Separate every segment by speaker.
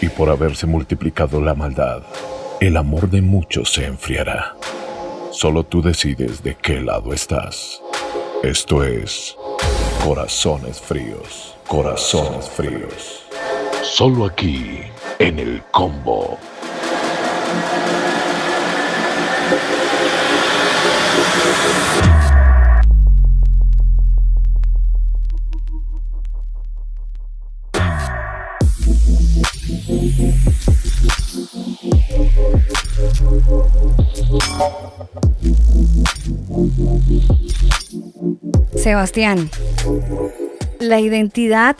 Speaker 1: Y por haberse multiplicado la maldad, el amor de muchos se enfriará. Solo tú decides de qué lado estás. Esto es Corazones Fríos. Corazones Fríos. Solo aquí, en el Combo.
Speaker 2: Sebastián, la identidad,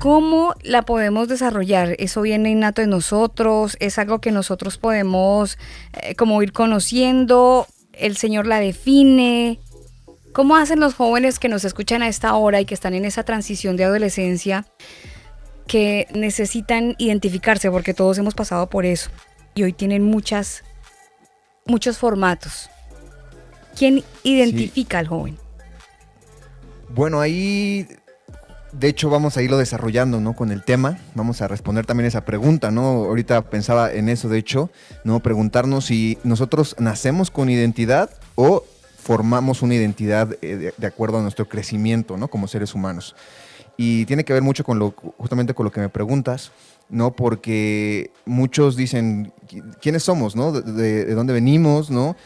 Speaker 2: ¿cómo la podemos desarrollar? ¿Eso viene innato de nosotros? ¿Es algo que nosotros podemos como ir conociendo? ¿El Señor la define? ¿Cómo hacen los jóvenes que nos escuchan a esta hora y que están en esa transición de adolescencia, que necesitan identificarse? Porque todos hemos pasado por eso y hoy tienen muchos formatos. ¿Quién identifica al joven?
Speaker 3: Bueno, ahí de hecho vamos a irlo desarrollando, ¿no? Con el tema, vamos a responder también esa pregunta, ¿no? Ahorita pensaba en eso, de hecho, ¿no? Preguntarnos si nosotros nacemos con identidad o formamos una identidad de acuerdo a nuestro crecimiento, ¿no? Como seres humanos. Y tiene que ver mucho con justamente con lo que me preguntas, ¿no? Porque muchos dicen, ¿quiénes somos, no? ¿De dónde venimos, no?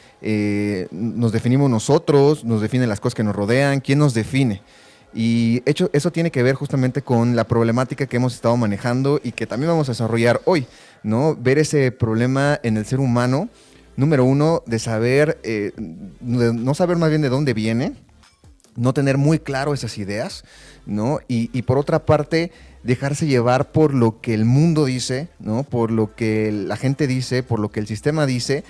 Speaker 3: Nos definimos nosotros, nos definen las cosas que nos rodean, ¿quién nos define? Y eso tiene que ver justamente con la problemática que hemos estado manejando y que también vamos a desarrollar hoy, ¿no? Ver ese problema en el ser humano, número uno, de saber, no saber más bien de dónde viene, no tener muy claro esas ideas, ¿no? Y por otra parte, dejarse llevar por lo que el mundo dice, ¿no? Por lo que la gente dice, por lo que el sistema dice,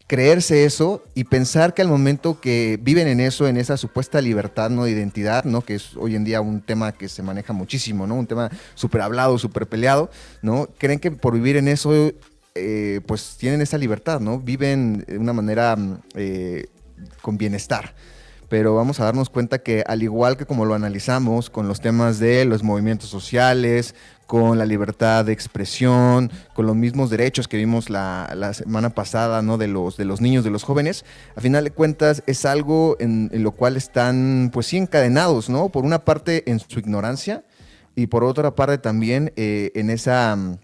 Speaker 3: creerse eso y pensar que al momento que viven en eso, en esa supuesta libertad, ¿no? De identidad, ¿no? Que es hoy en día un tema que se maneja muchísimo, ¿no? Un tema súper hablado, súper peleado, ¿no? Creen que por vivir en eso, pues tienen esa libertad, ¿no? Viven de una manera con bienestar. Pero vamos a darnos cuenta que al igual que como lo analizamos con los temas de los movimientos sociales, con la libertad de expresión, con los mismos derechos que vimos la semana pasada, ¿no? de los niños, de los jóvenes, a final de cuentas es algo en lo cual están pues sí encadenados, ¿no? Por una parte en su ignorancia y por otra parte también en esa...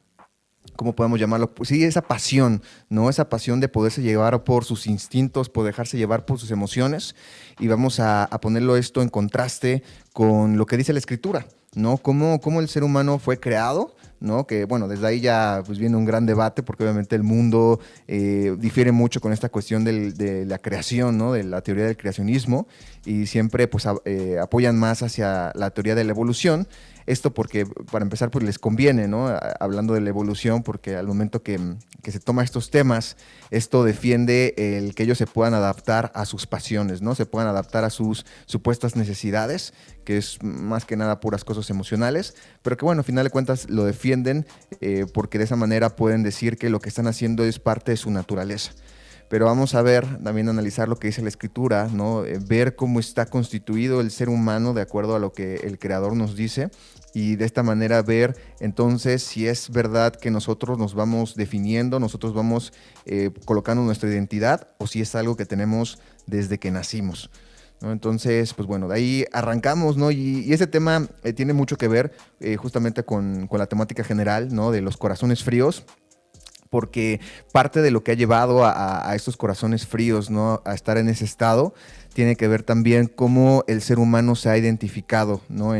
Speaker 3: ¿cómo podemos llamarlo? Pues sí, esa pasión, ¿no? Esa pasión de poderse llevar por sus instintos, por dejarse llevar por sus emociones. Y vamos a ponerlo esto en contraste con lo que dice la Escritura, ¿no? Cómo el ser humano fue creado, ¿no? Que, bueno, desde ahí ya pues, viene un gran debate, porque obviamente el mundo difiere mucho con esta cuestión de la creación, ¿no? De la teoría del creacionismo, y siempre pues, apoyan más hacia la teoría de la evolución. Esto porque, para empezar, pues les conviene, ¿no? Hablando de la evolución, porque al momento que se toma estos temas, esto defiende el que ellos se puedan adaptar a sus pasiones, ¿no? Se puedan adaptar a sus supuestas necesidades, que es más que nada puras cosas emocionales, pero que, bueno, al final de cuentas lo defienden porque de esa manera pueden decir que lo que están haciendo es parte de su naturaleza. Pero vamos a ver, también analizar lo que dice la Escritura, ¿no? Ver cómo está constituido el ser humano de acuerdo a lo que el Creador nos dice, y de esta manera ver entonces si es verdad que nosotros nos vamos definiendo, nosotros vamos colocando nuestra identidad, o si es algo que tenemos desde que nacimos, ¿no? Entonces, pues bueno, de ahí arrancamos, ¿no? Y ese tema tiene mucho que ver justamente con la temática general, ¿no? De los corazones fríos, porque parte de lo que ha llevado a estos corazones fríos, ¿no? A estar en ese estado, tiene que ver también cómo el ser humano se ha identificado, ¿no?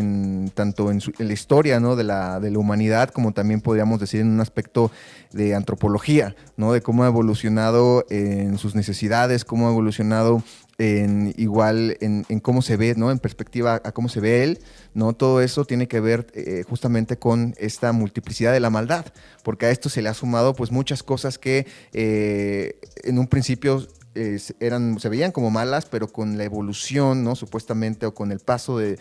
Speaker 3: Tanto en la historia, ¿no? de la humanidad, como también podríamos decir en un aspecto de antropología, ¿no? De cómo ha evolucionado en sus necesidades, cómo ha evolucionado en cómo se ve, ¿no? En perspectiva a cómo se ve él, ¿no? Todo eso tiene que ver justamente con esta multiplicidad de la maldad, porque a esto se le ha sumado pues muchas cosas que en un principio se veían como malas, pero con la evolución, ¿no? Supuestamente, o con el paso de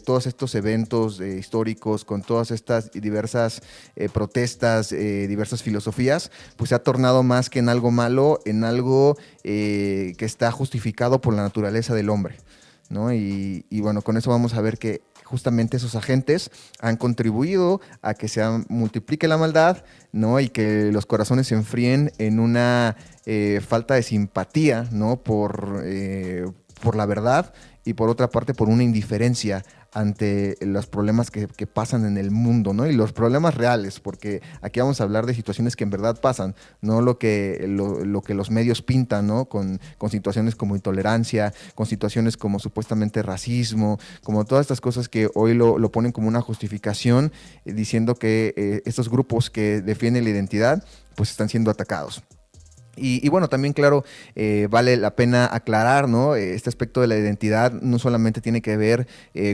Speaker 3: todos estos eventos históricos, con todas estas diversas protestas, diversas filosofías, pues se ha tornado más que en algo malo, en algo que está justificado por la naturaleza del hombre, ¿no? Y bueno, con eso vamos a ver que justamente esos agentes han contribuido a que se multiplique la maldad, ¿no? Y que los corazones se enfríen en una falta de simpatía, ¿no? Por la verdad, y por otra parte por una indiferencia ante los problemas que pasan en el mundo, ¿no? Y los problemas reales, porque aquí vamos a hablar de situaciones que en verdad pasan, no lo que los medios pintan, ¿no? Con situaciones como intolerancia, con situaciones como supuestamente racismo, como todas estas cosas que hoy lo ponen como una justificación, diciendo que estos grupos que defienden la identidad pues están siendo atacados. Y bueno, también claro, vale la pena aclarar, ¿no? Este aspecto de la identidad no solamente tiene que ver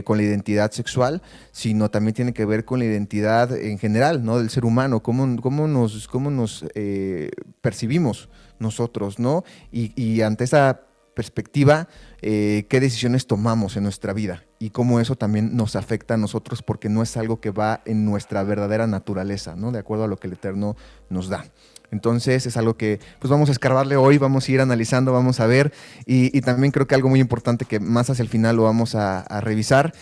Speaker 3: con la identidad sexual, sino también tiene que ver con la identidad en general, ¿no? Del ser humano, cómo nos percibimos nosotros, ¿no? Y ante esa perspectiva, qué decisiones tomamos en nuestra vida y cómo eso también nos afecta a nosotros, porque no es algo que va en nuestra verdadera naturaleza, ¿no? De acuerdo a lo que el Eterno nos da. Entonces es algo que pues vamos a escarbarle hoy, vamos a ir analizando, vamos a ver, y también creo que algo muy importante que más hacia el final lo vamos a revisar,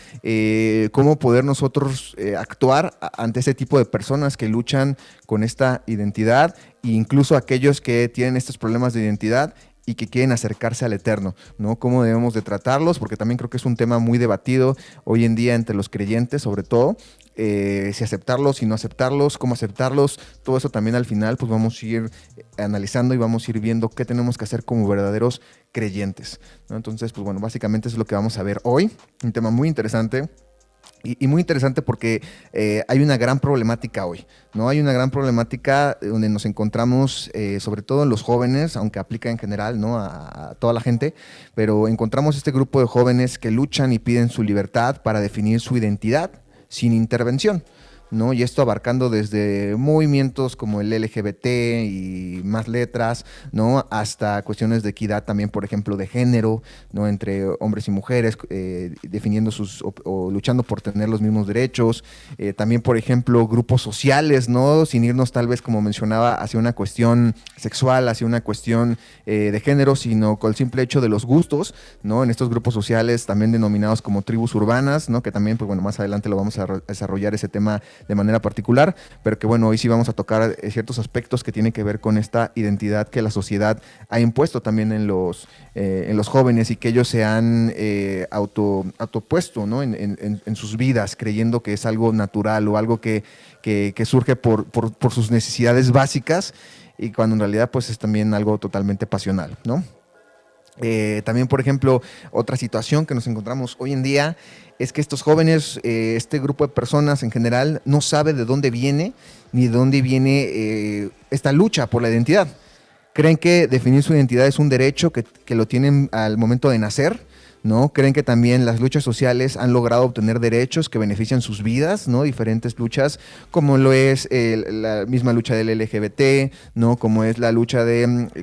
Speaker 3: cómo poder nosotros actuar ante ese tipo de personas que luchan con esta identidad, e incluso aquellos que tienen estos problemas de identidad y que quieren acercarse al Eterno, ¿no? Cómo debemos de tratarlos, porque también creo que es un tema muy debatido hoy en día entre los creyentes, sobre todo, si aceptarlos, si no aceptarlos, cómo aceptarlos, todo eso también al final pues vamos a ir analizando y vamos a ir viendo qué tenemos que hacer como verdaderos creyentes, ¿no? Entonces, pues bueno, básicamente eso es lo que vamos a ver hoy, un tema muy interesante. Y muy interesante porque hay una gran problemática hoy, ¿no? Hay una gran problemática donde nos encontramos, sobre todo en los jóvenes, aunque aplica en general, ¿no? A toda la gente, pero encontramos este grupo de jóvenes que luchan y piden su libertad para definir su identidad sin intervención, ¿no? Y esto abarcando desde movimientos como el LGBT y más letras, ¿no? Hasta cuestiones de equidad también, por ejemplo, de género, ¿no? Entre hombres y mujeres, definiendo o luchando por tener los mismos derechos. También, por ejemplo, grupos sociales, ¿no? Sin irnos tal vez, como mencionaba, hacia una cuestión sexual, hacia una cuestión de género, sino con el simple hecho de los gustos, ¿no? En estos grupos sociales también denominados como tribus urbanas, ¿no? Que también, pues bueno, más adelante lo vamos a desarrollar ese tema de manera particular, pero que bueno, hoy sí vamos a tocar ciertos aspectos que tienen que ver con esta identidad que la sociedad ha impuesto también en los jóvenes, y que ellos se han autopuesto, ¿no? en sus vidas, creyendo que es algo natural o algo que surge por sus necesidades básicas, y cuando en realidad pues es también algo totalmente pasional, ¿no? También, por ejemplo, otra situación que nos encontramos hoy en día es que estos jóvenes, este grupo de personas en general, no sabe de dónde viene ni de dónde viene esta lucha por la identidad. Creen que definir su identidad es un derecho que lo tienen al momento de nacer, ¿no? Creen que también las luchas sociales han logrado obtener derechos que benefician sus vidas, ¿no? Diferentes luchas, como lo es la misma lucha del LGBT, ¿no? Como es la lucha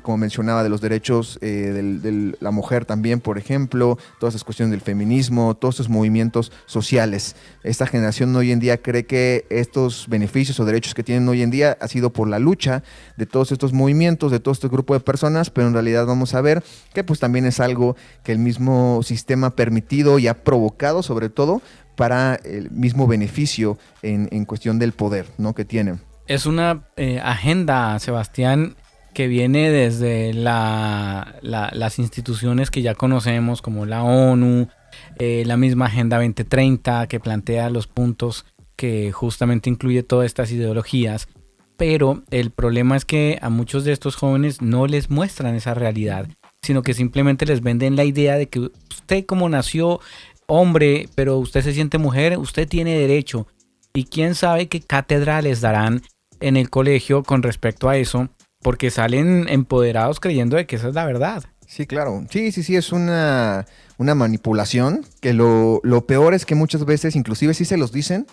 Speaker 3: como mencionaba, de los derechos de la mujer también, por ejemplo, todas esas cuestiones del feminismo, todos esos movimientos sociales. Esta generación hoy en día cree que estos beneficios o derechos que tienen hoy en día ha sido por la lucha de todos estos movimientos, de todo este grupo de personas, pero en realidad vamos a ver que pues también es algo que el mismo sistema permitido y ha provocado, sobre todo para el mismo beneficio en cuestión del poder, ¿no? Que tienen.
Speaker 4: Es una agenda, Sebastián, que viene desde las instituciones que ya conocemos, como la ONU, la misma Agenda 2030, que plantea los puntos que justamente incluye todas estas ideologías. Pero el problema es que a muchos de estos jóvenes no les muestran esa realidad, sino que simplemente les venden la idea de que usted, como nació hombre, pero usted se siente mujer, usted tiene derecho. Y quién sabe qué cátedra les darán en el colegio con respecto a eso, porque salen empoderados creyendo de que esa es la verdad.
Speaker 3: Sí, claro. Sí, es una manipulación, que lo peor es que muchas veces inclusive sí se los dicen,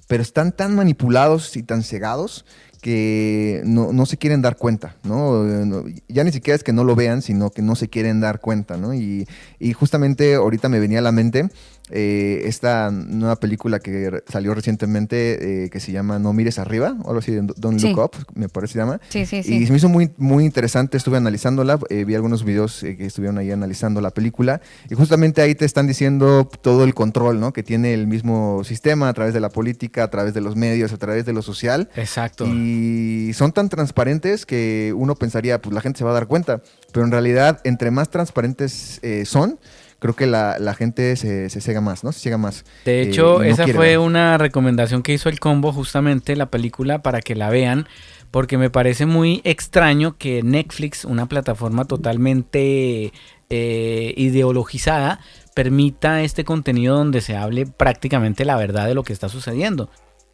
Speaker 3: pero están tan manipulados y tan cegados que no se quieren dar cuenta, ¿no? Ya ni siquiera es que no lo vean, sino que no se quieren dar cuenta, ¿no? Y justamente ahorita me venía a la mente esta nueva película que salió recientemente que se llama No mires arriba, o algo así, Don't Look Up, me parece se llama.
Speaker 2: Sí.
Speaker 3: Y se me hizo muy, muy interesante, estuve analizándola, vi algunos videos que estuvieron ahí analizando la película, y justamente ahí te están diciendo todo el control, ¿no? Que tiene el mismo sistema a través de la política, a través de los medios, a través de lo social.
Speaker 4: Exacto.
Speaker 3: Y son tan transparentes que uno pensaría, pues la gente se va a dar cuenta, pero en realidad, entre más transparentes son, creo que la gente se ciega más, ¿no? Se ciega más.
Speaker 4: De hecho,
Speaker 3: no
Speaker 4: esa
Speaker 3: quiere
Speaker 4: fue
Speaker 3: ver.
Speaker 4: una recomendación que hizo el Combo, justamente la película, para que la vean, porque me parece muy extraño que Netflix, una plataforma totalmente ideologizada, permita este contenido donde se hable prácticamente la verdad de lo que está sucediendo.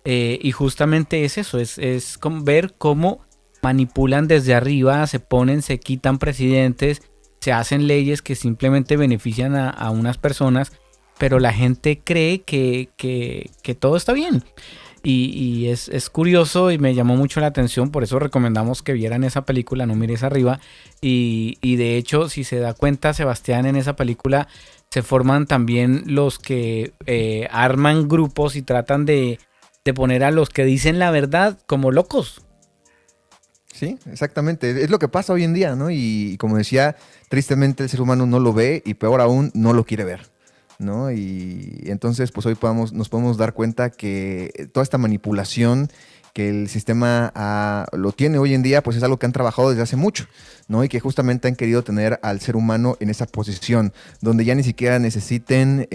Speaker 4: Y justamente es eso, es ver cómo manipulan desde arriba, se quitan presidentes, se hacen leyes que simplemente benefician a unas personas, pero la gente cree que todo está bien. Y es curioso y me llamó mucho la atención, por eso recomendamos que vieran esa película, No mires arriba. Y de hecho, si se da cuenta, Sebastián, en esa película se forman también los que arman grupos y tratan de poner a los que dicen la verdad como locos.
Speaker 3: Sí, exactamente. Es lo que pasa hoy en día, ¿no? Y como decía, tristemente el ser humano no lo ve y peor aún, no lo quiere ver, ¿no? Y entonces, pues hoy nos podemos dar cuenta que toda esta manipulación que el sistema lo tiene hoy en día, pues es algo que han trabajado desde hace mucho, ¿no? Y que justamente han querido tener al ser humano en esa posición, donde ya ni siquiera necesiten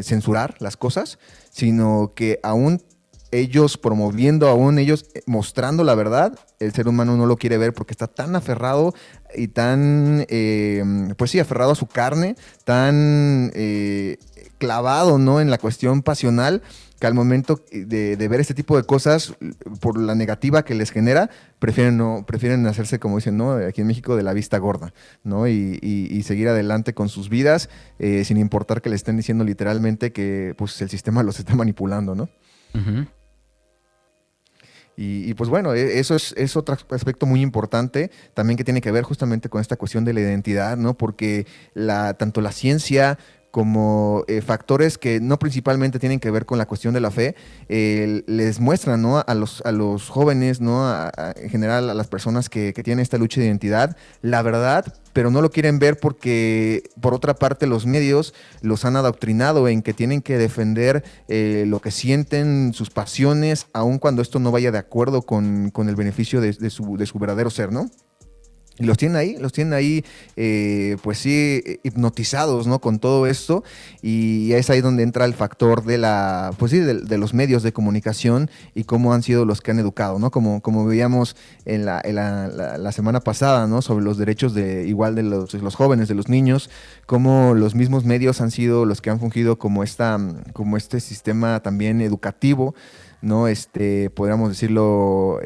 Speaker 3: censurar las cosas, sino que aún ellos promoviendo, aún ellos mostrando la verdad, el ser humano no lo quiere ver porque está tan aferrado y tan, pues sí, aferrado a su carne, tan clavado, ¿no? En la cuestión pasional, que al momento de ver este tipo de cosas, por la negativa que les genera, prefieren hacerse, como dicen, ¿no? Aquí en México, de la vista gorda, ¿no? Y seguir adelante con sus vidas, sin importar que le estén diciendo literalmente que pues el sistema los está manipulando, ¿no?
Speaker 4: Uh-huh.
Speaker 3: Y pues bueno, eso es otro aspecto muy importante también que tiene que ver justamente con esta cuestión de la identidad, ¿no? Porque tanto la ciencia como factores que no principalmente tienen que ver con la cuestión de la fe, les muestran, ¿no? a los jóvenes, ¿no? En general a las personas que tienen esta lucha de identidad, la verdad, pero no lo quieren ver porque, por otra parte, los medios los han adoctrinado en que tienen que defender lo que sienten, sus pasiones, aun cuando esto no vaya de acuerdo con el beneficio de su verdadero ser, ¿no? Y los tienen ahí, pues sí, hipnotizados, ¿no? Con todo esto, y es ahí donde entra el factor de de los medios de comunicación y cómo han sido los que han educado, ¿no? Como veíamos en la semana pasada, ¿no? Sobre los derechos de los jóvenes, de los niños, cómo los mismos medios han sido los que han fungido como este sistema también educativo, ¿no? Podríamos decirlo,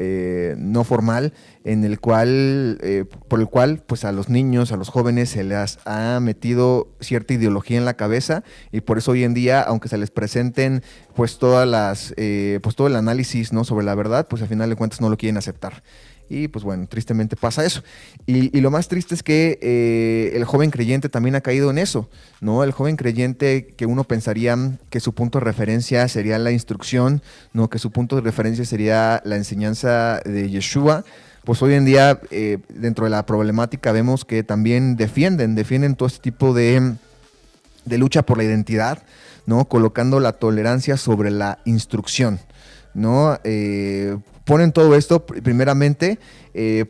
Speaker 3: no formal, en el cual, por el cual, pues a los niños, a los jóvenes se les ha metido cierta ideología en la cabeza, y por eso hoy en día, aunque se les presenten pues todo el análisis, ¿no? Sobre la verdad, pues al final de cuentas no lo quieren aceptar. Y pues bueno, tristemente pasa eso. Y lo más triste es que el joven creyente también ha caído en eso, ¿no? El joven creyente, que uno pensaría que su punto de referencia sería la instrucción, ¿no? Que su punto de referencia sería la enseñanza de Yeshua, pues hoy en día, dentro de la problemática, vemos que también defienden todo este tipo de lucha por la identidad, ¿no? Colocando la tolerancia sobre la instrucción, ¿no? Ponen todo esto primeramente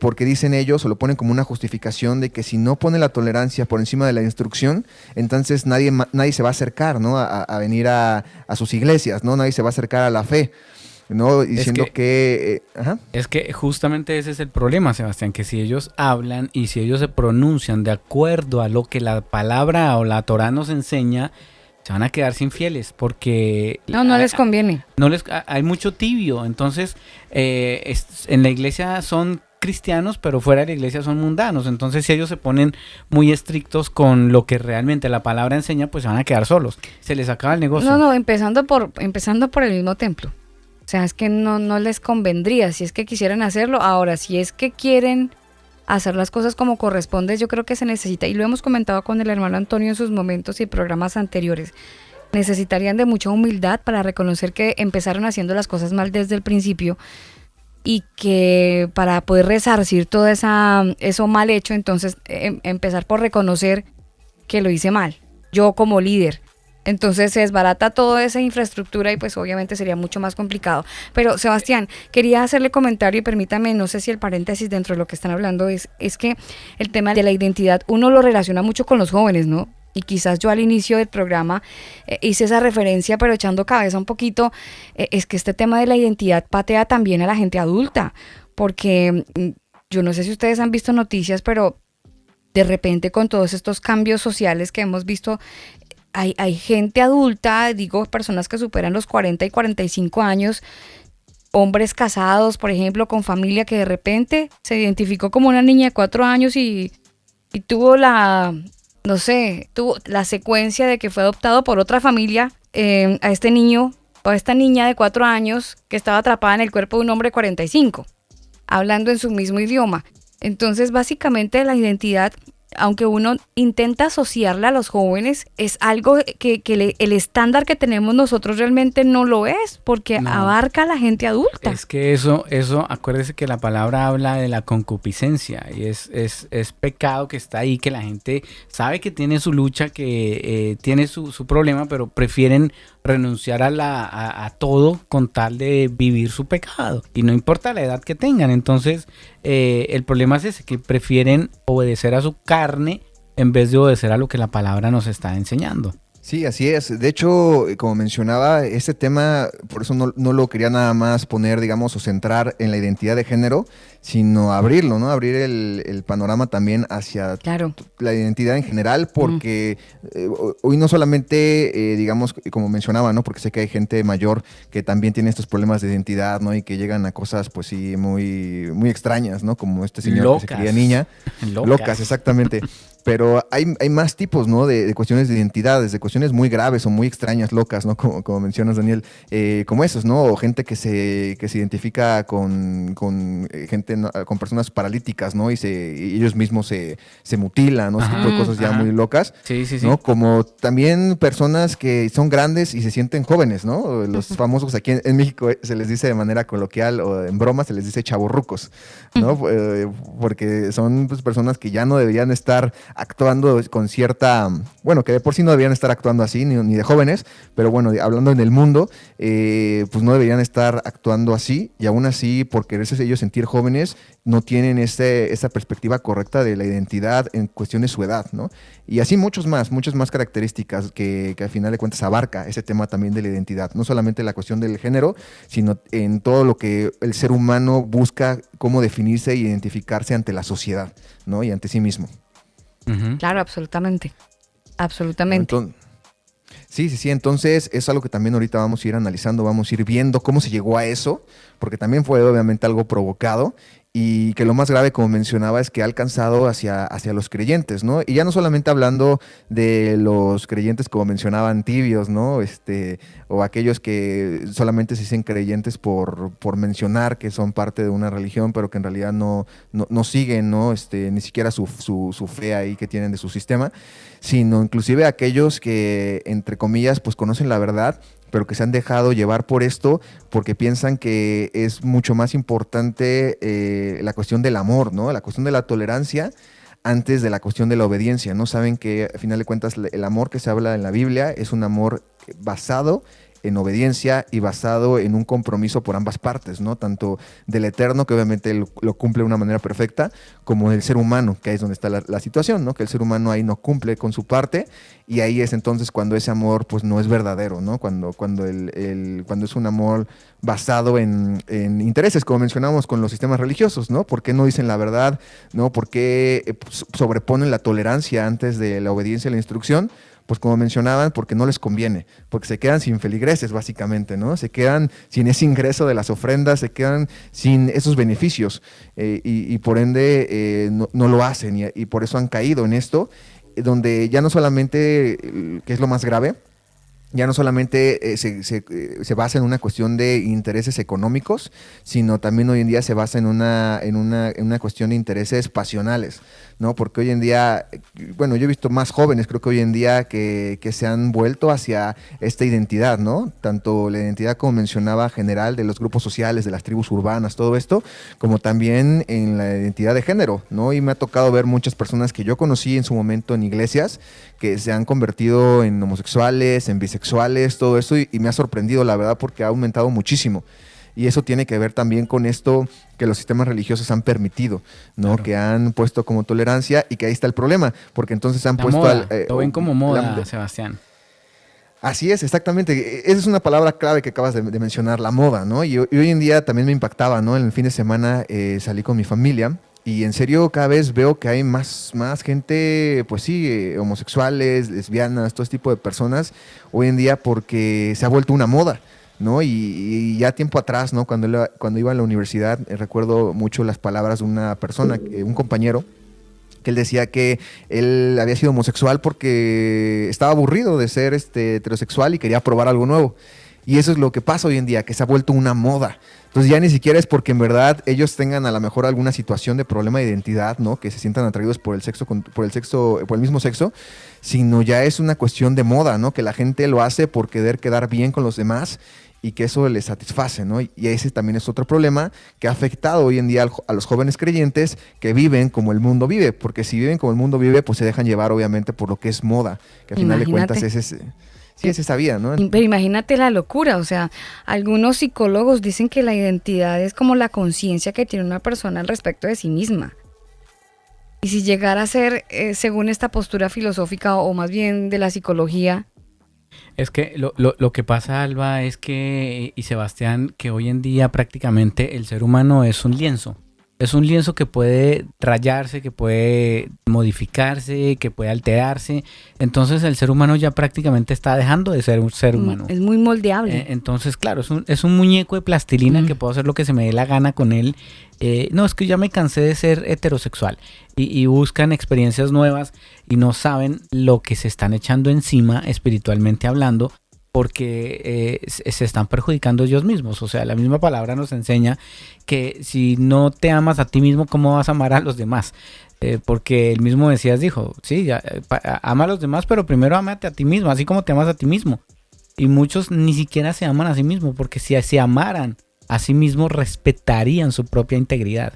Speaker 3: porque dicen ellos, o lo ponen como una justificación de que si no pone la tolerancia por encima de la instrucción, entonces nadie se va a acercar, ¿no? a venir a sus iglesias, ¿no? Nadie se va a acercar a la fe, ¿no? Diciendo
Speaker 4: Es que justamente ese es el problema, Sebastián, que si ellos hablan y si ellos se pronuncian de acuerdo a lo que la palabra o la Torá nos enseña, se van a quedar sin fieles, porque
Speaker 2: no les conviene.
Speaker 4: Hay mucho tibio. Entonces en la iglesia son cristianos, pero fuera de la iglesia son mundanos. Entonces, si ellos se ponen muy estrictos con lo que realmente la palabra enseña, pues se van a quedar solos, se les acaba el negocio.
Speaker 2: No, empezando por el mismo templo. sea, es que no les convendría si es que quisieran hacerlo. Ahora, si es que quieren hacer las cosas como corresponde, yo creo que se necesita, y lo hemos comentado con el hermano Antonio en sus momentos y programas anteriores, necesitarían de mucha humildad para reconocer que empezaron haciendo las cosas mal desde el principio y que para poder resarcir todo eso mal hecho, entonces empezar por reconocer que lo hice mal, yo como líder. Entonces se desbarata toda esa infraestructura y pues obviamente sería mucho más complicado. Pero Sebastián, quería hacerle comentario y permítame, no sé si el paréntesis dentro de lo que están hablando es que el tema de la identidad uno lo relaciona mucho con los jóvenes, ¿no? Y quizás yo al inicio del programa hice esa referencia, pero echando cabeza un poquito, es que este tema de la identidad patea también a la gente adulta, porque yo no sé si ustedes han visto noticias, pero de repente con todos estos cambios sociales que hemos visto, hay gente adulta, digo, personas que superan los 40 y 45 años, hombres casados, por ejemplo, con familia, que de repente se identificó como una niña de 4 años y tuvo tuvo la secuencia de que fue adoptado por otra familia, a este niño o a esta niña de 4 años que estaba atrapada en el cuerpo de un hombre de 45, hablando en su mismo idioma. Entonces, básicamente la identidad, aunque uno intenta asociarla a los jóvenes, es algo que el estándar que tenemos nosotros realmente no lo es, porque abarca a la gente adulta.
Speaker 4: Es que eso, acuérdese que la palabra habla de la concupiscencia y es pecado que está ahí, que la gente sabe que tiene su lucha, que tiene su problema, pero prefieren renunciar a todo con tal de vivir su pecado, y no importa la edad que tengan. Entonces el problema es ese, que prefieren obedecer a su carne en vez de obedecer a lo que la palabra nos está enseñando.
Speaker 3: Sí, así es. De hecho, como mencionaba, este tema, por eso no lo quería nada más poner, digamos, o centrar en la identidad de género, sino abrirlo, ¿no? Abrir el panorama también hacia la identidad en general, porque hoy no solamente, digamos, como mencionaba, ¿no? Porque sé que hay gente mayor que también tiene estos problemas de identidad, ¿no? Y que llegan a cosas, pues sí, muy, muy extrañas, ¿no? Como este señor que se creía niña. Locas, exactamente. Pero hay más tipos, ¿no? De cuestiones de identidad, desde cuestiones muy graves o muy extrañas, locas, ¿no? Como mencionas, Daniel, como esos, ¿no? O gente que se identifica con gente, ¿no? Con personas paralíticas, ¿no? Y ellos mismos se mutilan, ¿no? Ese tipo de cosas ya muy locas.
Speaker 4: Sí.
Speaker 3: ¿No? Como también personas que son grandes y se sienten jóvenes, ¿no? Los famosos aquí en México se les dice de manera coloquial o en broma se les dice chavorrucos, ¿no? Porque son pues, personas que ya no deberían estar actuando con cierta, bueno, que de por sí no deberían estar actuando así, ni de jóvenes, pero bueno, hablando en el mundo, pues no deberían estar actuando así, y aún así, por quererse ellos sentir jóvenes, no tienen esa perspectiva correcta de la identidad en cuestión de su edad, ¿no? Y así muchas más características que al final de cuentas abarca ese tema también de la identidad, no solamente la cuestión del género, sino en todo lo que el ser humano busca cómo definirse e identificarse ante la sociedad, ¿no? Y ante sí mismo.
Speaker 2: Claro, absolutamente.
Speaker 3: Sí, entonces es algo que también ahorita vamos a ir analizando, vamos a ir viendo cómo se llegó a eso, porque también fue obviamente algo provocado, y que lo más grave, como mencionaba, es que ha alcanzado hacia los creyentes, ¿no? Y ya no solamente hablando de los creyentes, como mencionaban, tibios, ¿no? O aquellos que solamente se dicen creyentes por mencionar que son parte de una religión, pero que en realidad no siguen, ¿no? Ni siquiera su fe ahí que tienen de su sistema, sino inclusive aquellos que, entre comillas, pues conocen la verdad, pero que se han dejado llevar por esto porque piensan que es mucho más importante la cuestión del amor, ¿no? La cuestión de la tolerancia antes de la cuestión de la obediencia, ¿no? Saben que, al final de cuentas, el amor que se habla en la Biblia es un amor basado en obediencia y basado en un compromiso por ambas partes, ¿no? Tanto del Eterno, que obviamente lo cumple de una manera perfecta, como del ser humano, que ahí es donde está la situación, ¿no? Que el ser humano ahí no cumple con su parte, y ahí es entonces cuando ese amor pues no es verdadero, ¿no? Cuando es un amor basado en intereses, como mencionamos con los sistemas religiosos, ¿no? ¿Por qué no dicen la verdad? ¿No? ¿Por qué sobreponen la tolerancia antes de la obediencia a la instrucción? Pues como mencionaban, porque no les conviene, porque se quedan sin feligreses básicamente, ¿no? Se quedan sin ese ingreso de las ofrendas, se quedan sin esos beneficios, y por ende no lo hacen, y por eso han caído en esto, donde ya no solamente, que es lo más grave, ya no solamente se basa en una cuestión de intereses económicos, sino también hoy en día se basa en una cuestión de intereses pasionales, ¿no? Porque hoy en día, bueno, yo he visto más jóvenes, creo que hoy en día que se han vuelto hacia esta identidad, ¿no? Tanto la identidad, como mencionaba, general de los grupos sociales, de las tribus urbanas, todo esto, como también en la identidad de género, ¿no? Y me ha tocado ver muchas personas que yo conocí en su momento en iglesias que se han convertido en homosexuales, en bisexuales, todo eso, y me ha sorprendido, la verdad, porque ha aumentado muchísimo. Y eso tiene que ver también con esto que los sistemas religiosos han permitido, ¿no? Claro. Que han puesto como tolerancia, y que ahí está el problema, porque entonces han puesto...
Speaker 4: Moda. Lo ven como moda, Sebastián.
Speaker 3: Así es, exactamente. Esa es una palabra clave que acabas de mencionar, la moda, ¿no? Y hoy en día también me impactaba, ¿no? En el fin de semana salí con mi familia. Y en serio, cada vez veo que hay más gente, pues sí, homosexuales, lesbianas, todo este tipo de personas hoy en día, porque se ha vuelto una moda, ¿no? Y ya tiempo atrás, ¿no? Cuando iba a la universidad, recuerdo mucho las palabras de una persona, un compañero, que él decía que él había sido homosexual porque estaba aburrido de ser heterosexual y quería probar algo nuevo. Y eso es lo que pasa hoy en día, que se ha vuelto una moda. Entonces ya ni siquiera es porque en verdad ellos tengan a lo mejor alguna situación de problema de identidad, ¿no? Que se sientan atraídos por el mismo sexo, sino ya es una cuestión de moda, ¿no? Que la gente lo hace por querer quedar bien con los demás y que eso les satisface, ¿no? Y ese también es otro problema que ha afectado hoy en día a los jóvenes creyentes que viven como el mundo vive, porque si viven como el mundo vive, pues se dejan llevar obviamente por lo que es moda, que al final de cuentas es ese... Sí, es esa vida, ¿no?
Speaker 2: Pero imagínate la locura, o sea, algunos psicólogos dicen que la identidad es como la conciencia que tiene una persona al respecto de sí misma. Y si llegara a ser, según esta postura filosófica o más bien de la psicología...
Speaker 4: Es que lo que pasa, Alba, es que, y Sebastián, que hoy en día prácticamente el ser humano es un lienzo. Es un lienzo que puede rayarse, que puede modificarse, que puede alterarse. Entonces el ser humano ya prácticamente está dejando de ser un ser humano.
Speaker 2: Es muy moldeable.
Speaker 4: Entonces, claro, es un muñeco de plastilina que puedo hacer lo que se me dé la gana con él. No, es que ya me cansé de ser heterosexual. Y buscan experiencias nuevas y no saben lo que se están echando encima espiritualmente hablando, porque se están perjudicando ellos mismos. O sea, la misma palabra nos enseña que si no te amas a ti mismo, ¿cómo vas a amar a los demás? Porque el mismo Mesías dijo, sí, ama a los demás, pero primero ámate a ti mismo, así como te amas a ti mismo. Y muchos ni siquiera se aman a sí mismos, porque si se amaran a sí mismos, respetarían su propia integridad,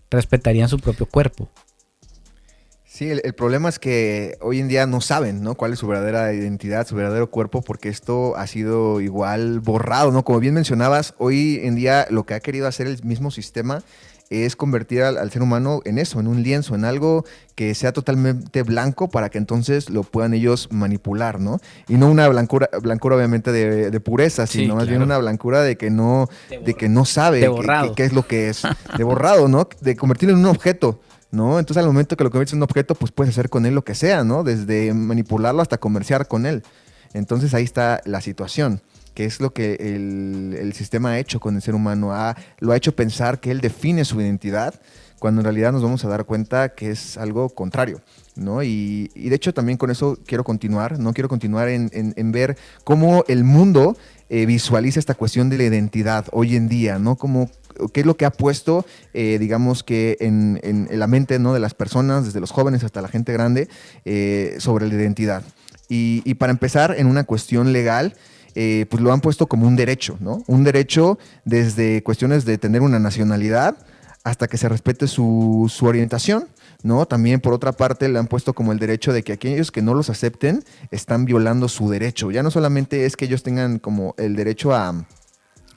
Speaker 4: respetarían su propio cuerpo.
Speaker 3: Sí, el problema es que hoy en día no saben, ¿no? Cuál es su verdadera identidad, su verdadero cuerpo, porque esto ha sido igual borrado, ¿no? Como bien mencionabas, hoy en día lo que ha querido hacer el mismo sistema es convertir al ser humano en eso, en un lienzo, en algo que sea totalmente blanco, para que entonces lo puedan ellos manipular, ¿no? Y no una blancura obviamente de pureza, sino más bien una blancura de que no sabe qué es lo que es, de borrado, ¿no? De convertirlo en un objeto, ¿no? Entonces al momento que lo conviertes en un objeto, pues puedes hacer con él lo que sea, ¿no? Desde manipularlo hasta comerciar con él. Entonces ahí está la situación, que es lo que el sistema ha hecho con el ser humano. Lo ha hecho pensar que él define su identidad, cuando en realidad nos vamos a dar cuenta que es algo contrario, ¿no? Y de hecho también con eso quiero continuar, ¿no? Quiero continuar en ver cómo el mundo visualiza esta cuestión de la identidad hoy en día, ¿no? ¿Qué es lo que ha puesto, digamos que en la mente, ¿no? De las personas, desde los jóvenes hasta la gente grande, sobre la identidad? Y para empezar, en una cuestión legal, pues lo han puesto como un derecho, ¿no? Un derecho desde cuestiones de tener una nacionalidad hasta que se respete su orientación, ¿no? También, por otra parte, le han puesto como el derecho de que aquellos que no los acepten están violando su derecho. Ya no solamente es que ellos tengan como el derecho a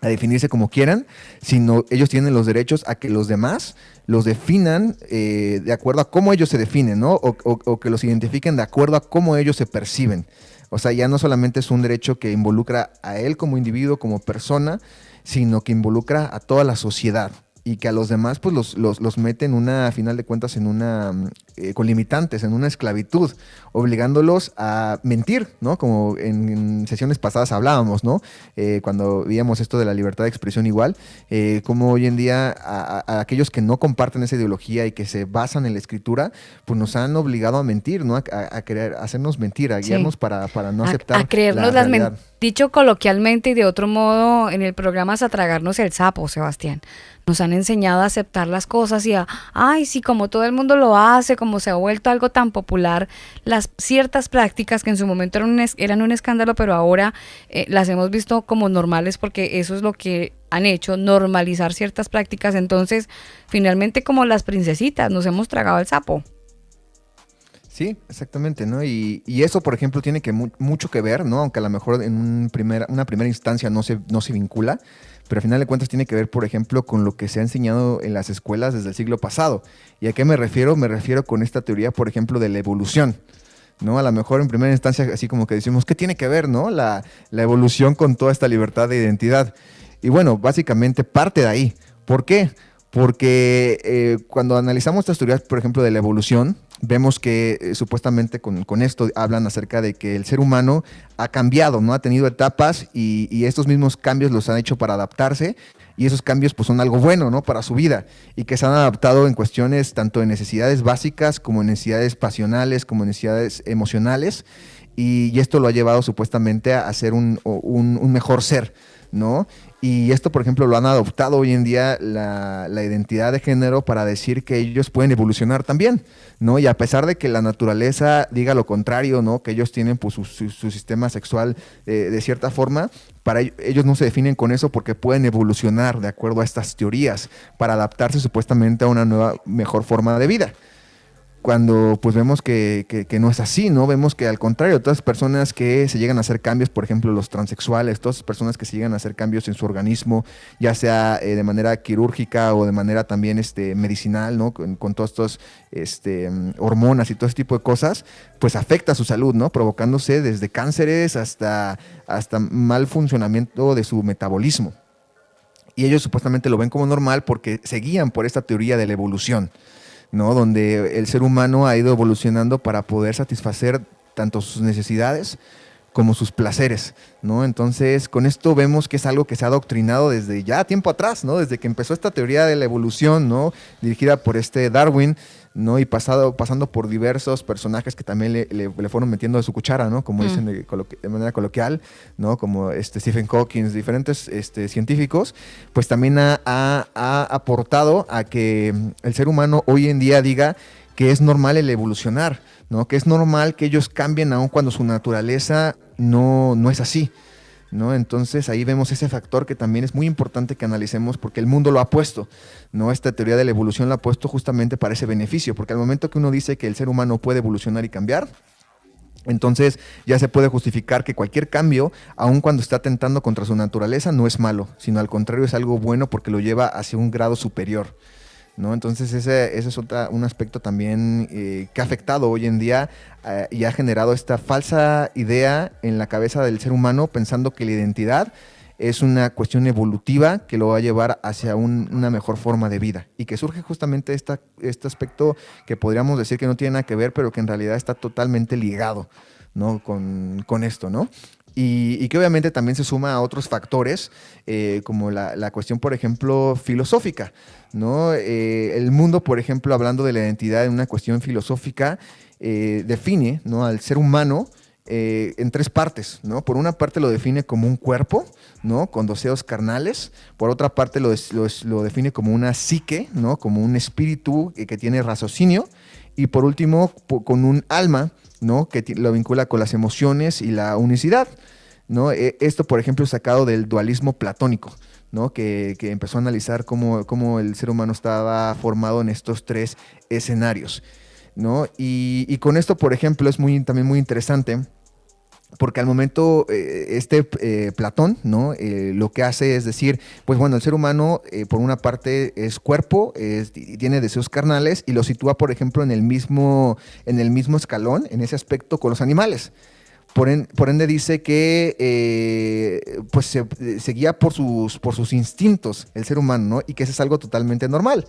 Speaker 3: definirse como quieran, sino ellos tienen los derechos a que los demás los definan de acuerdo a cómo ellos se definen, ¿no? O que los identifiquen de acuerdo a cómo ellos se perciben. O sea, ya no solamente es un derecho que involucra a él como individuo, como persona, sino que involucra a toda la sociedad, y que a los demás pues los mete en una, a final de cuentas, en una, con limitantes, en una esclavitud, obligándolos a mentir, ¿no? Como en sesiones pasadas hablábamos, ¿no? Cuando veíamos esto de la libertad de expresión igual, como hoy en día a aquellos que no comparten esa ideología y que se basan en la escritura, pues nos han obligado a mentir, ¿no? A querer hacernos mentir, a guiarnos para no aceptar
Speaker 2: a creernos
Speaker 3: la
Speaker 2: las
Speaker 3: realidad.
Speaker 2: dicho coloquialmente y de otro modo en el programa es a tragarnos el sapo, Sebastián. Nos han enseñado a aceptar las cosas y ay, sí, como todo el mundo lo hace, como se ha vuelto algo tan popular, las ciertas prácticas que en su momento eran un escándalo, pero ahora las hemos visto como normales porque eso es lo que han hecho, normalizar ciertas prácticas. Entonces, finalmente como las princesitas, nos hemos tragado el sapo.
Speaker 3: Sí, exactamente, ¿no? Y eso, por ejemplo, tiene que mucho que ver, ¿no? Aunque a lo mejor en una primera instancia no se vincula, pero al final de cuentas tiene que ver, por ejemplo, con lo que se ha enseñado en las escuelas desde el siglo pasado. ¿Y a qué me refiero? Me refiero con esta teoría, por ejemplo, de la evolución, ¿no? A lo mejor en primera instancia, así como que decimos, ¿qué tiene que ver, no? La evolución con toda esta libertad de identidad. Y bueno, básicamente parte de ahí. ¿Por qué? Porque cuando analizamos estas teorías, por ejemplo, de la evolución, vemos que supuestamente con esto hablan acerca de que el ser humano ha cambiado, ¿no? Ha tenido etapas y estos mismos cambios los han hecho para adaptarse, y esos cambios pues son algo bueno, ¿no? Para su vida, y que se han adaptado en cuestiones tanto de necesidades básicas como en necesidades pasionales, como en necesidades emocionales, y esto lo ha llevado supuestamente a ser un mejor ser, ¿no? Y esto, por ejemplo, lo han adoptado hoy en día la identidad de género para decir que ellos pueden evolucionar también, ¿no? Y a pesar de que la naturaleza diga lo contrario, ¿no? Que ellos tienen pues su sistema sexual de cierta forma, para ellos no se definen con eso porque pueden evolucionar de acuerdo a estas teorías para adaptarse supuestamente a una nueva, mejor forma de vida. Cuando pues vemos que no es así, ¿no? Vemos que al contrario, todas las personas que se llegan a hacer cambios, por ejemplo los transexuales, todas las personas que se llegan a hacer cambios en su organismo, ya sea de manera quirúrgica o de manera también medicinal, ¿no? Con todas estas hormonas y todo ese tipo de cosas, pues afecta a su salud, ¿no? Provocándose desde cánceres hasta mal funcionamiento de su metabolismo. Y ellos supuestamente lo ven como normal porque se guían por esta teoría de la evolución, ¿no? Donde el ser humano ha ido evolucionando para poder satisfacer tanto sus necesidades como sus placeres, ¿no? Entonces, con esto vemos que es algo que se ha adoctrinado desde ya tiempo atrás, ¿no? Desde que empezó esta teoría de la evolución, ¿no? Dirigida por Darwin, ¿no? Y pasando por diversos personajes que también le fueron metiendo de su cuchara, ¿no? Como dicen de manera coloquial, ¿no? Como Stephen Hawking, diferentes científicos, pues también ha aportado a que el ser humano hoy en día diga que es normal el evolucionar, ¿no? Que es normal que ellos cambien aun cuando su naturaleza no es así, ¿no? Entonces ahí vemos ese factor que también es muy importante que analicemos porque el mundo lo ha puesto, ¿no? Esta teoría de la evolución la ha puesto justamente para ese beneficio, porque al momento que uno dice que el ser humano puede evolucionar y cambiar, entonces ya se puede justificar que cualquier cambio, aun cuando está atentando contra su naturaleza, no es malo, sino al contrario es algo bueno porque lo lleva hacia un grado superior, ¿no? Entonces ese es un aspecto también que ha afectado hoy en día y ha generado esta falsa idea en la cabeza del ser humano pensando que la identidad es una cuestión evolutiva que lo va a llevar hacia una mejor forma de vida y que surge justamente este aspecto que podríamos decir que no tiene nada que ver, pero que en realidad está totalmente ligado, ¿no? con esto, ¿no? Y que obviamente también se suma a otros factores, como la cuestión, por ejemplo, filosófica, ¿no? El mundo, por ejemplo, hablando de la identidad en una cuestión filosófica, define, ¿no? al ser humano en tres partes, ¿no? Por una parte lo define como un cuerpo, ¿no? Con deseos carnales. Por otra parte lo define como una psique, ¿no? Como un espíritu que tiene raciocinio. Y por último, con un alma, ¿no? Que lo vincula con las emociones y la unicidad, ¿no? Esto, por ejemplo, es sacado del dualismo platónico, ¿no? Que empezó a analizar cómo el ser humano estaba formado en estos tres escenarios, ¿no? Y con esto, por ejemplo, es también muy interesante porque al momento Platón, ¿no? Lo que hace es decir, pues bueno, el ser humano por una parte es cuerpo, tiene deseos carnales y lo sitúa, por ejemplo, en el mismo escalón, en ese aspecto con los animales. Por ende dice que pues se guía por sus instintos el ser humano, ¿no? Y que eso es algo totalmente normal.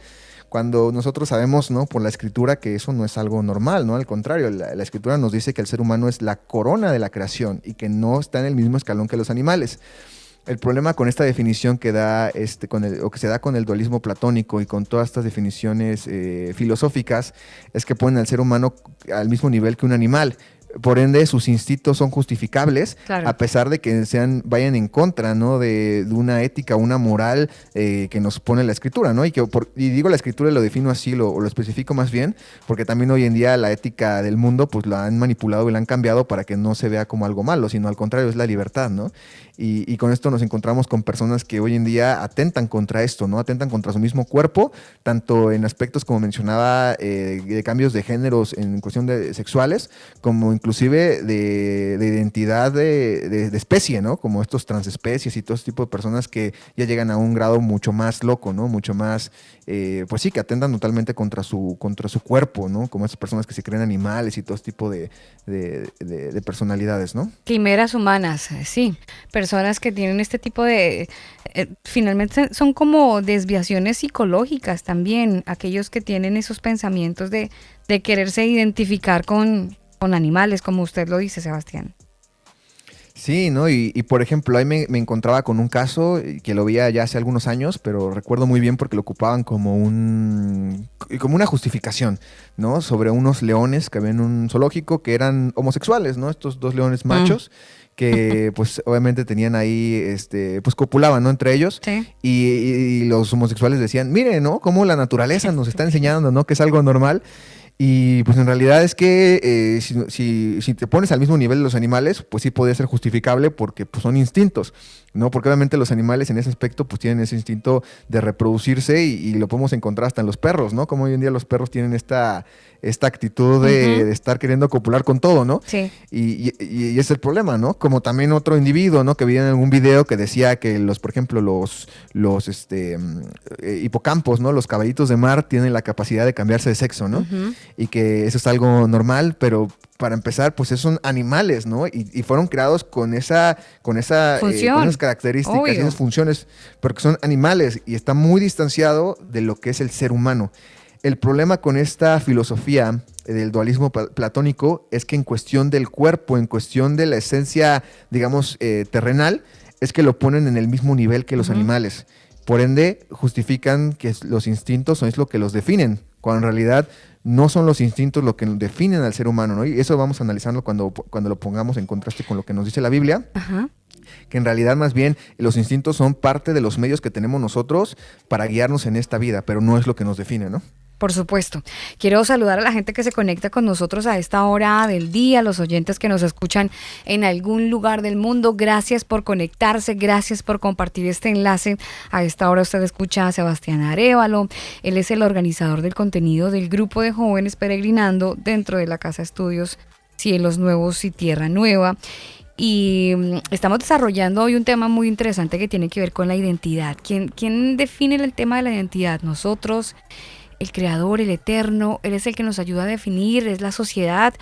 Speaker 3: Cuando nosotros sabemos, ¿no?, por la escritura, que eso no es algo normal, ¿no? Al contrario, la escritura nos dice que el ser humano es la corona de la creación y que no está en el mismo escalón que los animales. El problema con esta definición que da o que se da con el dualismo platónico y con todas estas definiciones filosóficas es que ponen al ser humano al mismo nivel que un animal. Por ende, sus instintos son justificables,
Speaker 2: Claro.
Speaker 3: a pesar de que vayan en contra, ¿no?, de una ética, una moral que nos pone la escritura, ¿no? Y digo la escritura y lo defino así, lo especifico más bien, porque también hoy en día la ética del mundo pues la han manipulado y la han cambiado para que no se vea como algo malo, sino al contrario, es la libertad, ¿no? Y con esto nos encontramos con personas que hoy en día atentan contra esto, ¿no? Atentan contra su mismo cuerpo, tanto en aspectos, como mencionaba, de cambios de géneros en cuestión de sexuales, como inclusive de identidad de especie, ¿no? Como estos transespecies y todo este tipo de personas que ya llegan a un grado mucho más loco, ¿no? Mucho más, pues sí, que atentan totalmente contra su cuerpo, ¿no? Como estas personas que se creen animales y todo este tipo de personalidades, ¿no?
Speaker 2: Quimeras humanas, sí. Personas que tienen este tipo de... finalmente son como desviaciones psicológicas también. Aquellos que tienen esos pensamientos de quererse identificar con animales, como usted lo dice, Sebastián.
Speaker 3: Sí, ¿no? Y por ejemplo, ahí me encontraba con un caso que lo veía ya hace algunos años, pero recuerdo muy bien porque lo ocupaban como una justificación, ¿no? Sobre unos leones que había en un zoológico que eran homosexuales, ¿no? Estos dos leones machos que pues obviamente tenían ahí, pues copulaban, ¿no?, entre ellos.
Speaker 2: Sí.
Speaker 3: Y los homosexuales decían, mire, ¿no?, cómo la naturaleza nos está enseñando, ¿no?, que es algo normal. Y pues en realidad es que si te pones al mismo nivel de los animales, pues sí podría ser justificable porque pues son instintos, ¿no? Porque obviamente los animales en ese aspecto pues tienen ese instinto de reproducirse y lo podemos encontrar hasta en los perros, ¿no? Como hoy en día los perros tienen esta actitud de estar queriendo copular con todo, ¿no?
Speaker 2: Sí.
Speaker 3: Y es el problema, ¿no? Como también otro individuo, ¿no?, que vi en algún video que decía que por ejemplo, los hipocampos, ¿no?, los caballitos de mar tienen la capacidad de cambiarse de sexo, ¿no? Y que eso es algo normal, pero para empezar, pues son animales, ¿no? Y fueron creados con esas características,
Speaker 2: Obvio.
Speaker 3: esas funciones, porque son animales y está muy distanciado de lo que es el ser humano. El problema con esta filosofía del dualismo platónico es que en cuestión del cuerpo, en cuestión de la esencia, digamos, terrenal, es que lo ponen en el mismo nivel que los animales. Por ende, justifican que los instintos es lo que los definen, cuando en realidad no son los instintos lo que definen al ser humano, ¿no? Y eso vamos a analizarlo cuando lo pongamos en contraste con lo que nos dice la Biblia.
Speaker 2: Ajá.
Speaker 3: Que en realidad más bien los instintos son parte de los medios que tenemos nosotros para guiarnos en esta vida, pero no es lo que nos define, ¿no?
Speaker 2: Por supuesto. Quiero saludar a la gente que se conecta con nosotros a esta hora del día, los oyentes que nos escuchan en algún lugar del mundo. Gracias por conectarse, gracias por compartir este enlace. A esta hora usted escucha a Sebastián Arévalo. Él es el organizador del contenido del grupo de jóvenes peregrinando dentro de la Casa Estudios Cielos Nuevos y Tierra Nueva. Y estamos desarrollando hoy un tema muy interesante que tiene que ver con la identidad. ¿Quién define el tema de la identidad? Nosotros, el Creador, el Eterno. Él es el que nos ayuda a definir, es la sociedad.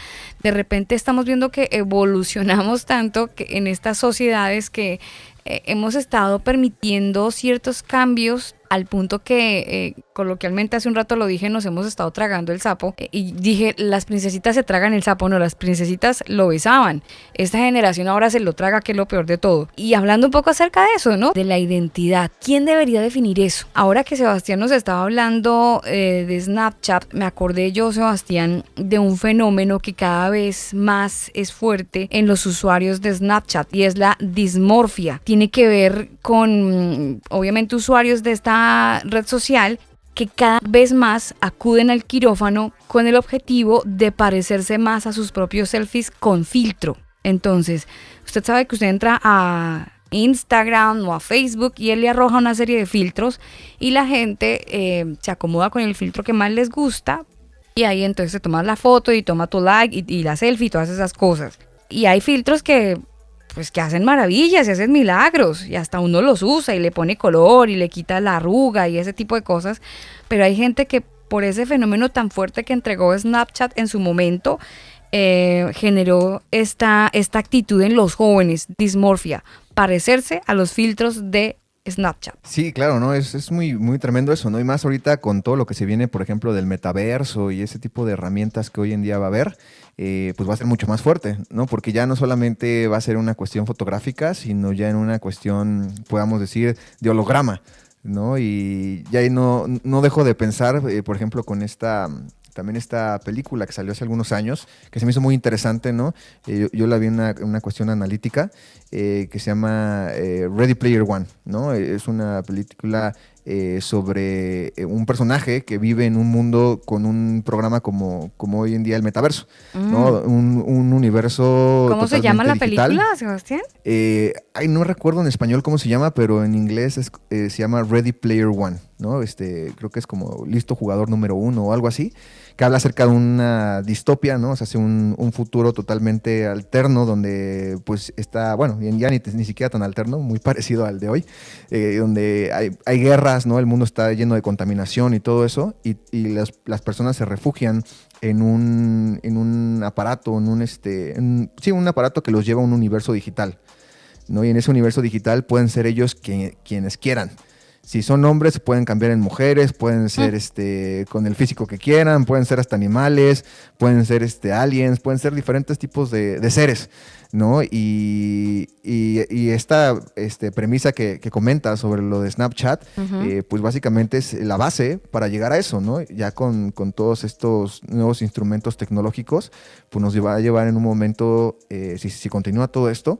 Speaker 2: De repente estamos viendo que evolucionamos tanto que en estas sociedades que hemos estado permitiendo ciertos cambios al punto que, coloquialmente hace un rato lo dije, nos hemos estado tragando el sapo. Y dije, las princesitas se tragan el sapo, no, las princesitas lo besaban. Esta generación ahora se lo traga, que es lo peor de todo. Y hablando un poco acerca de eso, ¿no? De la identidad. ¿Quién debería definir eso? Ahora que Sebastián nos estaba hablando de Snapchat, me acordé yo, Sebastián, de un fenómeno que cada vez más es fuerte en los usuarios de Snapchat, y es la dismorfia. Tiene que ver con, obviamente, usuarios de esta red social que cada vez más acuden al quirófano con el objetivo de parecerse más a sus propios selfies con filtro. Entonces, usted sabe que usted entra a Instagram o a Facebook y él le arroja una serie de filtros y la gente se acomoda con el filtro que más les gusta, y ahí entonces se toma la foto y toma tu like y la selfie y todas esas cosas. Y hay filtros que hacen maravillas y hacen milagros, y hasta uno los usa y le pone color y le quita la arruga y ese tipo de cosas. Pero hay gente que, por ese fenómeno tan fuerte que entregó Snapchat en su momento, generó esta actitud en los jóvenes, dismorfia, parecerse a los filtros de Snapchat.
Speaker 3: Sí, claro, ¿no? Es muy, muy tremendo eso, ¿no? Y más ahorita con todo lo que se viene, por ejemplo, del metaverso y ese tipo de herramientas que hoy en día va a haber, pues va a ser mucho más fuerte, ¿no? Porque ya no solamente va a ser una cuestión fotográfica, sino ya en una cuestión, podamos decir, de holograma, ¿no? Y ya ahí no dejo de pensar, por ejemplo, con también esta película que salió hace algunos años, que se me hizo muy interesante, ¿no? Yo la vi en una cuestión analítica que se llama Ready Player One, ¿no? Es una película sobre un personaje que vive en un mundo con un programa como hoy en día el metaverso, ¿no? Un universo
Speaker 2: ¿Cómo se llama la
Speaker 3: digital.
Speaker 2: película, Sebastián?
Speaker 3: No recuerdo en español cómo se llama, pero en inglés se llama Ready Player One, ¿no? Creo que es como listo jugador número 1 o algo así, que habla acerca de una distopia, ¿no? O sea, hace un futuro totalmente alterno donde pues está, bueno, ya ni siquiera tan alterno, muy parecido al de hoy, donde hay guerras, ¿no? El mundo está lleno de contaminación y todo eso, y las personas se refugian en un aparato, un aparato que los lleva a un universo digital, ¿no? Y en ese universo digital pueden ser ellos quienes quieran. Si son hombres, pueden cambiar en mujeres, pueden ser con el físico que quieran, pueden ser hasta animales, pueden ser aliens, pueden ser diferentes tipos de seres, ¿no? Y esta premisa que comenta sobre lo de Snapchat, pues básicamente es la base para llegar a eso, ¿no? Ya con todos estos nuevos instrumentos tecnológicos, pues nos va a llevar en un momento, si continúa todo esto,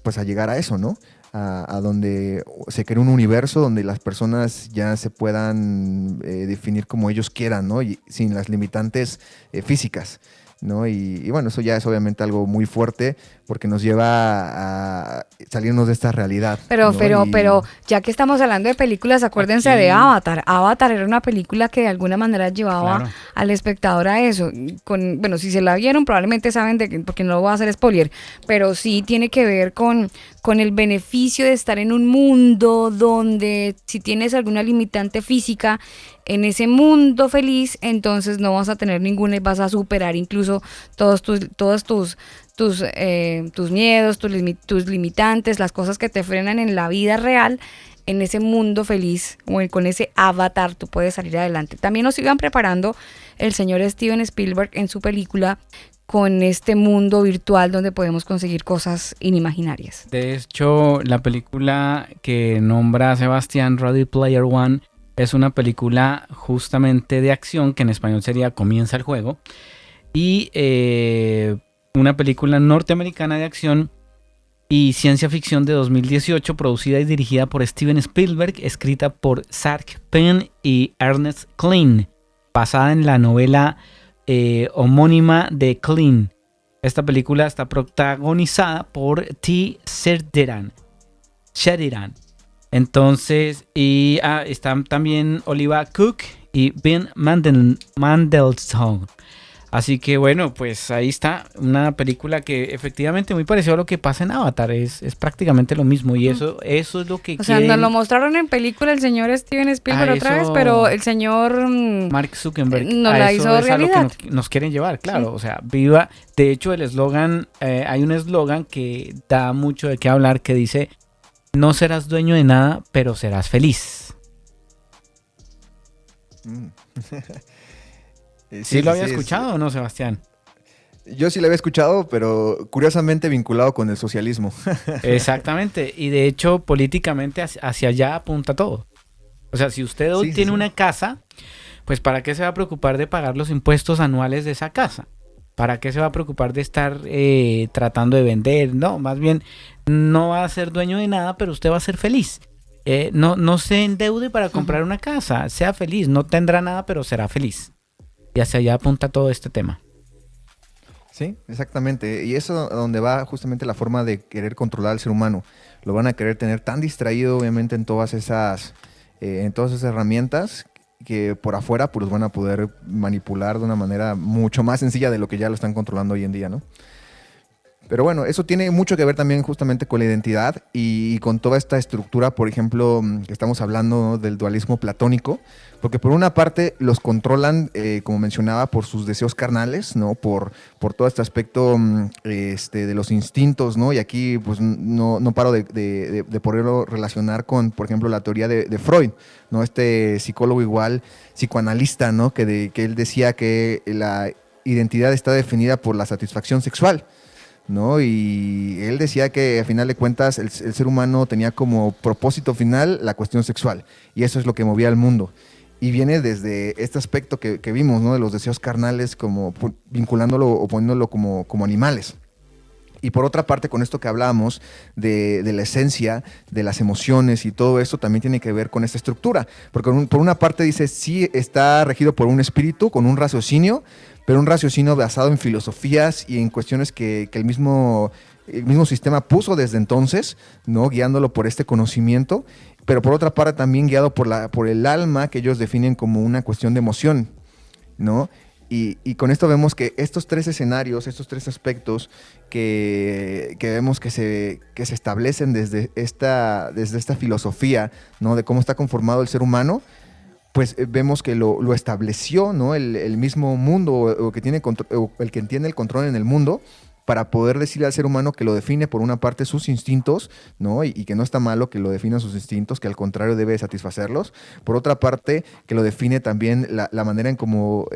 Speaker 3: pues a llegar a eso, ¿no? A donde se crea un universo donde las personas ya se puedan definir como ellos quieran, ¿no? Y sin las limitantes físicas, ¿no? Y bueno, eso ya es obviamente algo muy fuerte porque nos lleva a salirnos de esta realidad.
Speaker 2: Pero,
Speaker 3: ¿no?
Speaker 2: pero, ya que estamos hablando de películas, acuérdense de Avatar. Avatar era una película que de alguna manera llevaba al espectador a eso. Bueno, si se la vieron, probablemente saben porque no lo voy a hacer spoiler, pero sí tiene que ver con el beneficio de estar en un mundo donde si tienes alguna limitante física, en ese mundo feliz, entonces no vas a tener ninguna y vas a superar incluso todos tus miedos, tus limitantes, las cosas que te frenan en la vida real. En ese mundo feliz, o con ese avatar, tú puedes salir adelante. También nos iban preparando el señor Steven Spielberg en su película con este mundo virtual donde podemos conseguir cosas inimaginarias.
Speaker 4: De hecho, la película que nombra Sebastián, Ready Player One, es una película justamente de acción, que en español sería Comienza el juego, y una película norteamericana de acción y ciencia ficción de 2018, producida y dirigida por Steven Spielberg, escrita por Zach Penn y Ernest Cline, basada en la novela homónima de Cline. Esta película está protagonizada por T. Sheridan. Entonces, y están también Olivia Cook y Ben Mendelsohn. Así que bueno, pues ahí está una película que efectivamente muy parecida a lo que pasa en Avatar, es prácticamente lo mismo, y eso es lo que
Speaker 2: sea, nos lo mostraron en película el señor Steven Spielberg otra vez, pero el señor
Speaker 4: Mark Zuckerberg
Speaker 2: no la hizo realidad.
Speaker 4: A lo que nos quieren llevar, claro, sí. O sea, viva. De hecho, el eslogan, hay un eslogan que da mucho de qué hablar, que dice: no serás dueño de nada, pero serás feliz. ¿Sí lo había escuchado o no, Sebastián?
Speaker 3: Yo sí lo había escuchado, pero curiosamente vinculado con el socialismo.
Speaker 4: Exactamente, y de hecho políticamente hacia allá apunta todo. O sea, si usted hoy tiene una casa, pues ¿para qué se va a preocupar de pagar los impuestos anuales de esa casa? ¿Para qué se va a preocupar de estar tratando de vender? No, más bien no va a ser dueño de nada, pero usted va a ser feliz. No se endeude para comprar una casa, sea feliz, no tendrá nada, pero será feliz. Y hacia allá apunta todo este tema.
Speaker 3: Sí, exactamente. Y eso donde va justamente la forma de querer controlar al ser humano. Lo van a querer tener tan distraído, obviamente, en todas esas herramientas, que por afuera pues van a poder manipular de una manera mucho más sencilla de lo que ya lo están controlando hoy en día, ¿no? Pero bueno, eso tiene mucho que ver también justamente con la identidad y con toda esta estructura, por ejemplo, que estamos hablando, ¿no?, del dualismo platónico, porque por una parte los controlan, como mencionaba, por sus deseos carnales, ¿no? Por todo este aspecto de los instintos, ¿no? Y aquí pues no paro de poderlo relacionar con, por ejemplo, la teoría de Freud, ¿no? Este psicólogo igual, psicoanalista, ¿no? Que él decía que la identidad está definida por la satisfacción sexual, ¿no? Y él decía que a final de cuentas el ser humano tenía como propósito final la cuestión sexual, y eso es lo que movía al mundo. Y viene desde este aspecto que vimos, ¿no?, de los deseos carnales, como vinculándolo o poniéndolo como animales. Y por otra parte, con esto que hablábamos de la esencia, de las emociones y todo eso, también tiene que ver con esta estructura. Porque por una parte dice, sí está regido por un espíritu, con un raciocinio, pero un raciocinio basado en filosofías y en cuestiones que el mismo sistema puso desde entonces, ¿no?, guiándolo por este conocimiento, pero por otra parte también guiado por el alma, que ellos definen como una cuestión de emoción, ¿no? Y con esto vemos que estos tres escenarios, estos tres aspectos que vemos que se establecen desde esta filosofía, ¿no?, de cómo está conformado el ser humano, pues vemos que lo estableció, ¿no?, el mismo mundo o el que tiene el control en el mundo, para poder decirle al ser humano que lo define por una parte sus instintos, ¿no? Y que no está malo que lo definan sus instintos, que al contrario debe satisfacerlos. Por otra parte, que lo define también la manera en cómo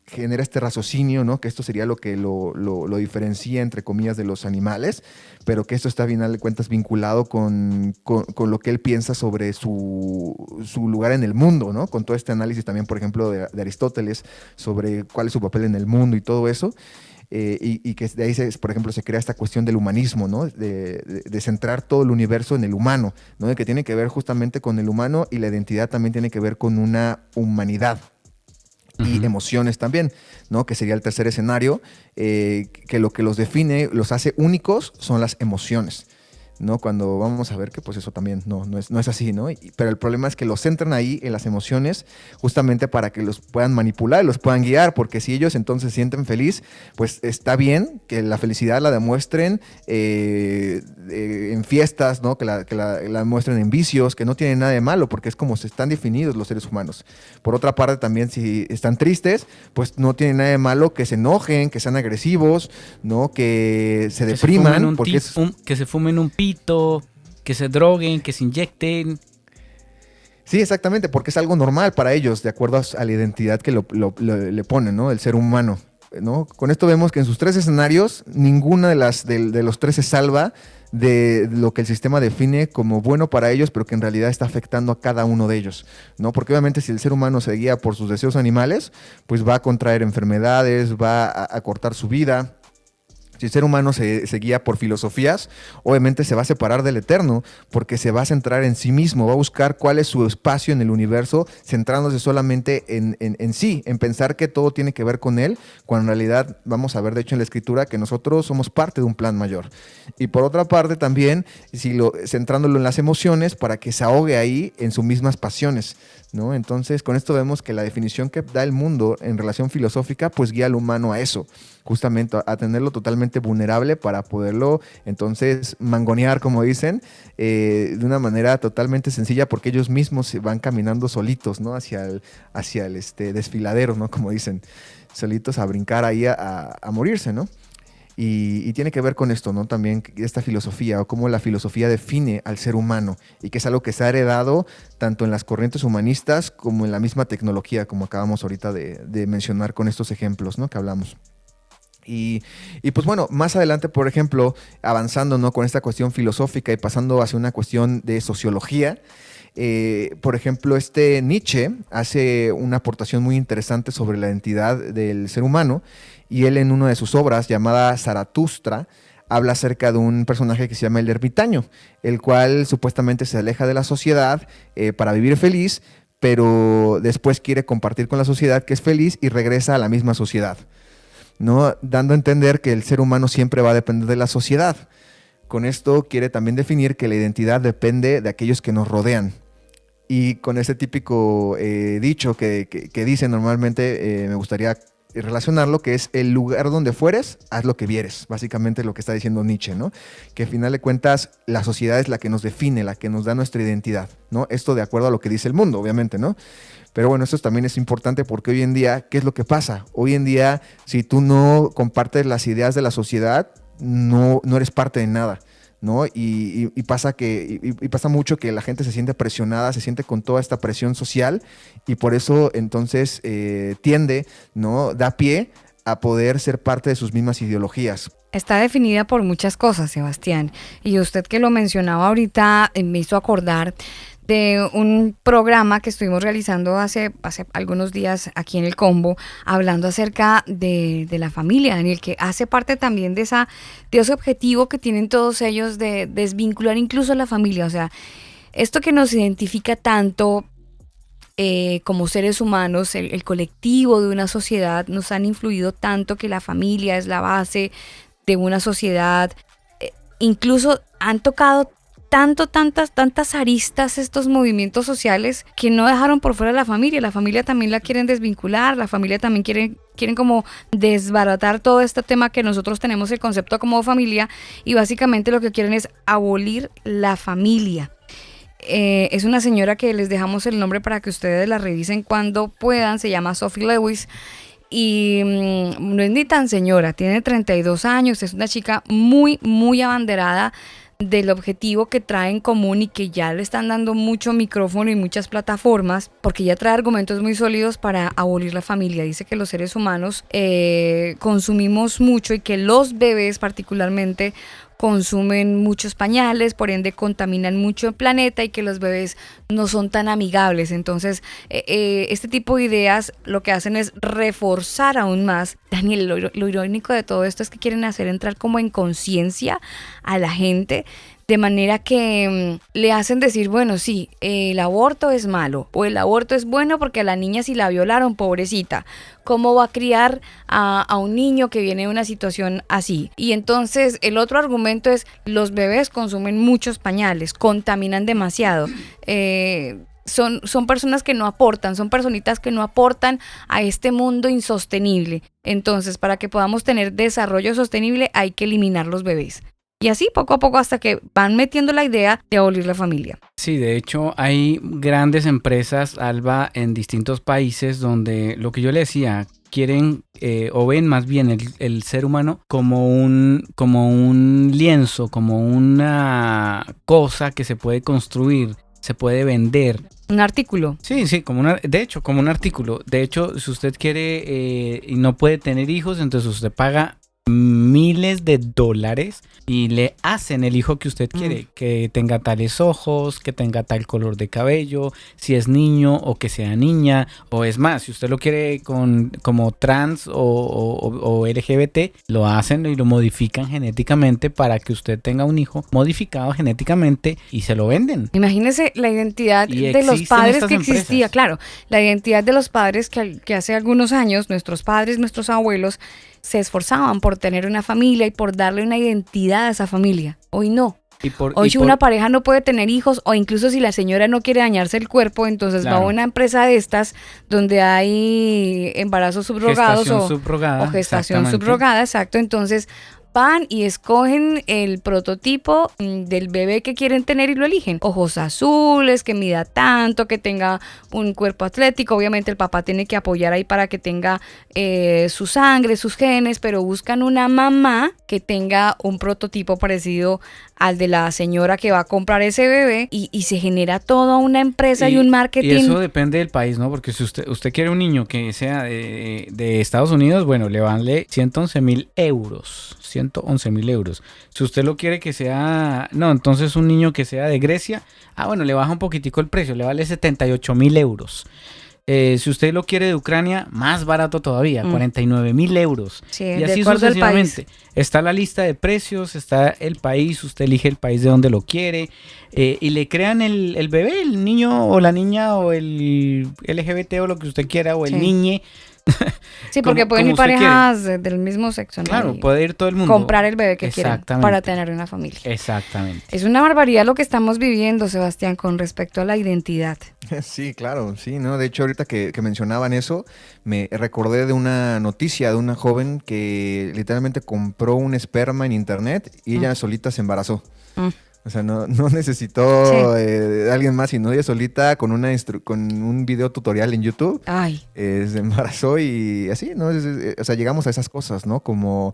Speaker 3: genera este raciocinio, ¿no? Que esto sería lo que lo diferencia, entre comillas, de los animales, pero que esto está, a final de cuentas, vinculado con lo que él piensa sobre su lugar en el mundo, ¿no? Con todo este análisis también, por ejemplo, de Aristóteles, sobre cuál es su papel en el mundo y todo eso. Y que de ahí, por ejemplo, se crea esta cuestión del humanismo, ¿no? De centrar todo el universo en el humano, ¿no? De que tiene que ver justamente con el humano, y la identidad también tiene que ver con una humanidad. Y emociones también, ¿no? Que sería el tercer escenario, que lo que los define, los hace únicos, son las emociones, ¿no? Cuando vamos a ver que pues eso también no es así, ¿no? Pero el problema es que los centran ahí en las emociones, justamente para que los puedan manipular, los puedan guiar, porque si ellos entonces se sienten feliz, pues está bien que la felicidad la demuestren en fiestas, ¿no? Que la muestren en vicios, que no tienen nada de malo, porque es como se están definidos los seres humanos. Por otra parte también, si están tristes, pues no tienen nada de malo que se enojen, que sean agresivos, ¿no? Que se depriman,
Speaker 4: que se fumen un pito, que se droguen, que se inyecten.
Speaker 3: Sí, exactamente, porque es algo normal para ellos, de acuerdo a la identidad que le ponen, ¿no?, el ser humano, ¿no? Con esto vemos que en sus tres escenarios, ninguna de los tres se salva de lo que el sistema define como bueno para ellos, pero que en realidad está afectando a cada uno de ellos, ¿no? Porque obviamente si el ser humano se guía por sus deseos animales, pues va a contraer enfermedades, va a cortar su vida. Si el ser humano se guía por filosofías, obviamente se va a separar del eterno, porque se va a centrar en sí mismo, va a buscar cuál es su espacio en el universo, centrándose solamente en sí, en pensar que todo tiene que ver con él, cuando en realidad vamos a ver, de hecho, en la escritura, que nosotros somos parte de un plan mayor. Y por otra parte también, centrándolo en las emociones, para que se ahogue ahí en sus mismas pasiones, ¿no? Entonces, con esto vemos que la definición que da el mundo en relación filosófica, pues guía al humano a eso, justamente a tenerlo totalmente vulnerable, para poderlo entonces mangonear, como dicen, de una manera totalmente sencilla, porque ellos mismos se van caminando solitos, ¿no? hacia el desfiladero, ¿no? Como dicen, solitos a brincar ahí a morirse, ¿no? Y tiene que ver con esto, ¿no? También esta filosofía, o cómo la filosofía define al ser humano, y que es algo que se ha heredado tanto en las corrientes humanistas como en la misma tecnología, como acabamos ahorita de mencionar con estos ejemplos, ¿no?, que hablamos. Y pues bueno, más adelante, por ejemplo, avanzando, ¿no?, con esta cuestión filosófica y pasando hacia una cuestión de sociología, por ejemplo, Nietzsche hace una aportación muy interesante sobre la identidad del ser humano, y él, en una de sus obras llamada Zaratustra, habla acerca de un personaje que se llama el ermitaño, el cual supuestamente se aleja de la sociedad para vivir feliz, pero después quiere compartir con la sociedad que es feliz y regresa a la misma sociedad, ¿no? Dando a entender que el ser humano siempre va a depender de la sociedad. Con esto quiere también definir que la identidad depende de aquellos que nos rodean. Y con ese típico dicho que dice normalmente, me gustaría relacionarlo, que es el lugar donde fueres, haz lo que vieres, básicamente lo que está diciendo Nietzsche, ¿no? Que al final de cuentas la sociedad es la que nos define, la que nos da nuestra identidad, ¿no? Esto de acuerdo a lo que dice el mundo, obviamente, ¿no? Pero bueno, esto también es importante porque hoy en día, ¿qué es lo que pasa? Hoy en día, si tú no compartes las ideas de la sociedad, no eres parte de nada, ¿no? Y pasa mucho que la gente se siente presionada, se siente con toda esta presión social y por eso entonces tiende, ¿no? Da pie a poder ser parte de sus mismas ideologías.
Speaker 2: Está definida por muchas cosas, Sebastián. Y usted que lo mencionaba ahorita me hizo acordar de un programa que estuvimos realizando hace algunos días aquí en El Combo, hablando acerca de la familia, Daniel, que hace parte también de ese objetivo que tienen todos ellos de desvincular incluso a la familia. O sea, esto que nos identifica tanto como seres humanos, el colectivo de una sociedad, nos han influido tanto que la familia es la base de una sociedad. Incluso han tocado tantas aristas estos movimientos sociales que no dejaron por fuera a la familia. La familia también la quieren desvincular, la familia también quieren como desbaratar todo este tema que nosotros tenemos el concepto como familia, y básicamente lo que quieren es abolir la familia. Es una señora que les dejamos el nombre para que ustedes la revisen cuando puedan, se llama Sophie Lewis. Y no es ni tan señora, tiene 32 años, es una chica muy, muy abanderada del objetivo que trae en común y que ya le están dando mucho micrófono y muchas plataformas, porque ya trae argumentos muy sólidos para abolir la familia. Dice que los seres humanos consumimos mucho y que los bebés particularmente consumen muchos pañales, por ende contaminan mucho el planeta y que los bebés no son tan amigables. Entonces, este tipo de ideas lo que hacen es reforzar aún más. Daniel, lo irónico de todo esto es que quieren hacer entrar como en conciencia a la gente, de manera que le hacen decir, bueno, sí, el aborto es malo, o el aborto es bueno porque a la niña si la violaron, pobrecita, ¿cómo va a criar a un niño que viene de una situación así? Y entonces el otro argumento es, los bebés consumen muchos pañales, contaminan demasiado. Son personas que no aportan, son personitas que no aportan a este mundo insostenible. Entonces, para que podamos tener desarrollo sostenible hay que eliminar los bebés. Y así poco a poco hasta que van metiendo la idea de abolir la familia.
Speaker 4: Sí, de hecho hay grandes empresas, Alba, en distintos países donde lo que yo le decía, quieren o ven más bien el ser humano como un lienzo, como una cosa que se puede construir, se puede vender.
Speaker 2: Un artículo.
Speaker 4: Sí, como un artículo. De hecho, si usted quiere y no puede tener hijos, entonces usted paga miles de dólares y le hacen el hijo que usted quiere, que tenga tales ojos, que tenga tal color de cabello, si es niño o que sea niña, o es más, si usted lo quiere como trans o LGBT, lo hacen y lo modifican genéticamente para que usted tenga un hijo modificado genéticamente y se lo venden.
Speaker 2: Imagínese la identidad de los padres que existía, claro, la identidad de los padres que hace algunos años, nuestros padres, nuestros abuelos, se esforzaban por tener una familia y por darle una identidad a esa familia. Hoy no. Hoy si una pareja no puede tener hijos, o incluso si la señora no quiere dañarse el cuerpo, entonces va a una empresa de estas donde hay embarazos subrogados o gestación subrogada, exacto. Entonces van y escogen el prototipo del bebé que quieren tener y lo eligen. Ojos azules, que mida tanto, que tenga un cuerpo atlético. Obviamente el papá tiene que apoyar ahí para que tenga su sangre, sus genes, pero buscan una mamá que tenga un prototipo parecido al de la señora que va a comprar ese bebé y se genera toda una empresa y un marketing.
Speaker 4: Y eso depende del país, ¿no? Porque si usted quiere un niño que sea de Estados Unidos, bueno, le vale 111,000 euros. 111,000 euros. Si usted lo quiere que sea... No, entonces un niño que sea de Grecia, bueno, le baja un poquitico el precio, le vale 78,000 euros. Si usted lo quiere de Ucrania, más barato todavía, 49,000 euros.
Speaker 2: Sí,
Speaker 4: y así sucesivamente. Está la lista de precios, está el país, usted elige el país de donde lo quiere y le crean el bebé, el niño o la niña o el LGBT o lo que usted quiera o el niñe.
Speaker 2: Sí, porque
Speaker 4: como-
Speaker 2: pueden
Speaker 4: como
Speaker 2: ir
Speaker 4: usted quiere.
Speaker 2: parejas del mismo sexo, ¿no?
Speaker 4: Claro,
Speaker 2: Y
Speaker 4: puede ir todo el mundo.
Speaker 2: comprar el bebé que quieran
Speaker 4: Exactamente.
Speaker 2: para tener una familia.
Speaker 4: Exactamente.
Speaker 2: Es una barbaridad lo que estamos viviendo, Sebastián, con respecto a la identidad.
Speaker 3: Sí, claro, sí, ¿no? De hecho, ahorita que mencionaban eso, me recordé de una noticia de una joven que literalmente compró un esperma en internet y ella solita se embarazó.
Speaker 2: Mm.
Speaker 3: O sea, no necesitó
Speaker 2: Sí.
Speaker 3: de alguien más, sino ella solita con con un video tutorial en YouTube.
Speaker 2: Ay,
Speaker 3: Se embarazó y así, ¿no? O sea, llegamos a esas cosas, ¿no? Como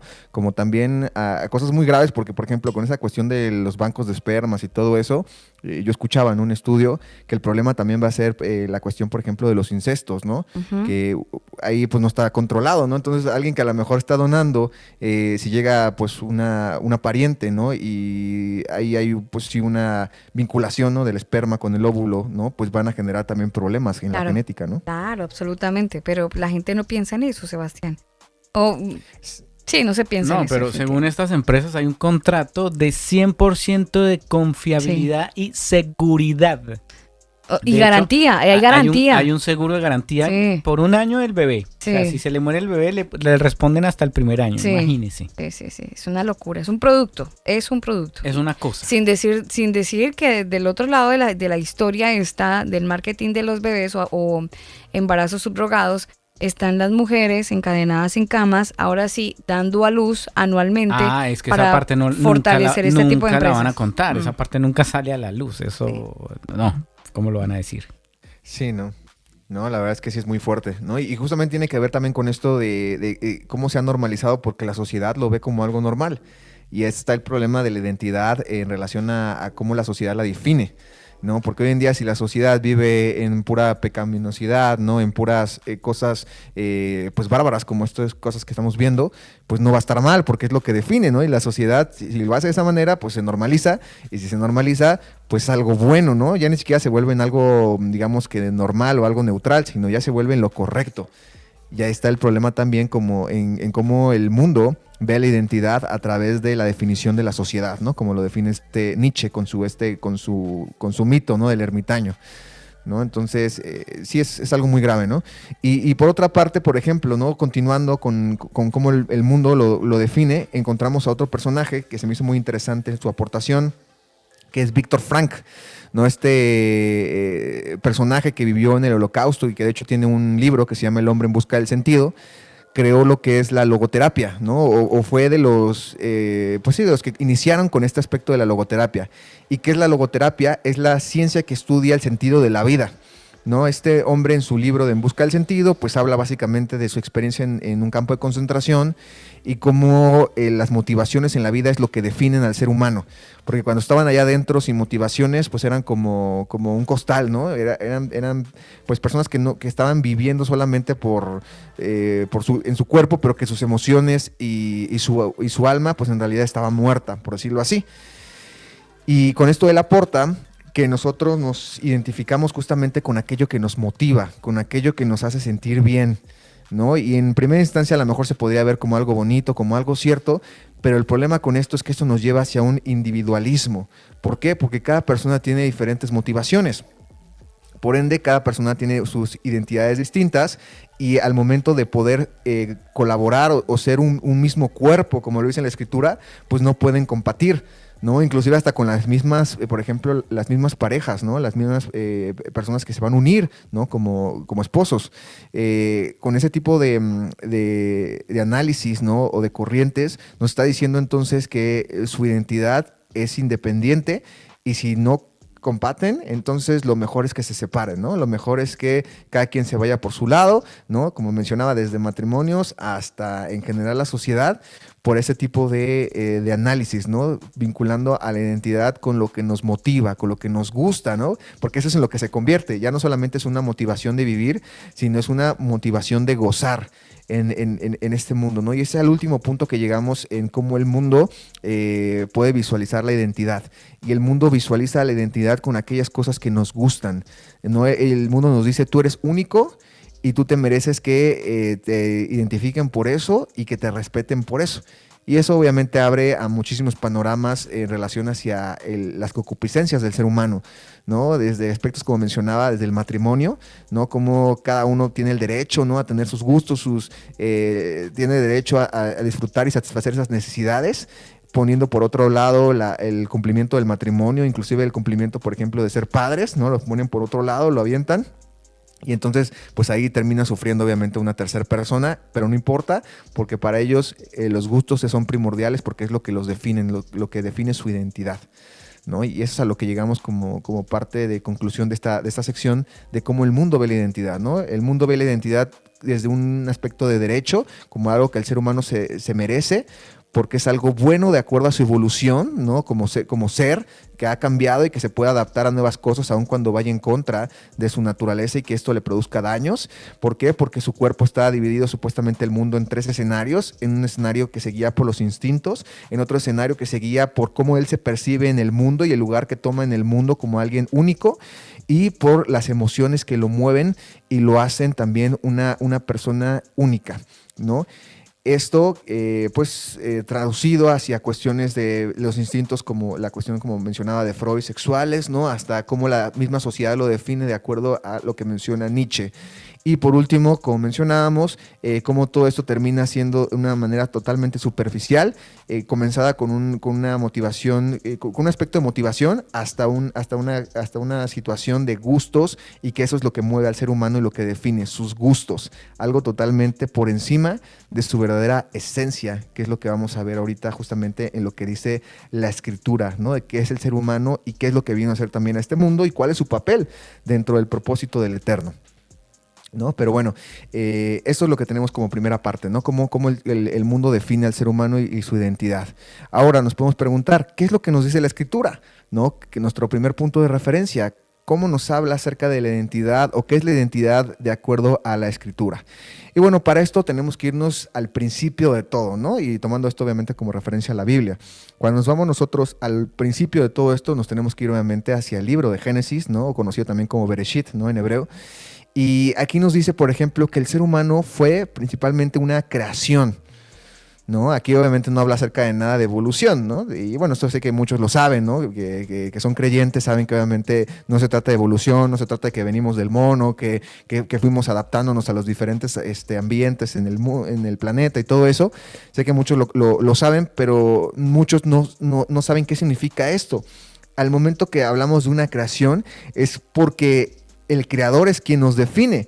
Speaker 3: también a cosas muy graves, porque, por ejemplo, con esa cuestión de los bancos de espermas y todo eso, yo escuchaba en un estudio que el problema también va a ser la cuestión, por ejemplo, de los incestos, ¿no?
Speaker 2: ujú.
Speaker 3: Que ahí pues no está controlado, ¿no? Entonces, alguien que a lo mejor está donando, si llega pues una pariente, ¿no? Y ahí hay pues sí una vinculación, ¿no? Del esperma con el óvulo, ¿no? Pues van a generar también problemas en la
Speaker 2: Claro.
Speaker 3: genética, ¿no?
Speaker 2: Claro, absolutamente, pero la gente no piensa en eso, Sebastián. O, sí, no se piensa en
Speaker 4: No,
Speaker 2: eso.
Speaker 4: pero según estas empresas hay un contrato de 100% de confiabilidad y seguridad.
Speaker 2: Y
Speaker 4: De
Speaker 2: garantía, hay
Speaker 4: hecho,
Speaker 2: garantía.
Speaker 4: Hay un seguro de garantía
Speaker 2: Sí.
Speaker 4: por un año del bebé. O sea,
Speaker 2: Sí.
Speaker 4: si se le muere el bebé, le responden hasta el primer año,
Speaker 2: Sí.
Speaker 4: imagínese.
Speaker 2: Sí, sí, sí, es una locura, es un producto.
Speaker 4: Es una cosa.
Speaker 2: Sin decir que del otro lado de la historia está del marketing de los bebés o embarazos subrogados, están las mujeres encadenadas en camas, ahora sí, dando a luz anualmente
Speaker 4: Ah, es que
Speaker 2: para
Speaker 4: esa parte no,
Speaker 2: fortalecer
Speaker 4: nunca
Speaker 2: este tipo de
Speaker 4: nunca la
Speaker 2: empresas.
Speaker 4: van a contar.
Speaker 2: Mm.
Speaker 4: Esa parte nunca sale a la luz. Eso, no, ¿cómo lo van a decir?
Speaker 3: Sí, ¿no? No, la verdad es que sí es muy fuerte, ¿no? Y justamente tiene que ver también con esto de cómo se ha normalizado porque la sociedad lo ve como algo normal. Y está el problema de la identidad en relación a cómo la sociedad la define, ¿no? Porque hoy en día si la sociedad vive en pura pecaminosidad, ¿no? En puras cosas pues bárbaras como estas cosas que estamos viendo, pues no va a estar mal porque es lo que define, ¿no? Y la sociedad, si lo hace de esa manera, pues se normaliza y si se normaliza, pues es algo bueno, ¿no? Ya ni siquiera se vuelve en algo, digamos que normal o algo neutral, sino ya se vuelve en lo correcto. Y ahí está el problema también como en cómo el mundo ve la identidad a través de la definición de la sociedad, ¿no? Como lo define Nietzsche con su mito, ¿no? Del ermitaño, ¿no? Entonces, sí es algo muy grave, ¿no? Y por otra parte, por ejemplo, ¿no? Continuando con cómo el mundo lo define, encontramos a otro personaje que se me hizo muy interesante en su aportación, que es Víctor Frank, ¿no? Personaje que vivió en el Holocausto y que de hecho tiene un libro que se llama El hombre en busca del sentido, creó lo que es la logoterapia, ¿no? O fue de los, pues sí, de los que iniciaron con este aspecto de la logoterapia. ¿Y qué es la logoterapia? Es la ciencia que estudia el sentido de la vida, ¿no? Este hombre en su libro de En busca del sentido, pues habla básicamente de su experiencia en un campo de concentración y cómo las motivaciones en la vida es lo que definen al ser humano. Porque cuando estaban allá adentro sin motivaciones, pues eran como un costal, ¿no? Eran pues personas que estaban viviendo solamente en su cuerpo, pero que sus emociones y su alma, pues en realidad estaba muerta, por decirlo así. Y con esto él aporta que nosotros nos identificamos justamente con aquello que nos motiva, con aquello que nos hace sentir bien, ¿no? Y en primera instancia a lo mejor se podría ver como algo bonito, como algo cierto, pero el problema con esto es que esto nos lleva hacia un individualismo. ¿Por qué? Porque cada persona tiene diferentes motivaciones. Por ende, cada persona tiene sus identidades distintas y al momento de poder colaborar o ser un mismo cuerpo, como lo dice en la escritura, pues no pueden compartir, ¿no? Inclusive hasta con las mismas, por ejemplo, las mismas parejas, ¿no? Las mismas personas que se van a unir, ¿no? Como esposos. Con ese tipo de análisis, ¿no? O de corrientes, nos está diciendo entonces que su identidad es independiente y si no compaten, entonces lo mejor es que se separen, ¿no? Lo mejor es que cada quien se vaya por su lado, ¿no? Como mencionaba, desde matrimonios hasta en general la sociedad, por ese tipo de análisis, ¿no? Vinculando a la identidad con lo que nos motiva, con lo que nos gusta, ¿no? Porque eso es en lo que se convierte. Ya no solamente es una motivación de vivir, sino es una motivación de gozar en este mundo, ¿no? Y ese es el último punto que llegamos en cómo el mundo puede visualizar la identidad. Y el mundo visualiza la identidad con aquellas cosas que nos gustan, ¿no? El mundo nos dice, tú eres único y tú te mereces que te identifiquen por eso y que te respeten por eso. Y eso obviamente abre a muchísimos panoramas en relación hacia las concupiscencias del ser humano, ¿no? Desde aspectos como mencionaba, desde el matrimonio, ¿no? Como cada uno tiene el derecho, ¿no? A tener sus gustos, tiene derecho a disfrutar y satisfacer esas necesidades, poniendo por otro lado el cumplimiento del matrimonio, inclusive el cumplimiento, por ejemplo, de ser padres, ¿no? Lo ponen por otro lado, lo avientan. Y entonces, pues ahí termina sufriendo obviamente una tercera persona, pero no importa, porque para ellos los gustos son primordiales porque es lo que los definen, lo que define su identidad, ¿no? Y eso es a lo que llegamos como parte de conclusión de esta sección, de cómo el mundo ve la identidad, ¿no? El mundo ve la identidad desde un aspecto de derecho, como algo que el ser humano se merece, porque es algo bueno de acuerdo a su evolución, ¿no? Como ser que ha cambiado y que se puede adaptar a nuevas cosas aun cuando vaya en contra de su naturaleza y que esto le produzca daños. ¿Por qué? Porque su cuerpo está dividido supuestamente el mundo en 3 escenarios, en un escenario que se guía por los instintos, en otro escenario que se guía por cómo él se percibe en el mundo y el lugar que toma en el mundo como alguien único, y por las emociones que lo mueven y lo hacen también una persona única, ¿no? Esto, traducido hacia cuestiones de los instintos, como la cuestión, como mencionaba, de Freud, sexuales, ¿no? Hasta cómo la misma sociedad lo define de acuerdo a lo que menciona Nietzsche. Y por último, como mencionábamos, cómo todo esto termina siendo de una manera totalmente superficial, comenzada con una motivación, con un aspecto de motivación hasta una situación de gustos, y que eso es lo que mueve al ser humano y lo que define sus gustos, algo totalmente por encima de su verdadera esencia, que es lo que vamos a ver ahorita justamente en lo que dice la Escritura, ¿no? De qué es el ser humano y qué es lo que vino a hacer también a este mundo y cuál es su papel dentro del propósito del Eterno, ¿no? Pero bueno, esto es lo que tenemos como primera parte, ¿no? Cómo el mundo define al ser humano y su identidad. Ahora nos podemos preguntar, ¿qué es lo que nos dice la Escritura? ¿No? Que nuestro primer punto de referencia, ¿cómo nos habla acerca de la identidad o qué es la identidad de acuerdo a la Escritura? Y bueno, para esto tenemos que irnos al principio de todo, ¿no? Y tomando esto obviamente como referencia a la Biblia. Cuando nos vamos nosotros al principio de todo esto, nos tenemos que ir obviamente hacia el libro de Génesis, ¿no? O conocido también como Bereshit, ¿no? En hebreo. Y aquí nos dice, por ejemplo, que el ser humano fue principalmente una creación, ¿no? Aquí obviamente no habla acerca de nada de evolución, ¿no? Y bueno, esto sé que muchos lo saben, ¿no? Que son creyentes, saben que obviamente no se trata de evolución, no se trata de que venimos del mono, que fuimos adaptándonos a los diferentes ambientes en el planeta y todo eso. Sé que muchos lo saben, pero muchos no saben qué significa esto. Al momento que hablamos de una creación es porque el creador es quien nos define,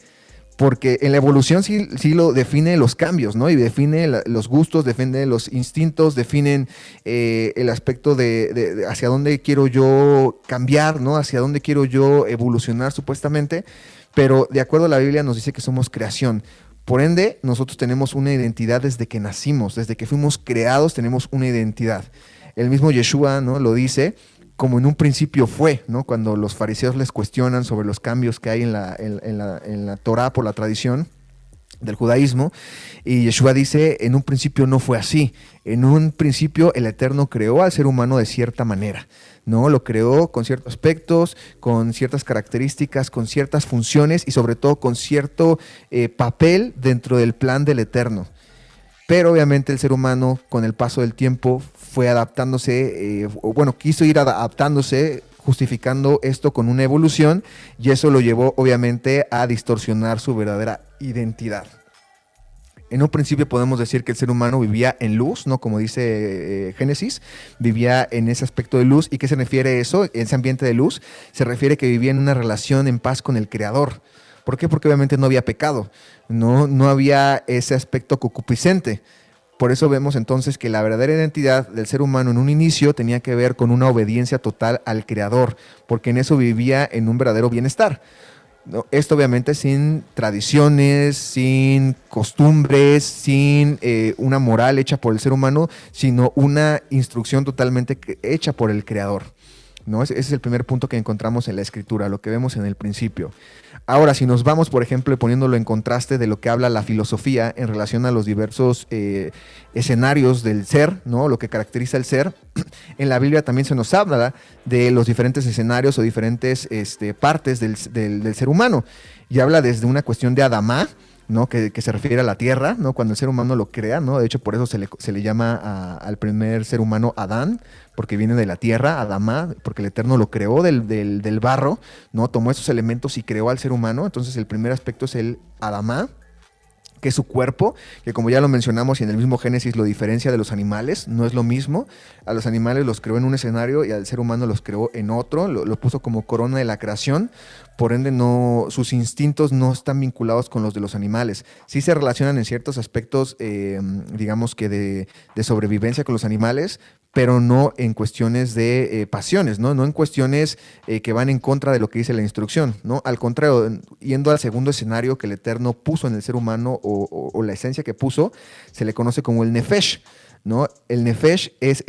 Speaker 3: porque en la evolución sí lo define los cambios, ¿no? Y define los gustos, define los instintos, definen el aspecto de hacia dónde quiero yo cambiar, ¿no? Hacia dónde quiero yo evolucionar supuestamente, pero de acuerdo a la Biblia nos dice que somos creación. Por ende, nosotros tenemos una identidad desde que nacimos, desde que fuimos creados tenemos una identidad. El mismo Yeshua, ¿no? Lo dice, como en un principio fue, ¿no? Cuando los fariseos les cuestionan sobre los cambios que hay en la Torá por la tradición del judaísmo, y Yeshua dice, en un principio no fue así. En un principio el Eterno creó al ser humano de cierta manera, ¿no? Lo creó con ciertos aspectos, con ciertas características, con ciertas funciones y sobre todo con cierto papel dentro del plan del Eterno. Pero obviamente el ser humano con el paso del tiempo fue adaptándose, quiso ir adaptándose, justificando esto con una evolución, y eso lo llevó obviamente a distorsionar su verdadera identidad. En un principio podemos decir que el ser humano vivía en luz, ¿no? Como dice Génesis, vivía en ese aspecto de luz. ¿Y qué se refiere a eso? Ese ambiente de luz se refiere que vivía en una relación en paz con el Creador. ¿Por qué? Porque obviamente no había pecado, no había ese aspecto concupiscente. Por eso vemos entonces que la verdadera identidad del ser humano en un inicio tenía que ver con una obediencia total al Creador, porque en eso vivía en un verdadero bienestar, ¿no? Esto obviamente sin tradiciones, sin costumbres, sin una moral hecha por el ser humano, sino una instrucción totalmente hecha por el Creador, ¿no? Ese es el primer punto que encontramos en la Escritura, lo que vemos en el principio. Ahora, si nos vamos, por ejemplo, poniéndolo en contraste de lo que habla la filosofía en relación a los diversos escenarios del ser, ¿no? Lo que caracteriza el ser, en la Biblia también se nos habla de los diferentes escenarios o diferentes partes del ser humano. Y habla desde una cuestión de Adamá, ¿no? Que se refiere a la tierra, ¿no? Cuando el ser humano lo crea, ¿no? De hecho, por eso se le llama al primer ser humano Adán, porque viene de la tierra, Adamá, porque el Eterno lo creó del barro, ¿no? Tomó esos elementos y creó al ser humano. Entonces, el primer aspecto es el Adamá, que es su cuerpo, que como ya lo mencionamos y en el mismo Génesis lo diferencia de los animales, no es lo mismo. A los animales los creó en un escenario y al ser humano los creó en otro, lo puso como corona de la creación, por ende sus instintos no están vinculados con los de los animales. Sí se relacionan en ciertos aspectos, digamos que de sobrevivencia con los animales, pero no en cuestiones de pasiones, ¿no? No en cuestiones que van en contra de lo que dice la instrucción, ¿no? Al contrario, yendo al segundo escenario que el Eterno puso en el ser humano o la esencia que puso, se le conoce como el Nefesh, ¿no? El Nefesh es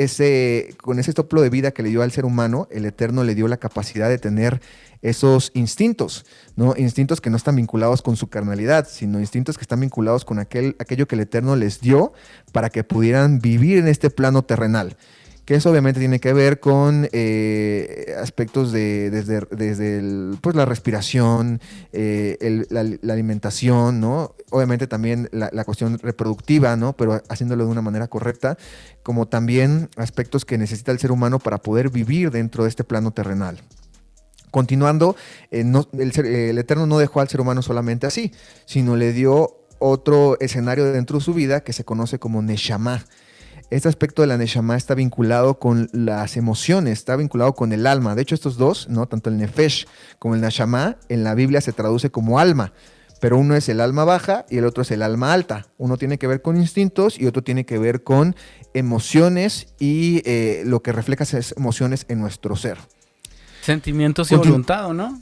Speaker 3: con ese soplo de vida que le dio al ser humano, el Eterno le dio la capacidad de tener esos instintos, ¿no? Instintos que no están vinculados con su carnalidad, sino instintos que están vinculados con aquello que el Eterno les dio para que pudieran vivir en este plano terrenal. Que eso obviamente tiene que ver con aspectos desde pues la respiración, la alimentación, ¿no? Obviamente también la cuestión reproductiva, ¿no? Pero haciéndolo de una manera correcta, como también aspectos que necesita el ser humano para poder vivir dentro de este plano terrenal. Continuando, el Eterno no dejó al ser humano solamente así, sino le dio otro escenario dentro de su vida que se conoce como Neshama. Este aspecto de la Neshama está vinculado con las emociones, está vinculado con el alma. De hecho, estos dos, ¿no? Tanto el Nefesh como el Neshama, en la Biblia se traduce como alma, pero uno es el alma baja y el otro es el alma alta. Uno tiene que ver con instintos y otro tiene que ver con emociones y lo que refleja esas emociones en nuestro ser.
Speaker 4: Sentimientos y voluntad, ¿no?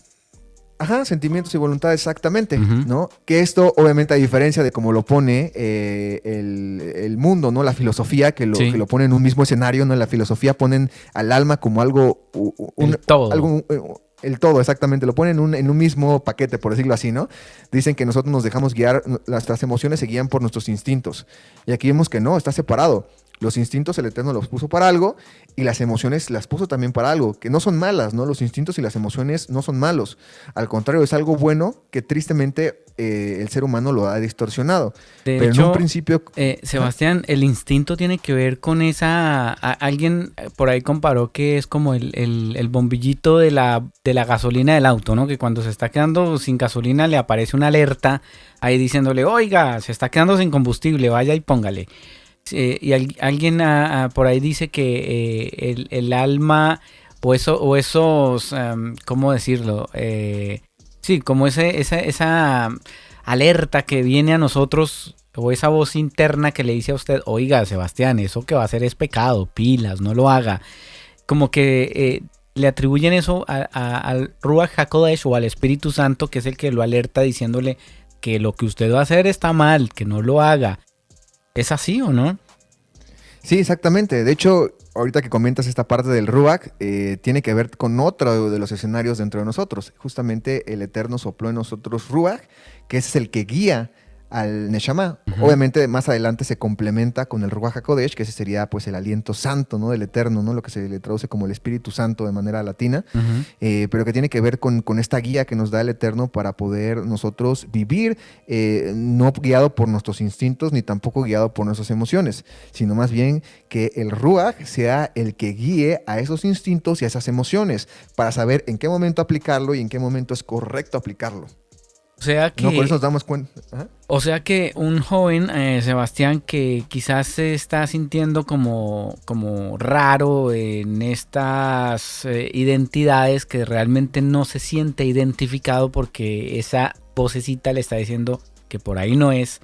Speaker 3: Ajá, sentimientos y voluntad, exactamente,
Speaker 4: Uh-huh.
Speaker 3: ¿no? Que esto, obviamente, a diferencia de como lo pone el mundo, ¿no? La filosofía, que lo pone en un mismo escenario, ¿no? En la filosofía ponen al alma como algo...
Speaker 4: el todo.
Speaker 3: El todo, exactamente. Lo ponen en un mismo paquete, por decirlo así, ¿no? Dicen que nosotros nos dejamos guiar, nuestras emociones se guían por nuestros instintos. Y aquí vemos que no, está separado. Los instintos el Eterno los puso para algo y las emociones las puso también para algo, que no son malas, ¿no? Los instintos y las emociones no son malos. Al contrario, es algo bueno que tristemente el ser humano lo ha distorsionado.
Speaker 4: De
Speaker 3: Pero
Speaker 4: hecho,
Speaker 3: en un principio...
Speaker 4: Sebastián, el instinto tiene que ver con alguien por ahí comparó que es como el bombillito de la gasolina del auto, ¿no? Que cuando se está quedando sin gasolina le aparece una alerta ahí diciéndole, oiga, se está quedando sin combustible, vaya y póngale. Y alguien por ahí dice que el alma o esos, ¿cómo decirlo? Sí, como esa alerta que viene a nosotros o esa voz interna que le dice a usted, oiga, Sebastián, eso que va a hacer es pecado, pilas, no lo haga. Como que le atribuyen eso al Ruach HaKodesh o al Espíritu Santo, que es el que lo alerta diciéndole que lo que usted va a hacer está mal, que no lo haga. ¿Es así o no?
Speaker 3: Sí, exactamente. De hecho, ahorita que comentas esta parte del Ruach, tiene que ver con otro de los escenarios dentro de nosotros. Justamente el Eterno sopló en nosotros Ruach, que es el que guía al Neshama. Uh-huh. Obviamente más adelante se complementa con el Ruach HaKodesh, que ese sería pues el aliento santo, ¿no? Del Eterno, ¿no? Lo que se le traduce como el Espíritu Santo de manera latina, uh-huh. Pero que tiene que ver con esta guía que nos da el Eterno para poder nosotros vivir, no guiado por nuestros instintos ni tampoco guiado por nuestras emociones, sino más bien que el Ruach sea el que guíe a esos instintos y a esas emociones para saber en qué momento aplicarlo y en qué momento es correcto aplicarlo.
Speaker 4: O sea que,
Speaker 3: no, por eso nos damos cuenta. Ajá.
Speaker 4: O sea que un joven, Sebastián, que quizás se está sintiendo como raro en estas identidades, que realmente no se siente identificado porque esa vocecita le está diciendo que por ahí no es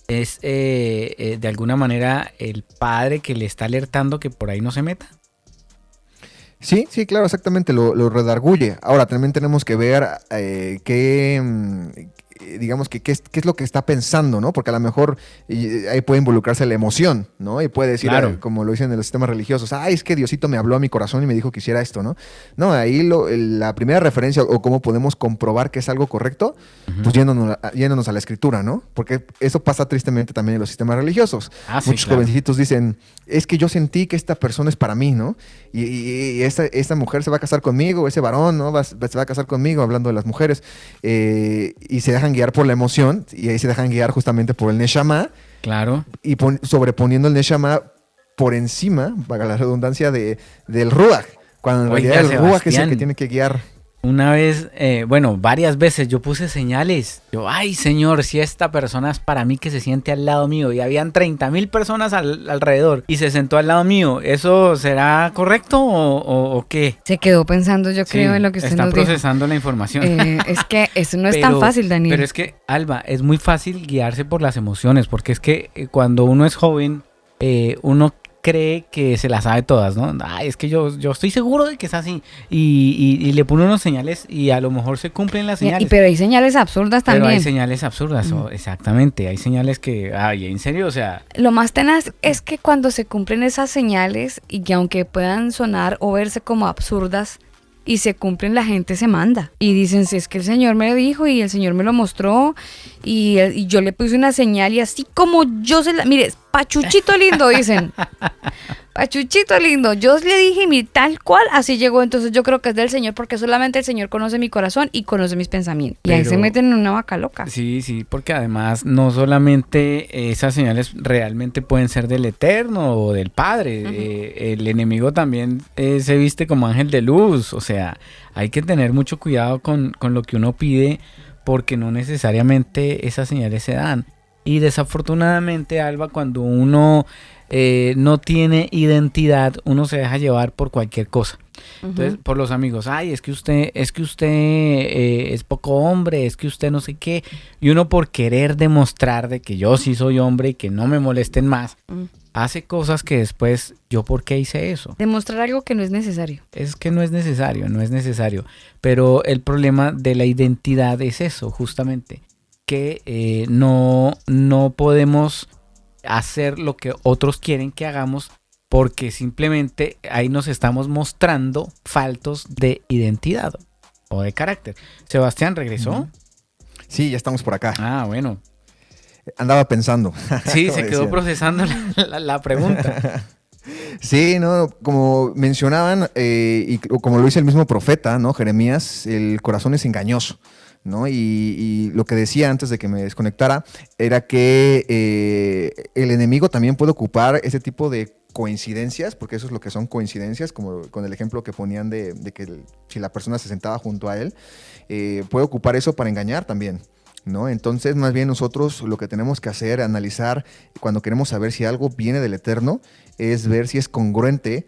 Speaker 4: de alguna manera el padre que le está alertando que por ahí no se meta.
Speaker 3: Sí, claro, exactamente, lo redarguye. Ahora, también tenemos que ver qué es lo que está pensando, ¿no? Porque a lo mejor ahí puede involucrarse la emoción, ¿no? Y puede decir, claro, como lo dicen en los sistemas religiosos, es que Diosito me habló a mi corazón y me dijo que hiciera esto, ¿no? No, ahí la primera referencia o cómo podemos comprobar que es algo correcto, uh-huh. Pues yéndonos a la escritura, ¿no? Porque eso pasa tristemente también en los sistemas religiosos. Muchos jovencitos dicen, es que yo sentí que esta persona es para mí, ¿no? Y esta mujer se va a casar conmigo, ese varón, ¿no? Se va a casar conmigo, hablando de las mujeres, y se dejan dejan guiar por la emoción y ahí se dejan guiar justamente por el Neshama
Speaker 4: Claro.
Speaker 3: y sobreponiendo el Neshama por encima, para la redundancia, del Ruach. Cuando en
Speaker 4: Oiga,
Speaker 3: realidad el Ruach es el
Speaker 4: Sebastián.
Speaker 3: que tiene que guiar.
Speaker 4: Una vez, varias veces yo puse señales. Yo, ay señor, si esta persona es para mí que se siente al lado mío. Y habían 30,000 personas alrededor y se sentó al lado mío. ¿Eso será correcto o qué?
Speaker 2: Se quedó pensando, yo creo,
Speaker 4: Sí,
Speaker 2: en lo que usted
Speaker 4: está
Speaker 2: nos dijo.
Speaker 4: procesando la información.
Speaker 2: Es que eso no es tan fácil, Daniel.
Speaker 4: Pero es que, Alba, es muy fácil guiarse por las emociones, porque es que cuando uno es joven, uno cree que se las sabe todas, ¿no? Ay, es que yo estoy seguro de que es así. Y le pone unos señales y a lo mejor se cumplen las señales.
Speaker 2: Pero hay señales absurdas
Speaker 4: Pero
Speaker 2: también.
Speaker 4: hay señales absurdas, exactamente. Hay señales que, ay, en serio, o sea,
Speaker 2: Lo más tenaz es que cuando se cumplen esas señales y que aunque puedan sonar o verse como absurdas y se cumplen, la gente se manda y dicen, si es que el Señor me lo dijo y el Señor me lo mostró y yo le puse una señal y así como yo se la... Mire, Pachuchito lindo, dicen. Pachuchito lindo, yo le dije mi tal cual, así llegó. Entonces yo creo que es del Señor, porque solamente el Señor conoce mi corazón y conoce mis pensamientos. Y ahí
Speaker 4: Pero-
Speaker 2: se meten en una vaca loca.
Speaker 4: sí, porque además no solamente esas señales realmente pueden ser del Eterno o del Padre. El enemigo también se viste como ángel de luz. O sea, hay que tener mucho cuidado con lo que uno pide, porque no necesariamente esas señales se dan. Y desafortunadamente, Alba, cuando uno no tiene identidad, uno se deja llevar por cualquier cosa. Entonces, por los amigos, ay, es que usted es poco hombre, es que usted no sé qué. Y uno, por querer demostrar de que yo sí soy hombre y que no me molesten más, hace cosas que después, ¿yo por qué hice eso?
Speaker 2: Demostrar algo que no es necesario.
Speaker 4: Es que no es necesario. Pero el problema de la identidad es eso, justamente, que no podemos hacer lo que otros quieren que hagamos, porque simplemente ahí nos estamos mostrando faltos de identidad o de carácter. Sebastián, ¿regresó?
Speaker 3: Sí, ya estamos por acá.
Speaker 4: Ah, bueno.
Speaker 3: Andaba pensando.
Speaker 4: Sí,
Speaker 3: como
Speaker 4: se quedó
Speaker 3: decían.
Speaker 4: procesando la pregunta.
Speaker 3: Sí, no, como mencionaban, y como lo dice el mismo profeta, ¿no? Jeremías, el corazón es engañoso, ¿no? Y lo que decía antes de que me desconectara era que el enemigo también puede ocupar ese tipo de coincidencias, porque eso es lo que son coincidencias, como con el ejemplo que ponían de que si la persona se sentaba junto a él, puede ocupar eso para engañar también, ¿no? Entonces, más bien nosotros lo que tenemos que hacer, analizar cuando queremos saber si algo viene del Eterno, es ver si es congruente